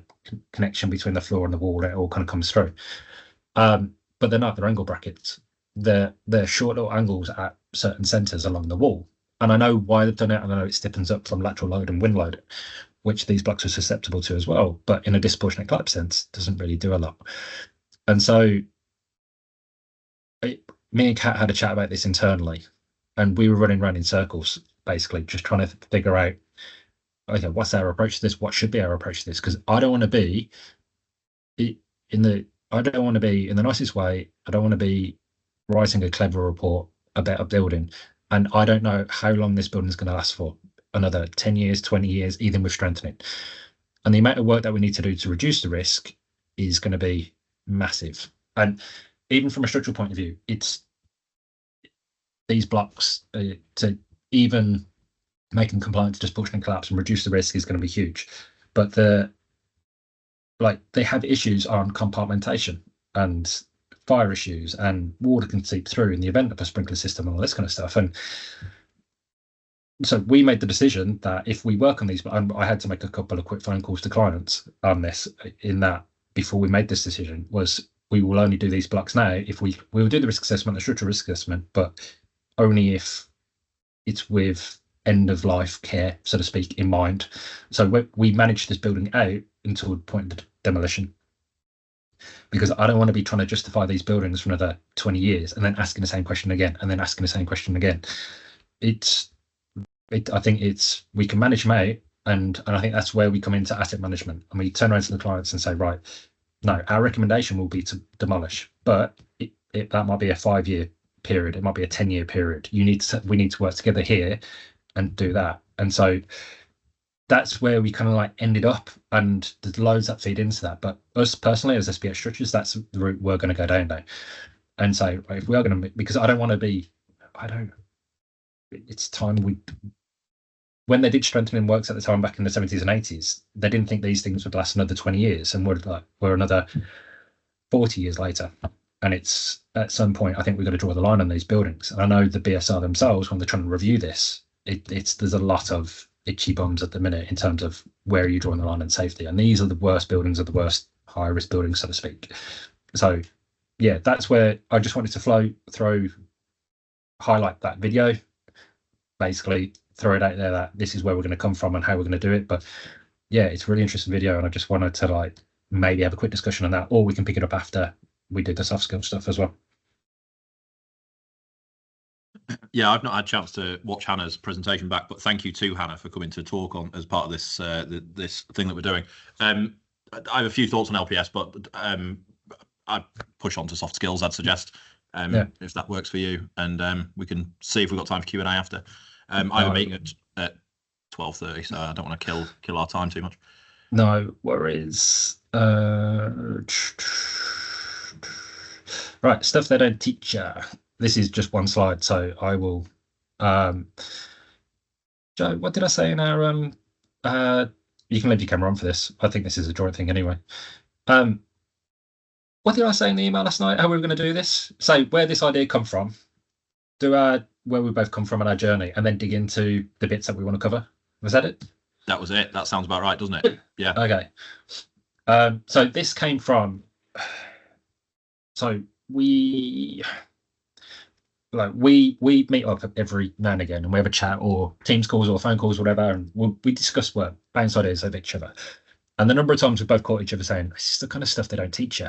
connection between the floor and the wall. It all kind of comes through. But they're not. They're angle brackets. They're short little angles at certain centres along the wall. And I know why they've done it. And I know it stiffens up from lateral load and wind load, which these blocks are susceptible to as well. But in a disproportionate collapse sense, doesn't really do a lot. And so me and Kat had a chat about this internally, and we were running around in circles, basically just trying to figure out, okay, what's our approach to this? What should be our approach to this? Because I don't want to be in the nicest way. I don't want to be writing a clever report about a building, and I don't know how long this building is going to last for. Another 10 years, 20 years, even with strengthening. And the amount of work that we need to do to reduce the risk is going to be massive. And even from a structural point of view, it's these blocks to even make them compliant to disproportionate collapse and reduce the risk is going to be huge. But they have issues on compartmentation, and fire issues and water can seep through in the event of a sprinkler system and all this kind of stuff. And so we made the decision that if we work on these, I had to make a couple of quick phone calls to clients on this, in that before we made this decision, was we will only do these blocks now if we will do the risk assessment, the structural risk assessment, but only if it's with end of life care, so to speak, in mind. So we managed this building out until the point of demolition, because I don't want to be trying to justify these buildings for another 20 years and then asking the same question again and then asking the same question again. I think we can manage them out, and I think that's where we come into asset management, and we turn around to the clients and say, right, no, our recommendation will be to demolish, but that might be a 5-year period, it might be a 10-year period. We need to work together here and do that. And so that's where we kind of like ended up, and there's loads that feed into that. But us personally as SPHstructures, that's the route we're going to go down now. And so if we are going to, because it's time when they did strengthening works at the time back in the 70s and 80s, they didn't think these things would last another 20 years, and we're another 40 years later. And it's at some point, I think we've got to draw the line on these buildings. And I know the BSR themselves, when they're trying to review this, there's a lot of itchy bums at the minute in terms of where are you drawing the line in safety. And these are the worst buildings, are the worst high risk buildings, so to speak. So yeah, that's where I just wanted to highlight that video, basically throw it out there that this is where we're going to come from and how we're going to do it. But yeah, it's a really interesting video, and I just wanted to like maybe have a quick discussion on that, or we can pick it up after we do the soft skill stuff as well. Yeah, I've not had a chance to watch Hannah's presentation back, but thank you to Hannah for coming to talk on as part of this this thing that we're doing. I have a few thoughts on LPS, but I'd push on to soft skills, I'd suggest, if that works for you, and we can see if we've got time for Q&A after. I have a meeting at 12:30, so I don't want to kill our time too much. No worries. Right, stuff they don't teach you. This is just one slide, so I will. Joe, what did I say in our? You can leave your camera on for this. I think this is a joint thing anyway. What did I say in the email last night? How we were going to do this? Say where this idea come from. Where we both come from on our journey, and then dig into the bits that we want to cover. Was that it? That was it. That sounds about right, doesn't it? Yeah. Okay. So this came from. So we meet up every now and again, and we have a chat or Teams calls or phone calls, or whatever, and we discuss work, bounce ideas of each other. And the number of times we both caught each other saying, "This is the kind of stuff they don't teach you,"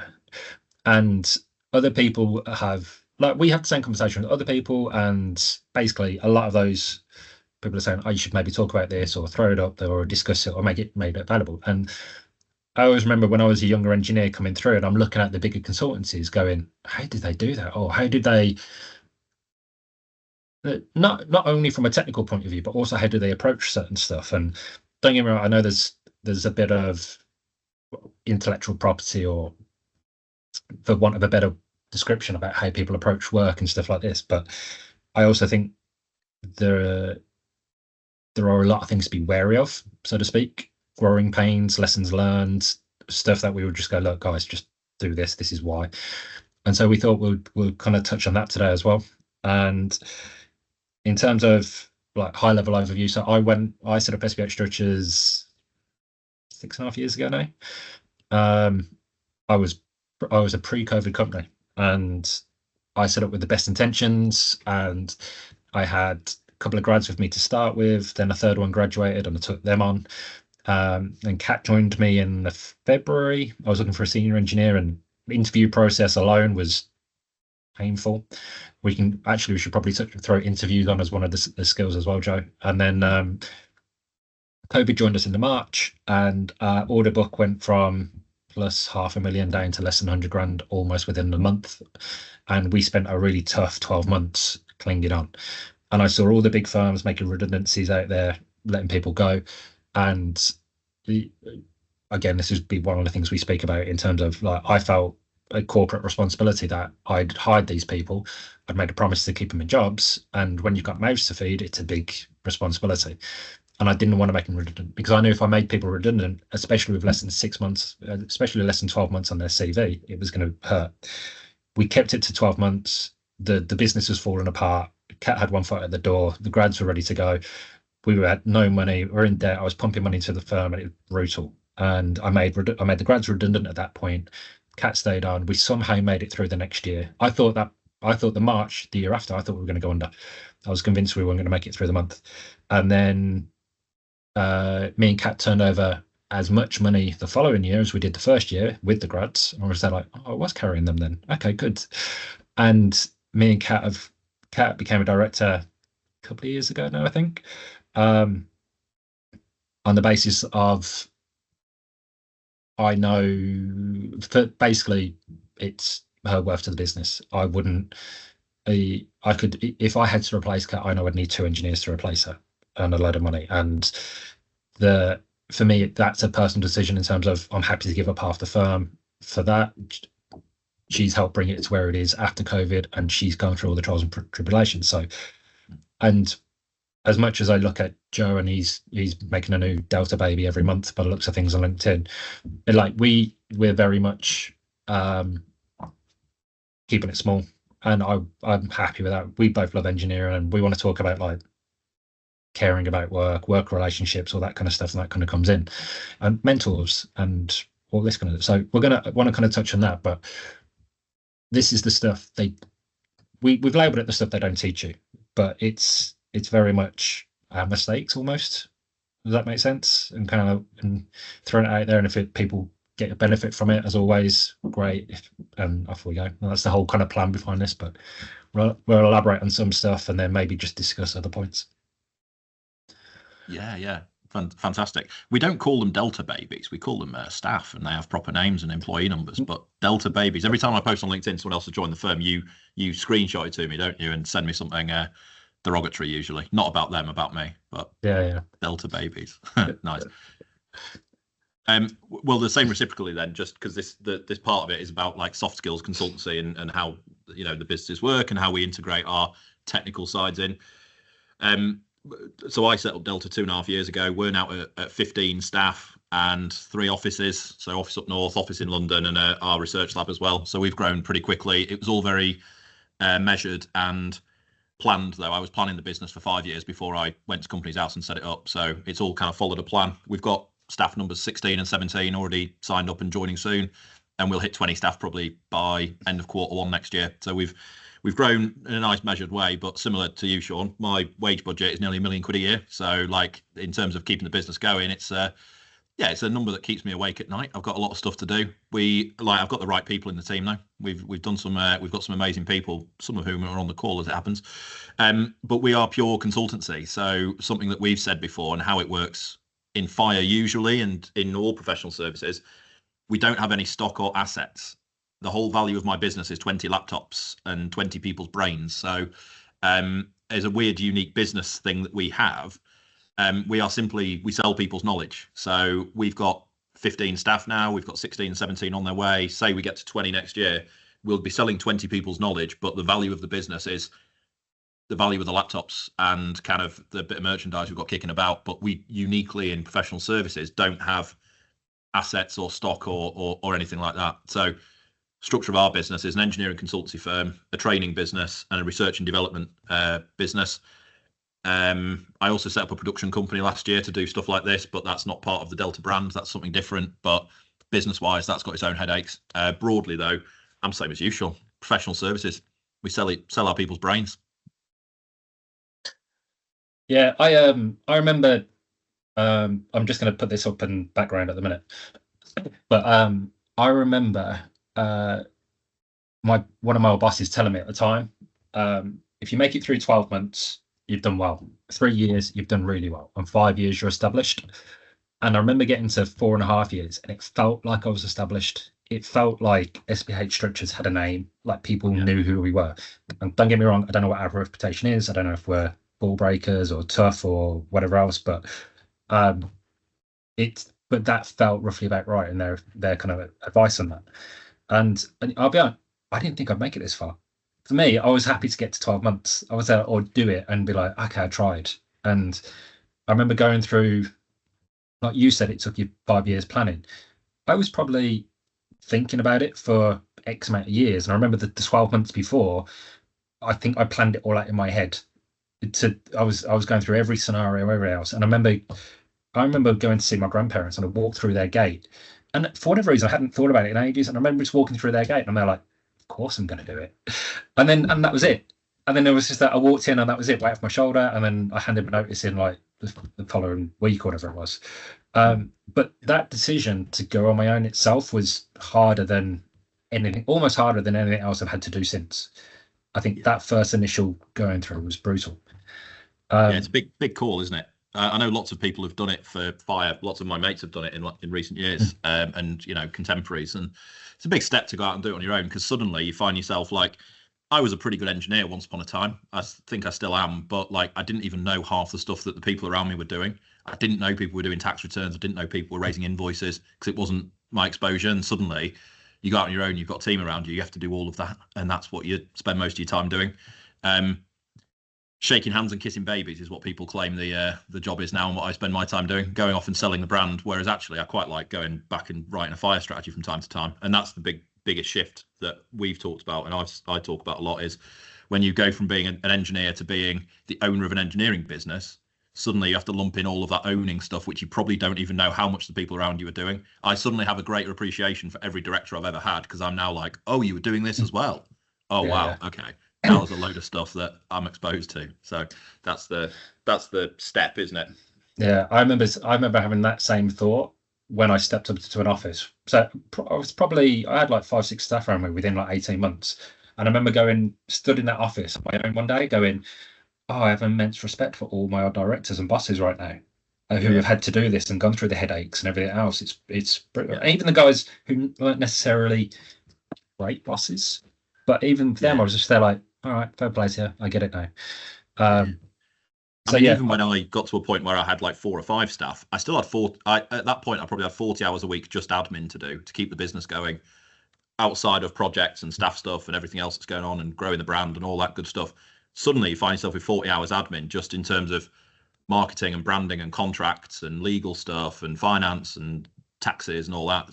and other people have. Like we have the same conversation with other people, and basically a lot of those people are saying, "Oh, you should maybe talk about this, or throw it up there, or discuss it, or make it available." And I always remember when I was a younger engineer coming through, and I'm looking at the bigger consultancies, going, "How did they do that? Or how did they?" Not only from a technical point of view, but also how do they approach certain stuff? And don't get me wrong, I know there's a bit of intellectual property, or for want of a better description, about how people approach work and stuff like this, but I also think there are a lot of things to be wary of, so to speak. Growing pains, lessons learned, stuff that we would just go, "Look guys, just do this is why." And so we thought we'll kind of touch on that today as well. And in terms of like high level overview, so I set up SPHstructures 6.5 years ago now. I was a pre-COVID company, and I set up with the best intentions, and I had a couple of grads with me to start with, then a third one graduated and I took them on. And Kat joined me in February. I was looking for a senior engineer, and the interview process alone was painful. We should probably throw interviews on as one of the skills as well, Joe. And then COVID joined us in March, and our order book went from plus $500,000 down to less than 100 grand almost within a month. And we spent a really tough 12 months clinging on. And I saw all the big firms making redundancies out there, letting people go. And again, this would be one of the things we speak about in terms of, like, I felt a corporate responsibility that I'd hired these people. I'd made a promise to keep them in jobs. And when you've got mouths to feed, it's a big responsibility. And I didn't want to make them redundant, because I knew if I made people redundant, especially with less than 6 months, especially less than 12 months on their CV, it was going to hurt. we kept it to 12 months. The business was falling apart. Cat had one foot at the door. The grads were ready to go. We had no money. We're in debt. I was pumping money into the firm, and it was brutal. And I made the grads redundant at that point. Cat stayed on. We somehow made it through the next year. I thought the March, the year after, I thought we were going to go under. I was convinced we weren't going to make it through the month. And then me and Cat turned over as much money the following year as we did the first year with the grads. And I was there like, oh, I was carrying them then. Okay, good. And me and Cat became a director a couple of years ago now, I think, on the basis of, I know that basically it's her worth to the business. I could, if I had to replace Cat, I know I'd need 2 engineers to replace her and a load of money. And for me, that's a personal decision in terms of I'm happy to give up half the firm for that. She's helped bring it to where it is after COVID, and she's gone through all the trials and tribulations. So, and as much as I look at Joe and he's making a new Delta baby every month by the looks of things on LinkedIn, like we're very much keeping it small, and I'm happy with that. We both love engineering, and we want to talk about like caring about work relationships, all that kind of stuff, and that kind of comes in, and mentors and all this kind of. So we're want to kind of touch on that, but this is the stuff we've labelled it the stuff they don't teach you, but it's very much mistakes almost. Does that make sense? And kind of throwing it out there, and if people get a benefit from it, as always, great. And off we go. And that's the whole kind of plan behind this. But we'll elaborate on some stuff and then maybe just discuss other points. Yeah. Fantastic. We don't call them Delta babies. We call them staff, and they have proper names and employee numbers. But Delta babies, every time I post on LinkedIn, someone else has joined the firm, you screenshot it to me, don't you, and send me something derogatory, usually not about them, about me. But yeah. Delta babies. Nice. Well, the same reciprocally then, just because this part of it is about like soft skills consultancy and how the businesses work and how we integrate our technical sides in. So I set up Delta 2.5 years ago. We're now at 15 staff and 3 offices. So office up north, office in London, and our research lab as well. So we've grown pretty quickly. It was all very measured and planned, though. I was planning the business for 5 years before I went to Companies House and set it up. So it's all kind of followed a plan. We've got staff numbers 16 and 17 already signed up and joining soon, and we'll hit 20 staff probably by end of Q1 next year. So we've grown in a nice measured way, but similar to you, Sean, my wage budget is nearly £1 million a year. So like in terms of keeping the business going, it's a number that keeps me awake at night. I've got a lot of stuff to do. I've got the right people in the team now. We've got some amazing people, some of whom are on the call as it happens. But we are pure consultancy. So something that we've said before and how it works in fire usually, and in all professional services, we don't have any stock or assets. The whole value of my business is 20 laptops and 20 people's brains. So as a weird, unique business thing that we have, we sell people's knowledge. So we've got 15 staff now, we've got 16, 17 on their way. Say we get to 20 next year, we'll be selling 20 people's knowledge, but the value of the business is the value of the laptops and kind of the bit of merchandise we've got kicking about. But we uniquely in professional services don't have assets or stock or anything like that. So structure of our business is an engineering consultancy firm, a training business, and a research and development business. I also set up a production company last year to do stuff like this, but that's not part of the Delta brand. That's something different. But business-wise, that's got its own headaches. Broadly, though, I'm the same as you, Sean. Professional services. We sell our people's brains. Yeah, I remember. I'm just going to put this up in background at the minute, but I remember one of my bosses telling me at the time, if you make it through 12 months, you've done well. 3 years, you've done really well. And 5 years, you're established. And I remember getting to 4.5 years, and it felt like I was established. It felt like SPHstructures had a name, like people knew who we were. And don't get me wrong, I don't know what our reputation is. I don't know if we're ball breakers or tough or whatever else, but that felt roughly about right, and their kind of advice on that. And I'll be honest, I didn't think I'd make it this far. For me, I was happy to get to 12 months. I was there, or do it and be like, okay, I tried. And I remember going through, like you said, it took you 5 years planning. I was probably thinking about it for X amount of years. And I remember the 12 months before, I think I planned it all out in my head. I was going through every scenario, everywhere else. And I remember going to see my grandparents, and I walked through their gate. And for whatever reason, I hadn't thought about it in ages. And I remember just walking through their gate, and they're like, of course I'm going to do it. And that was it. And then there was just that I walked in, and that was it, weight off my shoulder. And then I handed my notice in like the following week or whatever it was. But that decision to go on my own itself was harder than anything, almost harder than anything else I've had to do since. I think that first initial going through was brutal. It's a big call, isn't it? I know lots of people have done it for fire. Lots of my mates have done it in recent years, and contemporaries. And it's a big step to go out and do it on your own, because suddenly you find yourself like, I was a pretty good engineer once upon a time. I think I still am, but like I didn't even know half the stuff that the people around me were doing. I didn't know people were doing tax returns. I didn't know people were raising invoices, because it wasn't my exposure. And suddenly you go out on your own, you've got a team around you, you have to do all of that. And that's what you spend most of your time doing. Shaking hands and kissing babies is what people claim the job is now, and what I spend my time doing, going off and selling the brand. Whereas actually I quite like going back and writing a fire strategy from time to time. And that's the biggest shift that we've talked about, and I talk about a lot, is when you go from being an engineer to being the owner of an engineering business. Suddenly you have to lump in all of that owning stuff, which you probably don't even know how much the people around you are doing. I suddenly have a greater appreciation for every director I've ever had, because I'm now like, oh, you were doing this as well. Oh, yeah. Wow. Okay. Now there's a load of stuff that I'm exposed to. So that's the step, isn't it? Yeah. I remember having that same thought when I stepped up to an office. So I had like 5-6 staff around me within like 18 months. And I remember stood in that office on my own one day going, oh, I have immense respect for all my directors and bosses right now who have had to do this and gone through the headaches and everything else. It's even the guys who weren't necessarily great bosses, but even them, I was just there like, all right, fair play to you. I get it now. Even when I got to a point where I had like 4 or 5 staff, I still had at that point, I probably had 40 hours a week just admin to do to keep the business going, outside of projects and staff stuff and everything else that's going on and growing the brand and all that good stuff. Suddenly you find yourself with 40 hours admin just in terms of marketing and branding and contracts and legal stuff and finance and taxes and all that.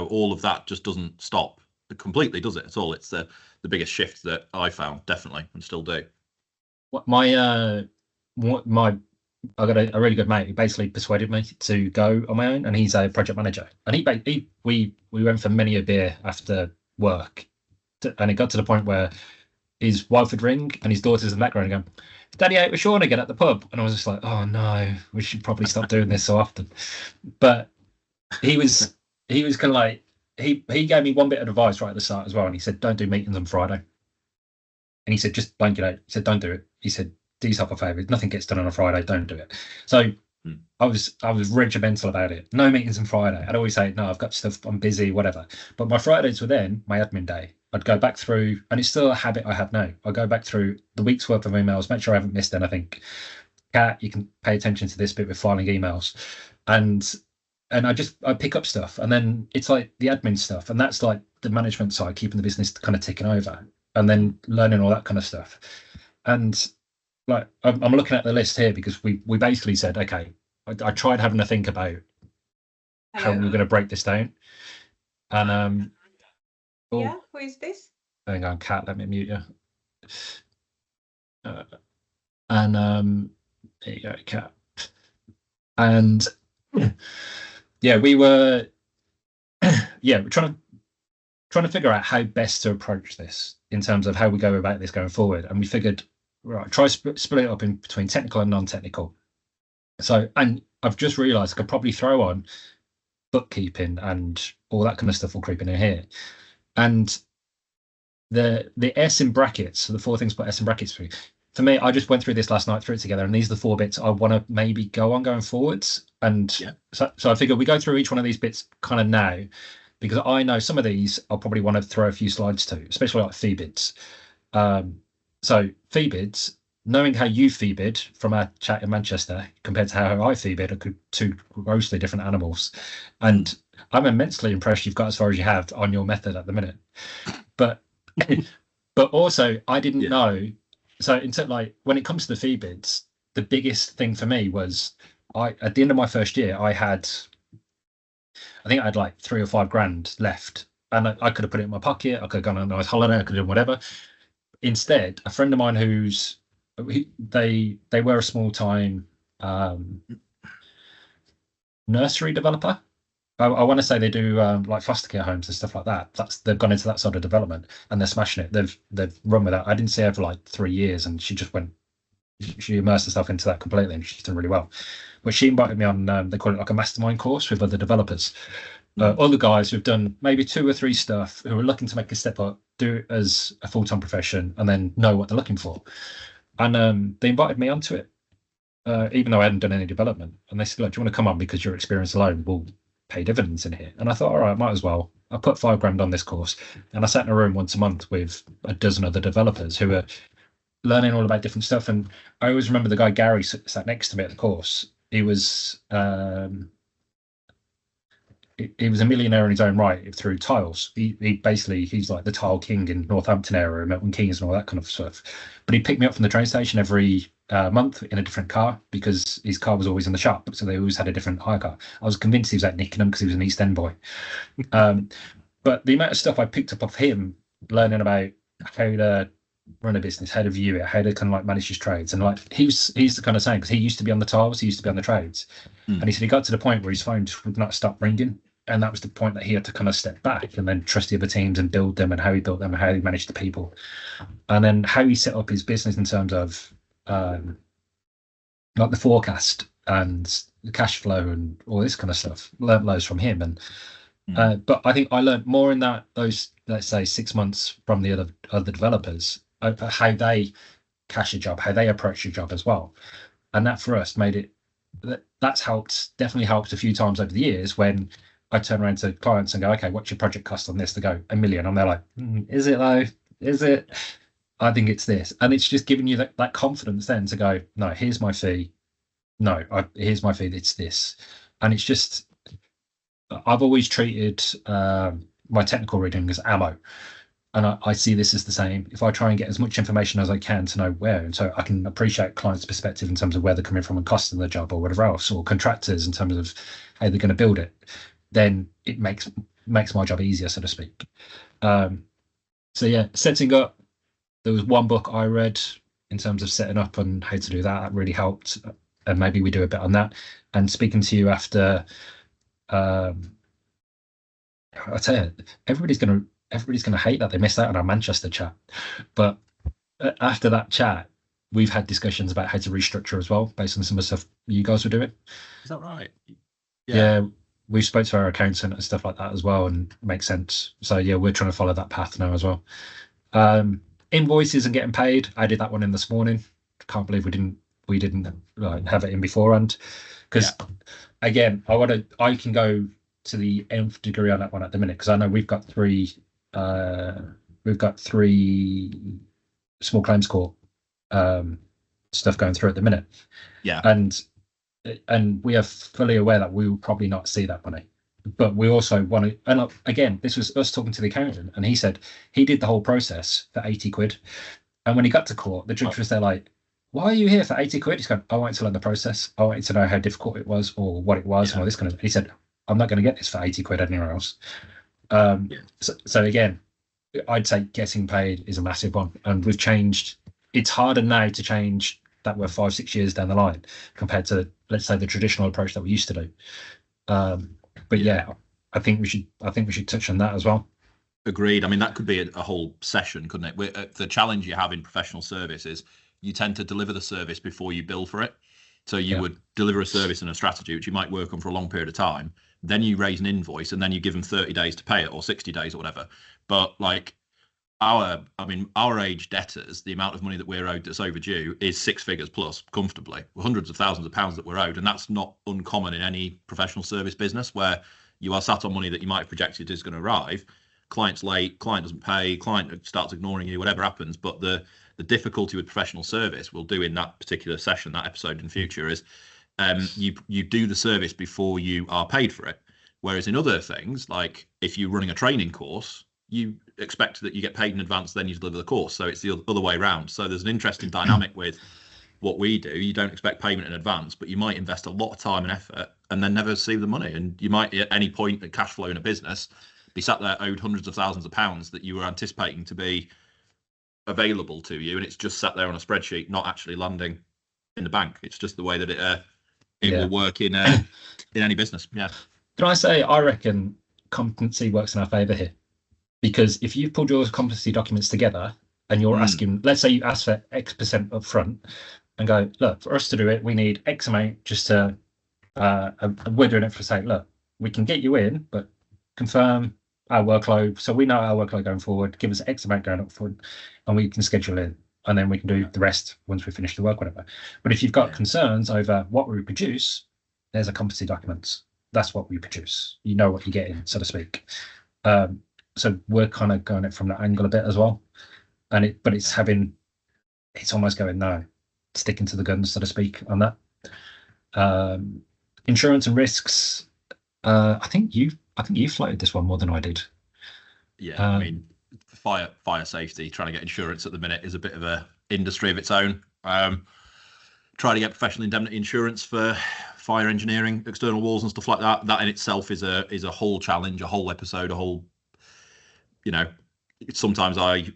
All of that just doesn't stop completely, does it at all? It's the biggest shift that I found, definitely, and still do. I got a really good mate who basically persuaded me to go on my own, and he's a project manager. And we went for many a beer after work, and it got to the point where his wife would ring and his daughter's in the background going, Daddy out with Sean again at the pub. And I was just like, oh no, we should probably stop doing this so often. But he was kind of like, he gave me one bit of advice right at the start as well. And he said, don't do meetings on Friday. And he said, just blank it out. He said, don't do it. He said, do yourself a favour. Nothing gets done on a Friday. Don't do it. So I was regimental about it. No meetings on Friday. I'd always say, no, I've got stuff. I'm busy, whatever. But my Fridays were then my admin day. I'd go back through, and it's still a habit I have now. I go back through the week's worth of emails, make sure I haven't missed anything. Kat, you can pay attention to this bit with filing emails. And I pick up stuff, and then it's like the admin stuff, and that's like the management side, keeping the business kind of ticking over, and then learning all that kind of stuff. And like I'm looking at the list here because we basically said, okay, I tried having to think about how we were going to break this down. And yeah, who is this? Hang on, Kat, let me mute you. There you go, Kat. And yeah, we were we're trying to figure out how best to approach this in terms of how we go about this going forward. And we figured, right, try split it up in between technical and non-technical. So, and I've just realised I could probably throw on bookkeeping and all that kind of stuff will creep in here. And the S in brackets, so the 4 things put S in brackets for me, I just went through this last night, threw it together, and these are the 4 bits I want to maybe go on going forwards. And so I figured we go through each one of these bits kind of now, because I know some of these I'll probably want to throw a few slides to, especially like fee bids. So fee bids, knowing how you fee bid from our chat in Manchester compared to how I fee bid are 2 grossly different animals. And I'm immensely impressed you've got as far as you have on your method at the minute. But also I didn't know. So in terms, like when it comes to the fee bids, the biggest thing for me was at the end of my first year, I think I had like 3 or 5 grand left and I could have put it in my pocket. I could have gone on a nice holiday. I could have done whatever. Instead, a friend of mine they were a small time nursery developer. I want to say they do like foster care homes and stuff like that. They've gone into that sort of development and they're smashing it. They've run with that. I didn't see her for like 3 years, and she immersed herself into that completely, and she's done really well. But she invited me on, they call it like a mastermind course with other developers, other guys who've done maybe 2 or 3 stuff, who are looking to make a step up, do it as a full-time profession, and then know what they're looking for. And they invited me onto it, even though I hadn't done any development. And they said, "Look, do you want to come on, because your experience alone will pay dividends in here?" And I thought, all right, might as well. I put $5,000 on this course, and I sat in a room once a month with a dozen other developers who are learning all about different stuff. And I always remember the guy Gary sat next to me at the course. He was a millionaire in his own right through tiles. He's like the tile king in Northampton area, Milton Keynes and all that kind of stuff. But he picked me up from the train station every month in a different car, because his car was always in the shop, so they always had a different hire car. I was convinced he was out nicking them because he was an East End boy. But the amount of stuff I picked up off him, learning about how to run a business, how to view it, how to kind of like manage his trades, and like he's the kind of saying, because he used to be on the tiles, he used to be on the trades, and he said he got to the point where his phone just would not stop ringing, and that was the point that he had to kind of step back and then trust the other teams and build them, and how he built them, and how he managed the people, and then how he set up his business in terms of like the forecast and the cash flow and all this kind of stuff. Learned loads from him. And but I think I learned more in those, let's say, 6 months from the other developers, how they cash a job, how they approach a job as well. And that for us made it, that's definitely helped a few times over the years, when I turn around to clients and go, okay, what's your project cost on this? They go, $1 million. And they're like, is it though? Is it? I think it's this. And it's just giving you that confidence then to go, no, here's my fee. No, here's my fee. It's this. And it's just, I've always treated my technical reading as ammo. And I see this as the same. If I try and get as much information as I can to know where, and so I can appreciate clients' perspective in terms of where they're coming from and costing the job or whatever else, or contractors in terms of how they're going to build it, then it makes my job easier, so to speak. So yeah, setting up, there was one book I read in terms of setting up and how to do that. That really helped. And maybe we do a bit on that. And speaking to you after, I tell you, everybody's gonna hate that they missed out on our Manchester chat. But after that chat, we've had discussions about how to restructure as well, based on some of the stuff you guys were doing. Is that right? Yeah, we spoke to our accountant and stuff like that as well, and it makes sense. So yeah, we're trying to follow that path now as well. Invoices and getting paid, I did that one in this morning. Can't believe we didn't have it in beforehand, because again, I can go to the nth degree on that one at the minute, because I know we've got three small claims court stuff going through at the minute, and we are fully aware that we will probably not see that money. But we also want to, and again, this was us talking to the accountant, and he said he did the whole process for 80 quid. And when he got to court, the judge was there like, why are you here for 80 quid? He's going, I wanted to learn the process. I wanted to know how difficult it was, or what it was, and all this kind of. He said, I'm not going to get this for 80 quid anywhere else. So again, I'd say getting paid is a massive one. And we've changed. It's harder now to change that we're 5-6 years down the line compared to, let's say, the traditional approach that we used to do. But yeah, I think we should touch on that as well. Agreed. I mean, that could be a whole session, couldn't it? The challenge you have in professional service is you tend to deliver the service before you bill for it. So you would deliver a service and a strategy, which you might work on for a long period of time. Then you raise an invoice, and then you give them 30 days to pay it, or 60 days or whatever. But like our age debtors, the amount of money that we're owed that's overdue is 6 figures plus, comfortably, hundreds of thousands of pounds that we're owed. And that's not uncommon in any professional service business, where you are sat on money that you might have projected is going to arrive. Client's late, client doesn't pay, client starts ignoring you, whatever happens. But the difficulty with professional service, we'll do in that particular session, that episode in future, is you do the service before you are paid for it. Whereas in other things, like if you're running a training course, you expect that you get paid in advance, then you deliver the course. So it's the other way around. So there's an interesting dynamic with what we do. You don't expect payment in advance, but you might invest a lot of time and effort and then never see the money. And you might at any point at cash flow in a business They sat there, owed hundreds of thousands of pounds that you were anticipating to be available to you, and it's just sat there on a spreadsheet, not actually landing in the bank. It's just the way that it will work in any business. Yeah. Can I say, I reckon competency works in our favour here, because if you've pulled your competency documents together and you're asking, let's say you ask for X% up front and go, look, for us to do it, we need X amount just to, we're doing it for saying, look, we can get you in, but confirm our workload. So we know our workload going forward, give us X amount going up front, and we can schedule in, and then we can do the rest once we finish the work, whatever. But if you've got concerns over what we produce, there's a competency documents. That's what we produce. You know what you're getting, so to speak. So we're kind of going it from that angle a bit as well. But it's almost going, no, sticking to the guns, so to speak, on that. Insurance and risks. I think you floated this one more than I did. Yeah, I mean, fire safety, trying to get insurance at the minute is a bit of a industry of its own. Trying to get professional indemnity insurance for fire engineering, external walls and stuff like that. That in itself is a whole challenge, a whole episode, a whole, sometimes I,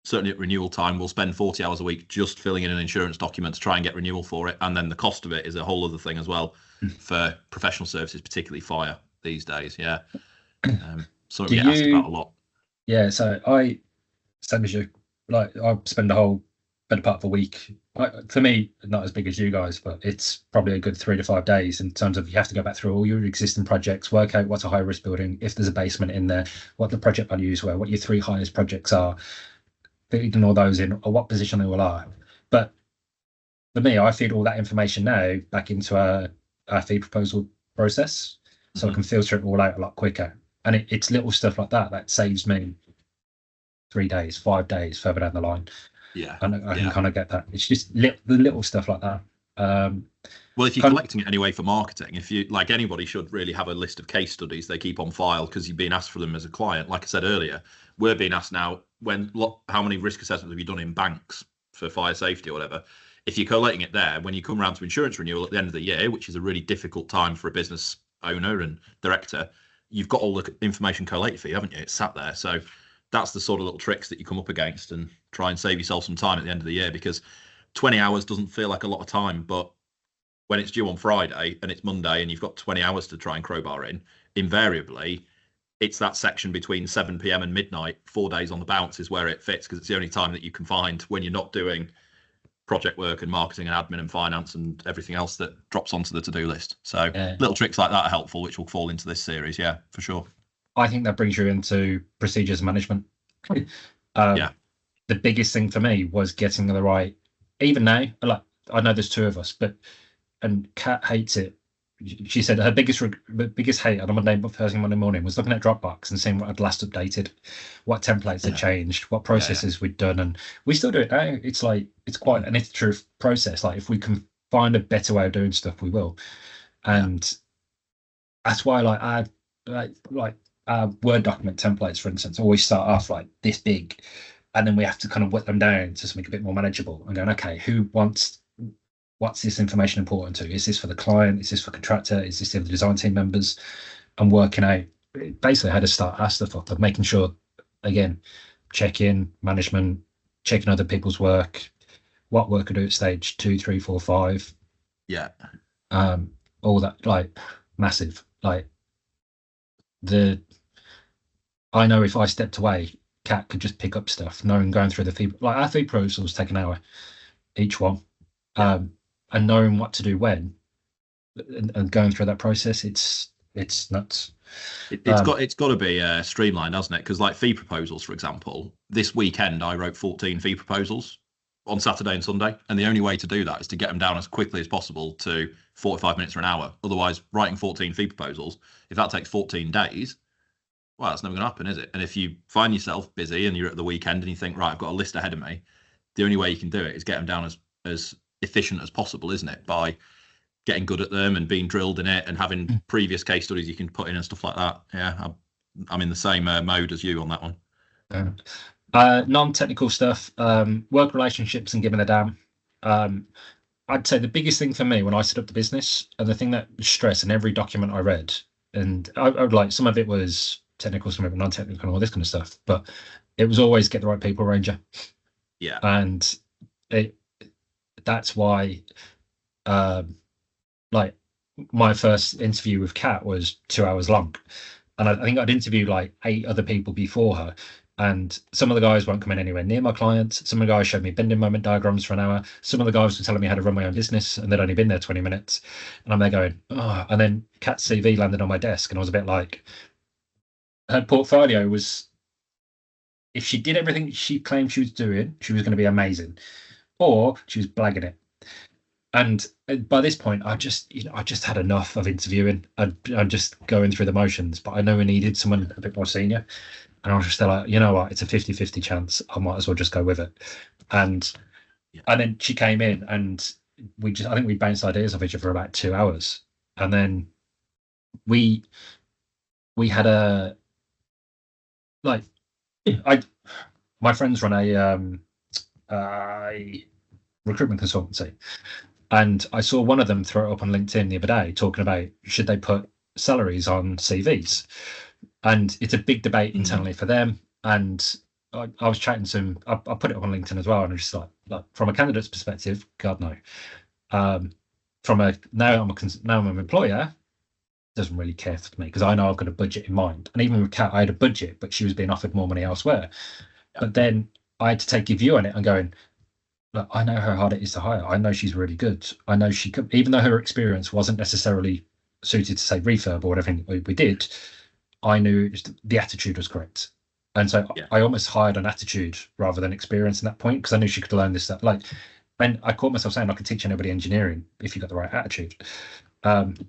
certainly at renewal time, will spend 40 hours a week just filling in an insurance document to try and get renewal for it. And then the cost of it is a whole other thing as well for professional services, particularly fire these days. Yeah. So we get asked about a lot. Yeah. So same as you, like I spend a whole better part of a week. For me, not as big as you guys, but it's probably a good 3 to 5 days in terms of you have to go back through all your existing projects, work out what's a high risk building, if there's a basement in there, what the project values were, what your 3 highest projects are, feeding all those in, or what position they all are. But for me, I feed all that information now back into our feed proposal process, so I can filter it all out a lot quicker. And it's little stuff like that saves me 3 days, 5 days further down the line. Yeah, and I can kind of get that. It's just the little stuff like that. Well, if you're collecting it anyway for marketing, if you, like, anybody should really have a list of case studies they keep on file because you've been asked for them as a client. Like I said earlier, we're being asked now how many risk assessments have you done in banks for fire safety or whatever. If you're collating it there, when you come around to insurance renewal at the end of the year, which is a really difficult time for a business owner and director, you've got all the information collated for you, haven't you? It's sat there. So that's the sort of little tricks that you come up against and try and save yourself some time at the end of the year, because 20 hours doesn't feel like a lot of time, but when it's due on Friday and it's Monday and you've got 20 hours to try and crowbar in, invariably it's that section between 7 p.m. and midnight, 4 days on the bounce is where it fits, because it's the only time that you can find when you're not doing project work and marketing and admin and finance and everything else that drops onto the to-do list. So little tricks like that are helpful, which will fall into this series. Yeah, for sure. I think that brings you into procedures management. The biggest thing for me was getting the right, even now, like I know there's 2 of us, and Kat hates it. She said her biggest hate on a Monday morning was looking at Dropbox and seeing what had last updated, what templates had changed, what processes we'd done, and we still do it now. It's like it's quite an iterative process. Like if we can find a better way of doing stuff, we will, and that's why like our Word document templates, for instance, always start off like this big, and then we have to kind of whip them down to something a bit more manageable and going, okay, what's this information important to? Is this for the client? Is this for contractor? Is this for the design team members? And working out basically how to start our stuff up and making sure, again, check-in, management, checking other people's work, what work I do at stage 2, 3, 4, 5. Yeah. All that, like, massive. Like, I know if I stepped away, Kat could just pick up stuff, knowing going through the feed, like our feed proposals take an hour each one. And knowing what to do when, and going through that process, it's nuts. It's got to be streamlined, hasn't it? Because like fee proposals, for example, this weekend I wrote 14 fee proposals on Saturday and Sunday, and the only way to do that is to get them down as quickly as possible to 45 minutes or an hour. Otherwise, writing 14 fee proposals, if that takes 14 days, well, that's never going to happen, is it? And if you find yourself busy and you're at the weekend and you think, right, I've got a list ahead of me, the only way you can do it is get them down as efficient as possible, isn't it? By getting good at them and being drilled in it and having previous case studies you can put in and stuff like that. Yeah, I'm in the same mode as you on that one. Non-technical stuff, work relationships and giving a damn. I'd say the biggest thing for me when I set up the business, and the thing that was stressed in every document I read, and I would like, some of it was technical, some of it non-technical, and all this kind of stuff. But it was always get the right people around you. Yeah. And that's why, like, my first interview with Kat was 2 hours long, and I think I'd interviewed like 8 other people before her. And some of the guys weren't coming anywhere near my clients. Some of the guys showed me bending moment diagrams for an hour. Some of the guys were telling me how to run my own business, and they'd only been there 20 minutes. And I'm there going, oh. And then Kat's CV landed on my desk, and I was a bit like, her portfolio was, if she did everything she claimed she was doing, she was going to be amazing, or she was blagging it. And by this point, I just had enough of interviewing. I'm just going through the motions, but I know we needed someone a bit more senior. And I was just like, you know what, it's a 50-50 chance. I might as well just go with it. And then she came in, and I think we bounced ideas off each other for about 2 hours. And then we had my friends run a recruitment consultancy. And I saw one of them throw it up on LinkedIn the other day, talking about should they put salaries on CVs. And it's a big debate internally for them. And I was chatting to him. I put it on LinkedIn as well, and I'm just like from a candidate's perspective, God no. Now I'm an employer, doesn't really care for me because I know I've got a budget in mind. And even with Kat, I had a budget, but she was being offered more money elsewhere. Yeah. But then I had to take a view on it and going, look, I know how hard it is to hire. I know she's really good. I know she could, even though her experience wasn't necessarily suited to say refurb or whatever we did. I knew the attitude was correct. And so I almost hired an attitude rather than experience in that point, because I knew she could learn this stuff. Like, and I caught myself saying I could teach anybody engineering if you got the right attitude. And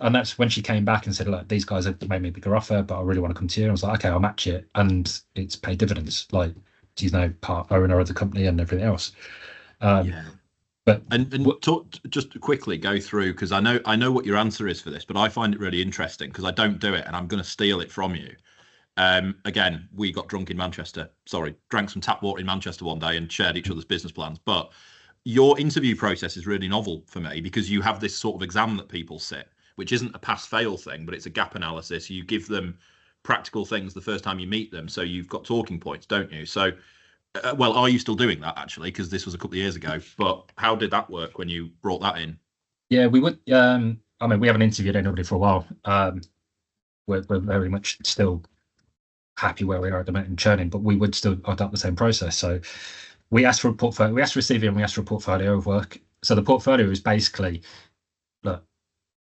that's when she came back and said, look, these guys have made me a bigger offer, but I really want to come to you. And I was like, okay, I'll match it. And it's paid dividends. Like, she's now part owner of the company and everything else. But talk, just quickly go through, because I know what your answer is for this, but I find it really interesting because I don't do it, and I'm going to steal it from you. Again, we got drunk in Manchester. Drank some tap water in Manchester one day and shared each other's business plans. But your interview process is really novel for me, because you have this sort of exam that people sit, which isn't a pass-fail thing, but it's a gap analysis. You give them practical things the first time you meet them, so you've got talking points, don't you? So. Well, are you still doing that, actually? Because this was a couple of years ago. But how did that work when you brought that in? Yeah, we would. I mean, we haven't interviewed anybody for a while. We're very much still happy where we are at the moment in churning, but we would still adopt the same process. So we asked for a portfolio. We asked for a CV and we asked for a portfolio of work. So the portfolio is basically, look,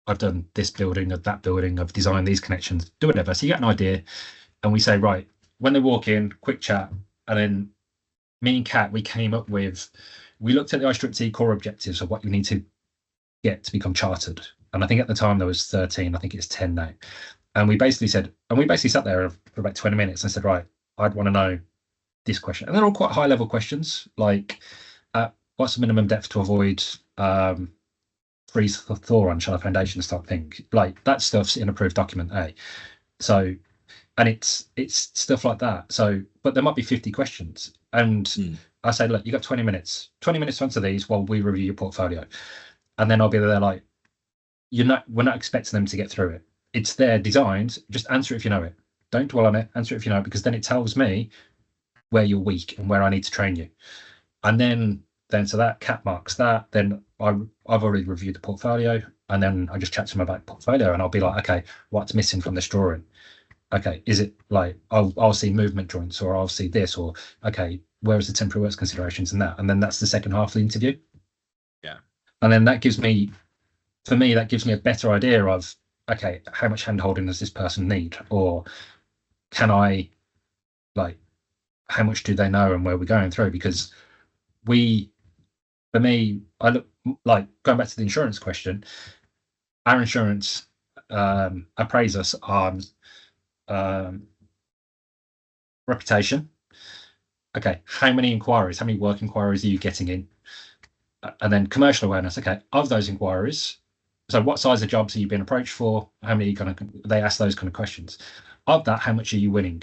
I've done this building, that building, I've designed these connections, do whatever. So you get an idea, and we say, right, when they walk in, quick chat, and then me and Kat, we looked at the iStruct core objectives of what you need to get to become chartered. And I think at the time there was 13, I think it's 10 now. And we basically sat there for about 20 minutes and said, right, I'd want to know this question. And they're all quite high level questions, like what's the minimum depth to avoid freeze thaw on shallow foundations type thing. Like that stuff's in approved document A. So, and it's stuff like that. So, but there might be 50 questions. And I say, look, you got 20 minutes to answer these while we review your portfolio. And then I'll be there like, we're not expecting them to get through it. It's there designed, just answer it if you know it. Don't dwell on it, answer it if you know it, because then it tells me where you're weak and where I need to train you. And then so that Cat marks that, then I've already reviewed the portfolio, and then I just chat to them about the portfolio, and I'll be like, okay, what's missing from this drawing? Okay, is it like I'll see movement joints, or I'll see this, or okay, where is the temporary works considerations and that? And then that's the second half of the interview. Yeah. And then that gives me a better idea of, okay, how much hand holding does this person need? Or can I, like, how much do they know and where we're going through? Because for me, I look, like, going back to the insurance question, our insurance appraise us on reputation. Okay, how many inquiries, how many work inquiries are you getting in? And then commercial awareness. Okay, of those inquiries, so what size of jobs are you being approached for? How many they ask those kind of questions. Of that, how much are you winning?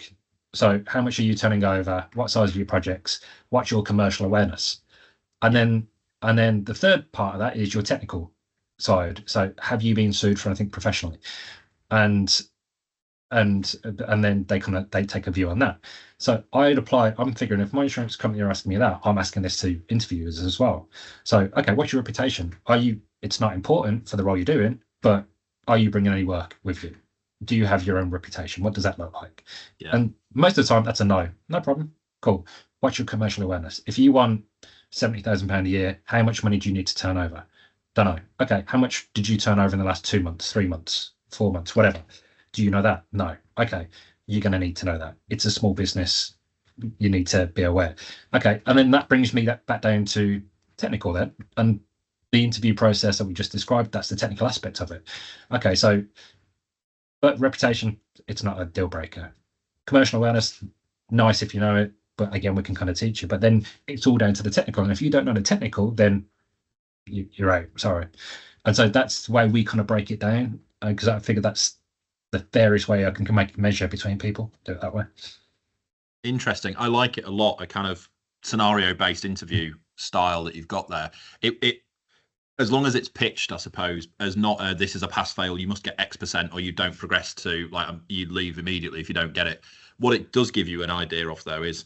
So how much are you turning over? What size are your projects? What's your commercial awareness? And then the third part of that is your technical side. So have you been sued for anything professionally? And and then they take a view on that. So I'd apply. I'm figuring if my insurance company are asking me that, I'm asking this to interviewers as well. So okay, what's your reputation? It's not important for the role you're doing, but are you bringing any work with you? Do you have your own reputation? What does that look like? Yeah. And most of the time, that's a no. No problem. Cool. What's your commercial awareness? If you want £70,000 a year, how much money do you need to turn over? Don't know. Okay, how much did you turn over in the last 2 months, 3 months, 4 months, whatever? Do you know that? No. Okay, you're going to need to know that. It's a small business. You need to be aware. Okay, and then that brings me back down to technical then. And the interview process that we just described, that's the technical aspect of it. Okay, so, but reputation, it's not a deal breaker. Commercial awareness, nice if you know it, but again, we can kind of teach you. But then it's all down to the technical. And if you don't know the technical, then you're out. Sorry. And so that's the way we kind of break it down, because I figure that's the fairest way I can make a measure between people. Do it that way. Interesting. I like it a lot. A kind of scenario-based interview style that you've got there. It as long as it's pitched, I suppose, as not this is a pass-fail. You must get X% or you don't progress to, like, you leave immediately if you don't get it. What it does give you an idea of, though, is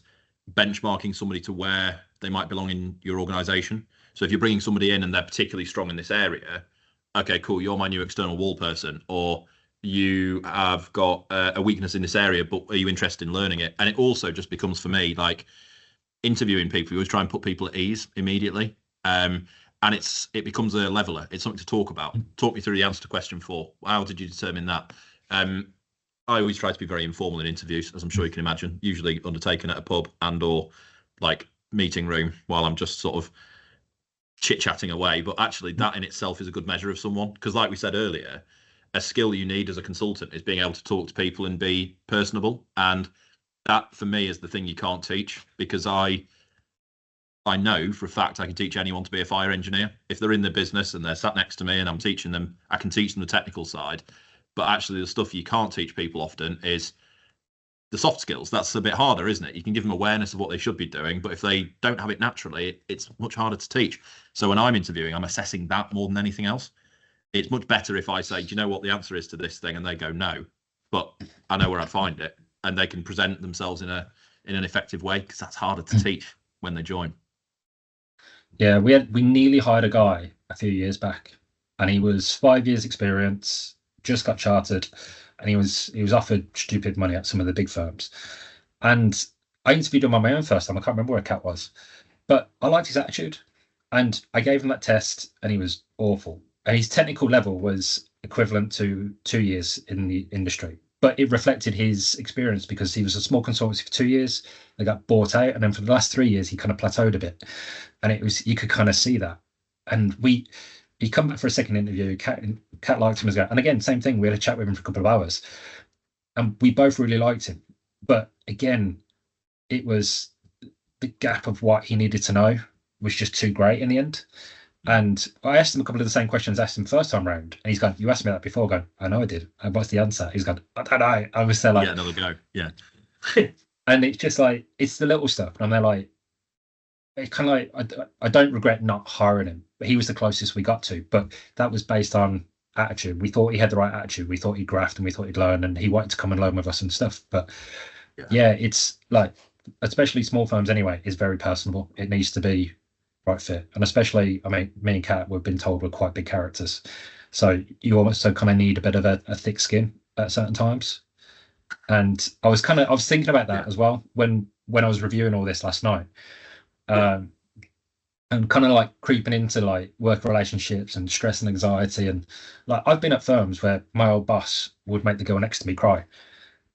benchmarking somebody to where they might belong in your organization. So if you're bringing somebody in and they're particularly strong in this area, okay, cool, you're my new external wall person, or you have got a weakness in this area, but are you interested in learning it? And it also just becomes, for me, like interviewing people, you always try and put people at ease immediately. And it becomes a leveler. It's something to talk about. Talk me through the answer to question 4. How did you determine that? I always try to be very informal in interviews, as I'm sure you can imagine, usually undertaken at a pub and or like meeting room while I'm just sort of chit-chatting away. But actually that in itself is a good measure of someone, because like we said earlier, a skill you need as a consultant is being able to talk to people and be personable. And that for me is the thing you can't teach, because I know for a fact I can teach anyone to be a fire engineer. If they're in the business and they're sat next to me and I'm teaching them, I can teach them the technical side. But actually the stuff you can't teach people often is the soft skills. That's a bit harder, isn't it? You can give them awareness of what they should be doing, but if they don't have it naturally, it's much harder to teach. So when I'm interviewing, I'm assessing that more than anything else. It's much better if I say, do you know what the answer is to this thing? And they go, no, but I know where I'd find it. And they can present themselves in an effective way, because that's harder to teach when they join. Yeah, we nearly hired a guy a few years back, and he was 5 years experience, just got chartered, and he was offered stupid money at some of the big firms. And I interviewed him on my own first time. I can't remember where Cat was, but I liked his attitude, and I gave him that test, and he was awful. And his technical level was equivalent to 2 years in the industry, but it reflected his experience, because he was a small consultancy for 2 years. They got bought out, and then for the last 3 years, he kind of plateaued a bit, and you could kind of see that. And he come back for a second interview. Cat liked him as well. And again, same thing. We had a chat with him for a couple of hours, and we both really liked him. But again, it was the gap of what he needed to know was just too great in the end. And I asked him a couple of the same questions I asked him first time round, and he's gone, "You asked me that before." Going, "I know I did. And what's the answer?" He's gone, "I don't know." I was there like, "Yeah, another go." Yeah. And it's just like, it's the little stuff. And I'm there like, it's kind of like, I don't regret not hiring him, but he was the closest we got to. But that was based on attitude. We thought he had the right attitude. We thought he'd graft, and we thought he'd learn, and he wanted to come and learn with us and stuff. But yeah, it's like, especially small firms anyway, is very personable. It needs to be right fit. And especially, I mean, me and Kat, we've been told we're quite big characters. So you almost kind of need a bit of a thick skin at certain times. And I was thinking about that as well when I was reviewing all this last night. And kind of like creeping into like work relationships and stress and anxiety. And like, I've been at firms where my old boss would make the girl next to me cry,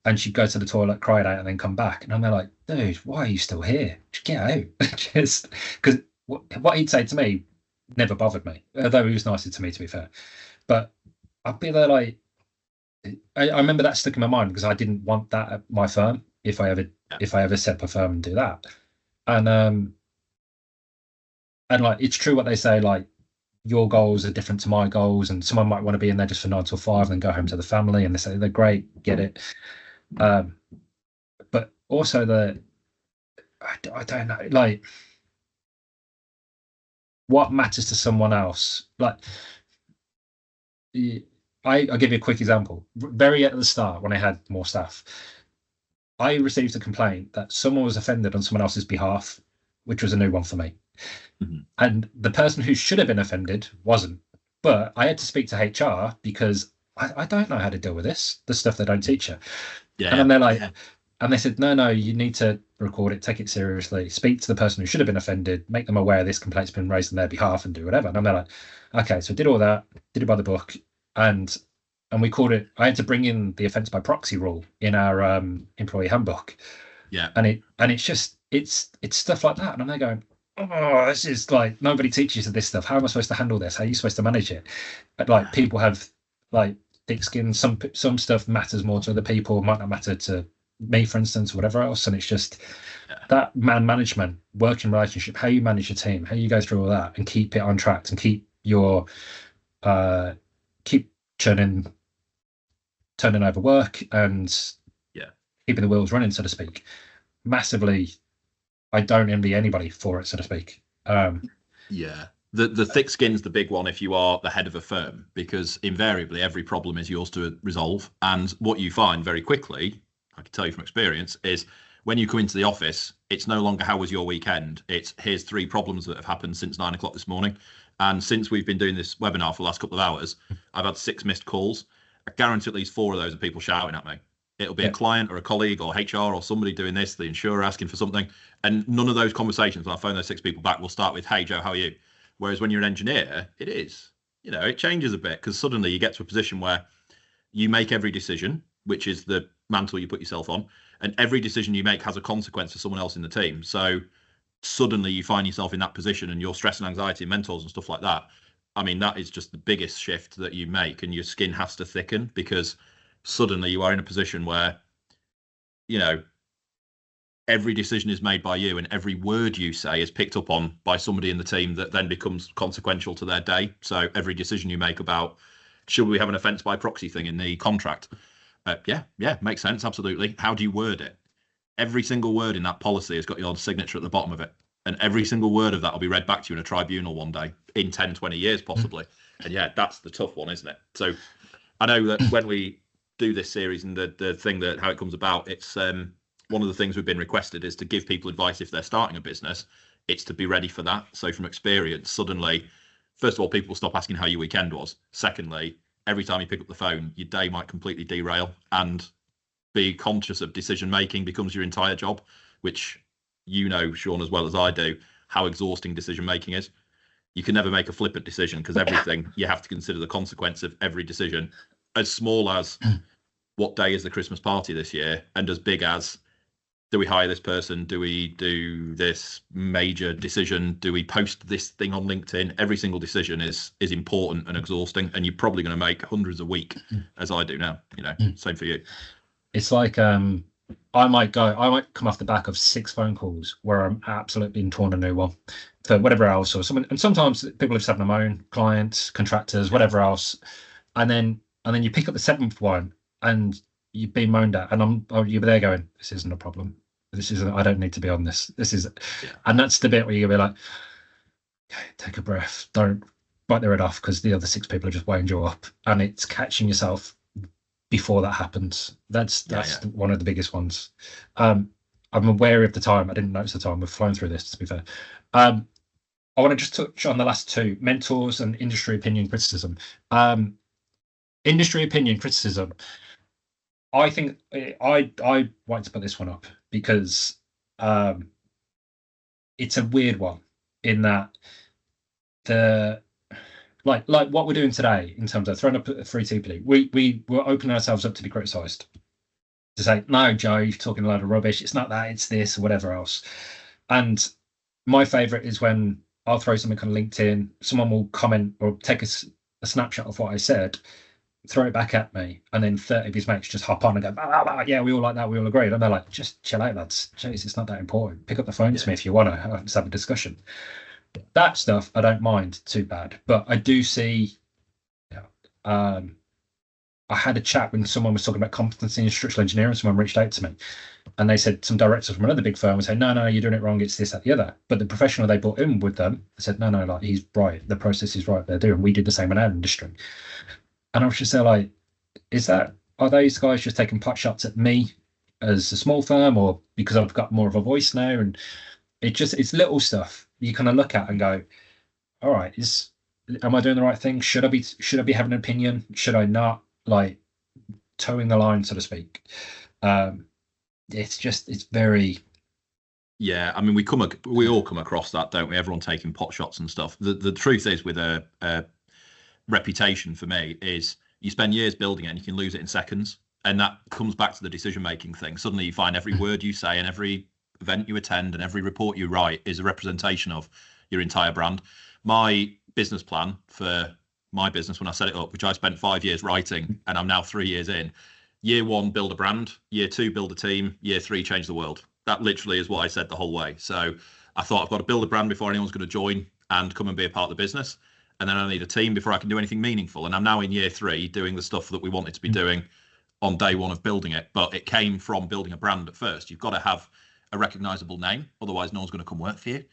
and she'd go to the toilet, cry it out, and then come back. And I'm there like, dude, why are you still here? Just get out. Just because what he'd say to me never bothered me, although he was nicer to me, to be fair. But I'd be there like, I remember that stuck in my mind, because I didn't want that at my firm if I ever set up a firm and do that. And like, it's true what they say, like, your goals are different to my goals, and someone might want to be in there just for 9 till 5 and then go home to the family, and they say they're great, get it. But also I don't know, like, what matters to someone else, like, I'll give you a quick example. Very at the start, when I had more staff, I received a complaint that someone was offended on someone else's behalf, which was a new one for me. Mm-hmm. And the person who should have been offended wasn't. But I had to speak to HR because I don't know how to deal with this, the stuff they don't teach you. Yeah. And they're like, and they said, no, you need to record it, take it seriously, speak to the person who should have been offended, make them aware this complaint's been raised on their behalf, and do whatever. And I'm like, okay, so I did all that, did it by the book, and we called it. I had to bring in the offence by proxy rule in our employee handbook. Yeah. And it's just it's stuff like that, and I'm there going, oh, this is like, nobody teaches you this stuff. How am I supposed to handle this? How are you supposed to manage it? But like, people have like thick skin. Some stuff matters more to other people, might not matter to me, for instance, or whatever else. And it's just that management, working relationship, how you manage your team, how you go through all that and keep it on track and keep your keep turning over work and keeping the wheels running, so to speak. Massively, I don't envy anybody for it, so to speak. The thick skin's the big one if you are the head of a firm, because invariably every problem is yours to resolve. And what you find very quickly, I can tell you from experience, is when you come into the office, it's no longer how was your weekend. It's here's 3 problems that have happened since 9 o'clock this morning. And since we've been doing this webinar for the last couple of hours, I've had 6 missed calls. I guarantee at least 4 of those are people shouting at me. It'll be a client or a colleague or HR or somebody doing this, the insurer asking for something. And none of those conversations, when I phone those 6 people back, will start with, hey, Joe, how are you? Whereas when you're an engineer, it is, it changes a bit, because suddenly you get to a position where you make every decision, which is the mantle you put yourself on, and every decision you make has a consequence for someone else in the team. So suddenly you find yourself in that position, and your stress and anxiety and mentors and stuff like that. I mean, that is just the biggest shift that you make, and your skin has to thicken, because suddenly you are in a position where, every decision is made by you, and every word you say is picked up on by somebody in the team that then becomes consequential to their day. So every decision you make about, should we have an offence by proxy thing in the contract? Makes sense, absolutely. How do you word it? Every single word in that policy has got your signature at the bottom of it. And every single word of that will be read back to you in a tribunal one day, in 10, 20 years possibly. And that's the tough one, isn't it? So I know that when we do this series and the thing that how it comes about, it's one of the things we've been requested is to give people advice if they're starting a business. It's to be ready for that. So from experience, suddenly, first of all, people stop asking how your weekend was. Secondly, every time you pick up the phone, your day might completely derail, and be conscious of decision making becomes your entire job, which Sean, as well as I do, how exhausting decision making is. You can never make a flippant decision, because everything you have to consider the consequence of every decision, as small as what day is the Christmas party this year, and as big as, do we hire this person? Do we do this major decision? Do we post this thing on LinkedIn? Every single decision is important and exhausting, and you're probably going to make hundreds a week, as I do now. Same for you. It's like I might come off the back of 6 phone calls where I'm absolutely torn a new one for whatever else, or someone. And sometimes people have having their own clients, contractors, whatever else, and then you pick up the 7th one and you've been moaned at, and you're there going, this isn't a problem. This isn't. I don't need to be on this. This is, and that's the bit where you're gonna be like, okay, take a breath. Don't bite their head off, because the other 6 people are just weighing you up, and it's catching yourself before that happens. That's one of the biggest ones. I'm aware of the time. I didn't notice the time. We've flown through this, to be fair. I want to just touch on the last 2, mentors and industry opinion criticism. Industry opinion criticism. I think I want to put this one up because it's a weird one, in that like what we're doing today in terms of throwing up a free TPD, we were opening ourselves up to be criticised, to say, no, Joe, you're talking a load of rubbish. It's not that, it's this, or whatever else. And my favourite is when I'll throw something on LinkedIn, someone will comment or take a snapshot of what I said, throw it back at me, and then 30 of his mates just hop on and go, bah, bah, bah, yeah, we all like that, we all agree. And they're like, just chill out, lads. Jeez, it's not that important. Pick up the phone to me if you want to have a discussion. That stuff I don't mind too bad, but I do see. I had a chat when someone was talking about competency in structural engineering. Someone reached out to me, and they said some directors from another big firm would say, no, you're doing it wrong. It's this, that, the other. But the professional they brought in with them said, no, like, he's right. The process is right. They're doing. We did the same in our industry. And I was just there like, are those guys just taking pot shots at me as a small firm, or because I've got more of a voice now? And it's little stuff you kind of look at and go, all right, am I doing the right thing? Should I be having an opinion? Should I not? Like towing the line, so to speak. It's very. Yeah, I mean, we all come across that, don't we? Everyone taking pot shots and stuff. The truth is, with a reputation, for me, is you spend years building it and you can lose it in seconds. And that comes back to the decision-making thing. Suddenly you find every word you say and every event you attend and every report you write is a representation of your entire brand. My business plan for my business, when I set it up, which I spent 5 years writing and I'm now 3 years in, year 1, build a brand. Year 2, build a team. Year 3, change the world. That literally is what I said the whole way. So I thought I've got to build a brand before anyone's going to join and come and be a part of the business. And then I need a team before I can do anything meaningful. And I'm now in year 3 doing the stuff that we wanted to be doing on day 1 of building it. But it came from building a brand at first. You've got to have a recognizable name. Otherwise, no one's going to come work for you.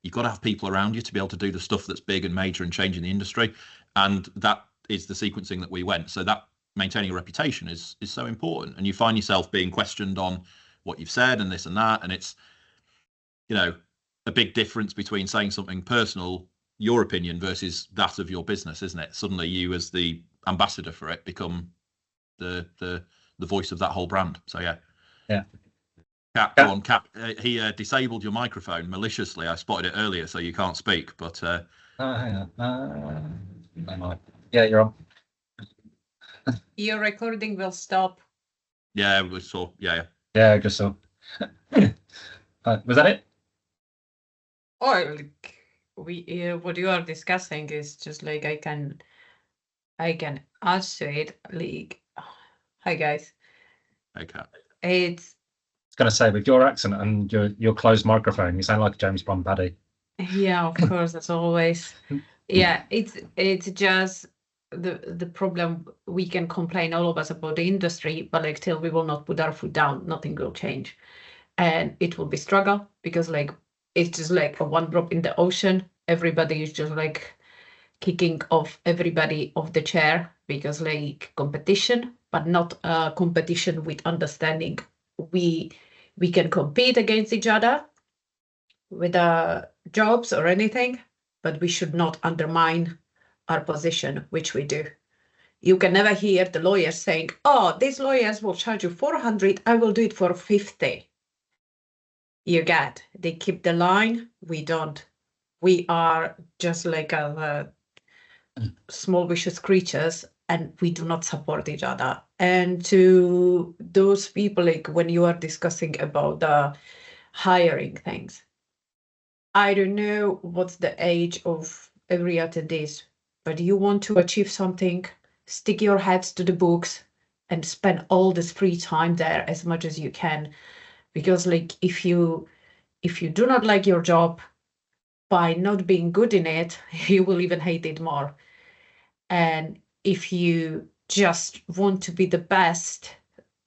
You've got to have people around you to be able to do the stuff that's big and major and changing the industry. And that is the sequencing that we went. So that maintaining a reputation is so important. And you find yourself being questioned on what you've said and this and that. And it's, a big difference between saying something personal, your opinion, versus that of your business, isn't it? Suddenly you, as the ambassador for it, become the voice of that whole brand. So yeah. Cat, go on, Cat. He disabled your microphone maliciously. I spotted it earlier, so you can't speak. But hang on. Yeah, you're on. Your recording will stop. Yeah, we saw. Yeah. Yeah, I guess so. Was that it? Or what you are discussing is just like I can answer it. Like, hi guys. Hey, Cat. It's. I was gonna say, with your accent and your closed microphone, you sound like a James Bond baddie. Yeah, of course, as always. Yeah, it's just the problem. We can complain, all of us, about the industry, but like till we will not put our foot down, nothing will change, and it will be struggle because like it's just like a one drop in the ocean. Everybody is just like kicking off everybody off the chair because like competition, but not competition with understanding. We can compete against each other with jobs or anything, but we should not undermine our position, which we do. You can never hear the lawyers saying, oh, these lawyers will charge you 400, I will do it for 50. You get, they keep the line, we don't. We are just like small vicious creatures, and we do not support each other. And to those people, like when you are discussing about the hiring things, I don't know what's the age of every attendees, but you want to achieve something, stick your heads to the books and spend all this free time there as much as you can. Because like if you do not like your job, by not being good in it, you will even hate it more. And if you just want to be the best,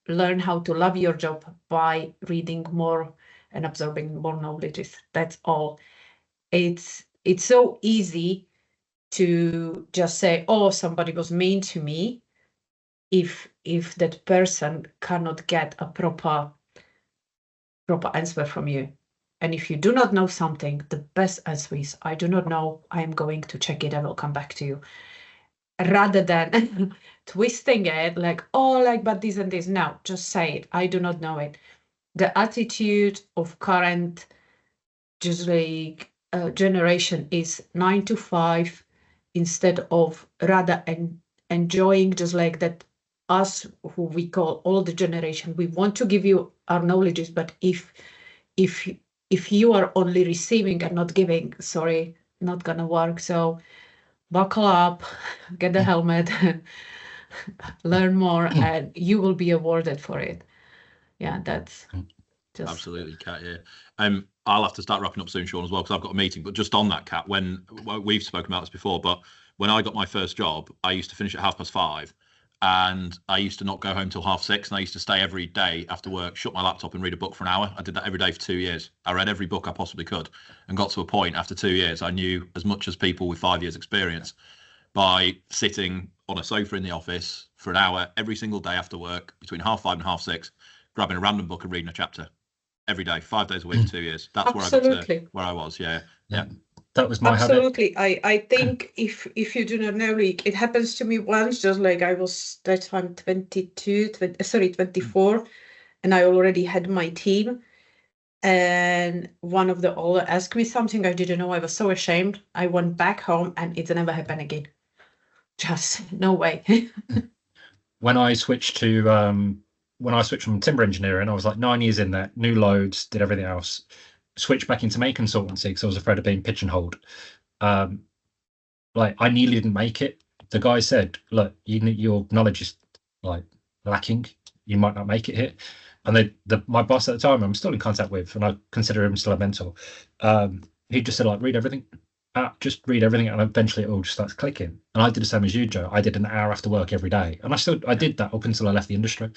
learn how to love your job by reading more and absorbing more knowledge. That's all. It's so easy to just say, oh, somebody was mean to me, if that person cannot get a proper answer from you. And if you do not know something, the best answer is, I do not know, I am going to check it, I will come back to you. Rather than twisting it like, oh, like, but this and this. No, just say it. I do not know it. The attitude of current just like generation is 9 to 5 instead of rather enjoying just like that. Us, who we call older generation, we want to give you our knowledges, but if you are only receiving and not giving, sorry, not gonna work. So buckle up, get the helmet, learn more, and you will be awarded for it. Yeah, that's just absolutely, Kat. Yeah, I'll have to start wrapping up soon, Sean, as well, because I've got a meeting. But just on that, Kat, when we've spoken about this before, but when I got my first job, I used to finish at 5:30, and I used to not go home till 6:30, and I used to stay every day after work, shut my laptop and read a book for an hour. I did that every day for 2 years. I read every book I possibly could, and got to a point after 2 years I knew as much as people with 5 years experience by sitting on a sofa in the office for an hour every single day after work between 5:30 and 6:30, grabbing a random book and reading a chapter every day, 5 days a week, 2 years. That's where I got to where I was. Yeah. That was my absolutely habit. I think if you do not know, like, it happens to me once, just like I was that time 24, and I already had my team, and one of the older asked me something I didn't know. I was so ashamed. I went back home and it's never happened again. Just no way. When I switched from timber engineering, I was like 9 years in there, new loads, did everything else. Switched back into main consultancy because I was afraid of being pigeonholed. Like I nearly didn't make it. The guy said, "Look, your knowledge is like lacking. You might not make it here." And my boss at the time, I'm still in contact with, and I consider him still a mentor. He just said, like, read everything. Just read everything, and eventually it all just starts clicking. And I did the same as you, Joe. I did an hour after work every day, and I did that up until I left the industry.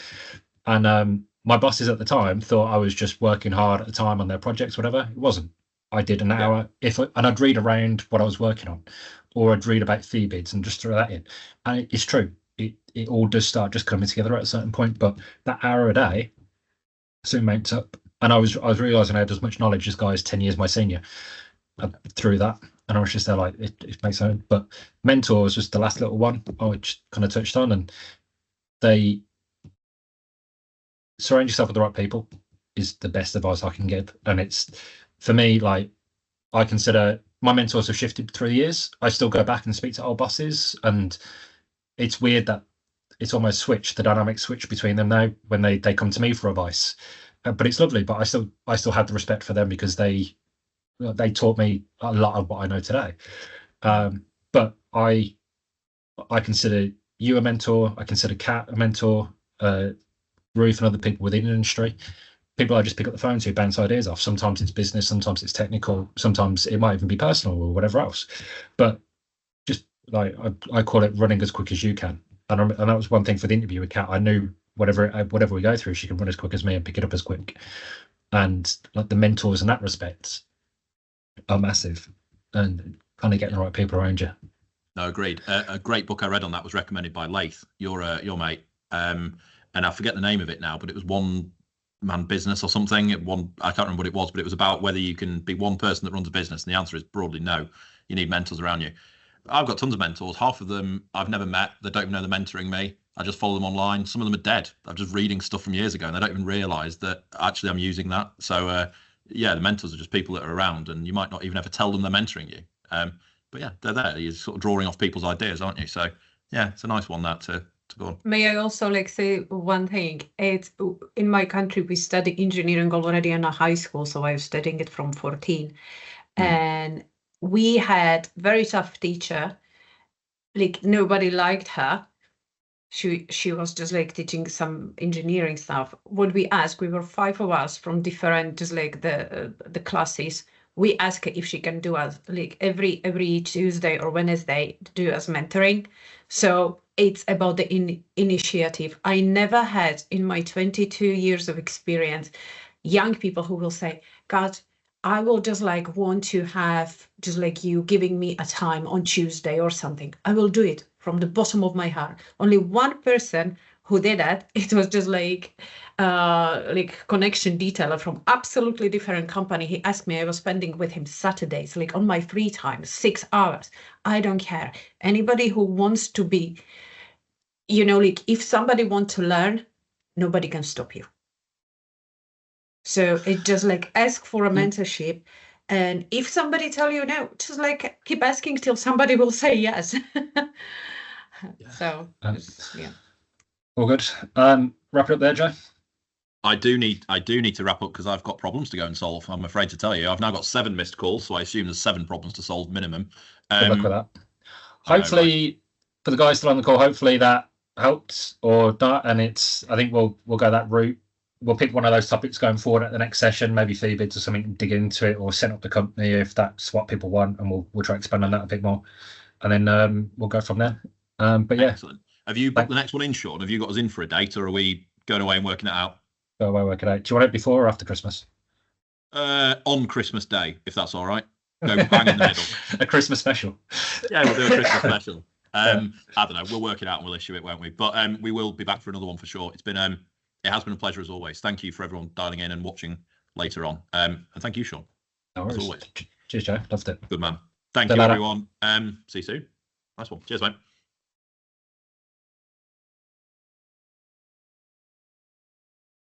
And my bosses at the time thought I was just working hard at the time on their projects, whatever. It wasn't. I did an hour and I'd read around what I was working on, or I'd read about fee bids and just throw that in. And it's true. It all does start just coming together at a certain point, but that hour a day soon mounts up. And I was realizing I had as much knowledge as guys 10 years my senior through that. And I was just there like, it makes sense. But mentors was the last little one I just kind of touched on, and they surround yourself with the right people is the best advice I can give. And it's, for me, like, I consider my mentors have shifted through the years. I still go back and speak to old bosses, and it's weird that it's almost switched, the dynamic switch between them now when they come to me for advice. But it's lovely, but I still have the respect for them because they taught me a lot of what I know today. But I consider you a mentor. I consider Kat a mentor, Ruth and other people within the industry. People I just pick up the phone to, bounce ideas off. Sometimes it's business, sometimes it's technical, sometimes it might even be personal or whatever else. But just like I call it running as quick as you can. And that was one thing for the interview with Kat. I knew whatever we go through, she can run as quick as me and pick it up as quick. And like the mentors in that respect are massive, and kind of getting the right people around you. No, agreed. A great book I read on that was recommended by Laith, your mate. And I forget the name of it now, but it was One Man Business or something. I can't remember what it was, but it was about whether you can be one person that runs a business. And the answer is broadly no. You need mentors around you. I've got tons of mentors. Half of them I've never met. They don't even know they're mentoring me. I just follow them online. Some of them are dead. I'm just reading stuff from years ago, and they don't even realize that actually I'm using that. So the mentors are just people that are around, and you might not even ever tell them they're mentoring you. But yeah, they're there. You're sort of drawing off people's ideas, aren't you? So yeah, it's a nice one that to go on. May I also say one thing? It's in my country we study engineering already in a high school, so I was studying it from 14, and we had very tough teacher. Like nobody liked her. She was just like teaching some engineering stuff. What we asked, we were 5 of us from different, just like the classes. We asked her if she can do us like every Tuesday or Wednesday do us mentoring. So it's about the initiative. I never had in my 22 years of experience young people who will say, God, I will just like want to have just like you giving me a time on Tuesday or something. I will do it from the bottom of my heart. Only one person who did that. It was just like connection detailer from absolutely different company. He asked me, I was spending with him Saturdays, like on my free time, 6 hours. I don't care. Anybody who wants to be, like if somebody wants to learn, nobody can stop you. So it just like ask for a mentorship. And if somebody tell you no, just like keep asking till somebody will say yes. So yeah. All good. Wrap it up there, Joe. I do need to wrap up because I've got problems to go and solve. I'm afraid to tell you. I've now got 7 missed calls, so I assume there's 7 problems to solve minimum. Good luck with that. Hopefully, for the guys still on the call, hopefully that helped or not. And I think we'll go that route. We'll pick one of those topics going forward at the next session, maybe fee bids or something, dig into it or set up the company if that's what people want, and we'll try to expand on that a bit more. And then we'll go from there. But yeah. Excellent. Have you booked the next one in, Sean? Have you got us in for a date, or are we going away and working it out? Go away, work it out. Do you want it before or after Christmas? On Christmas Day, if that's all right. Go bang in the middle. A Christmas special. Yeah, we'll do a Christmas special. I don't know. We'll work it out and we'll issue it, won't we? But we will be back for another one for sure. It's been it has been a pleasure as always. Thank you for everyone dialing in and watching later on. And thank you, Sean. No worries. As always. Cheers, Joe. Loved it. Good man. Thank you, everyone. See you soon. Nice one. Cheers, mate.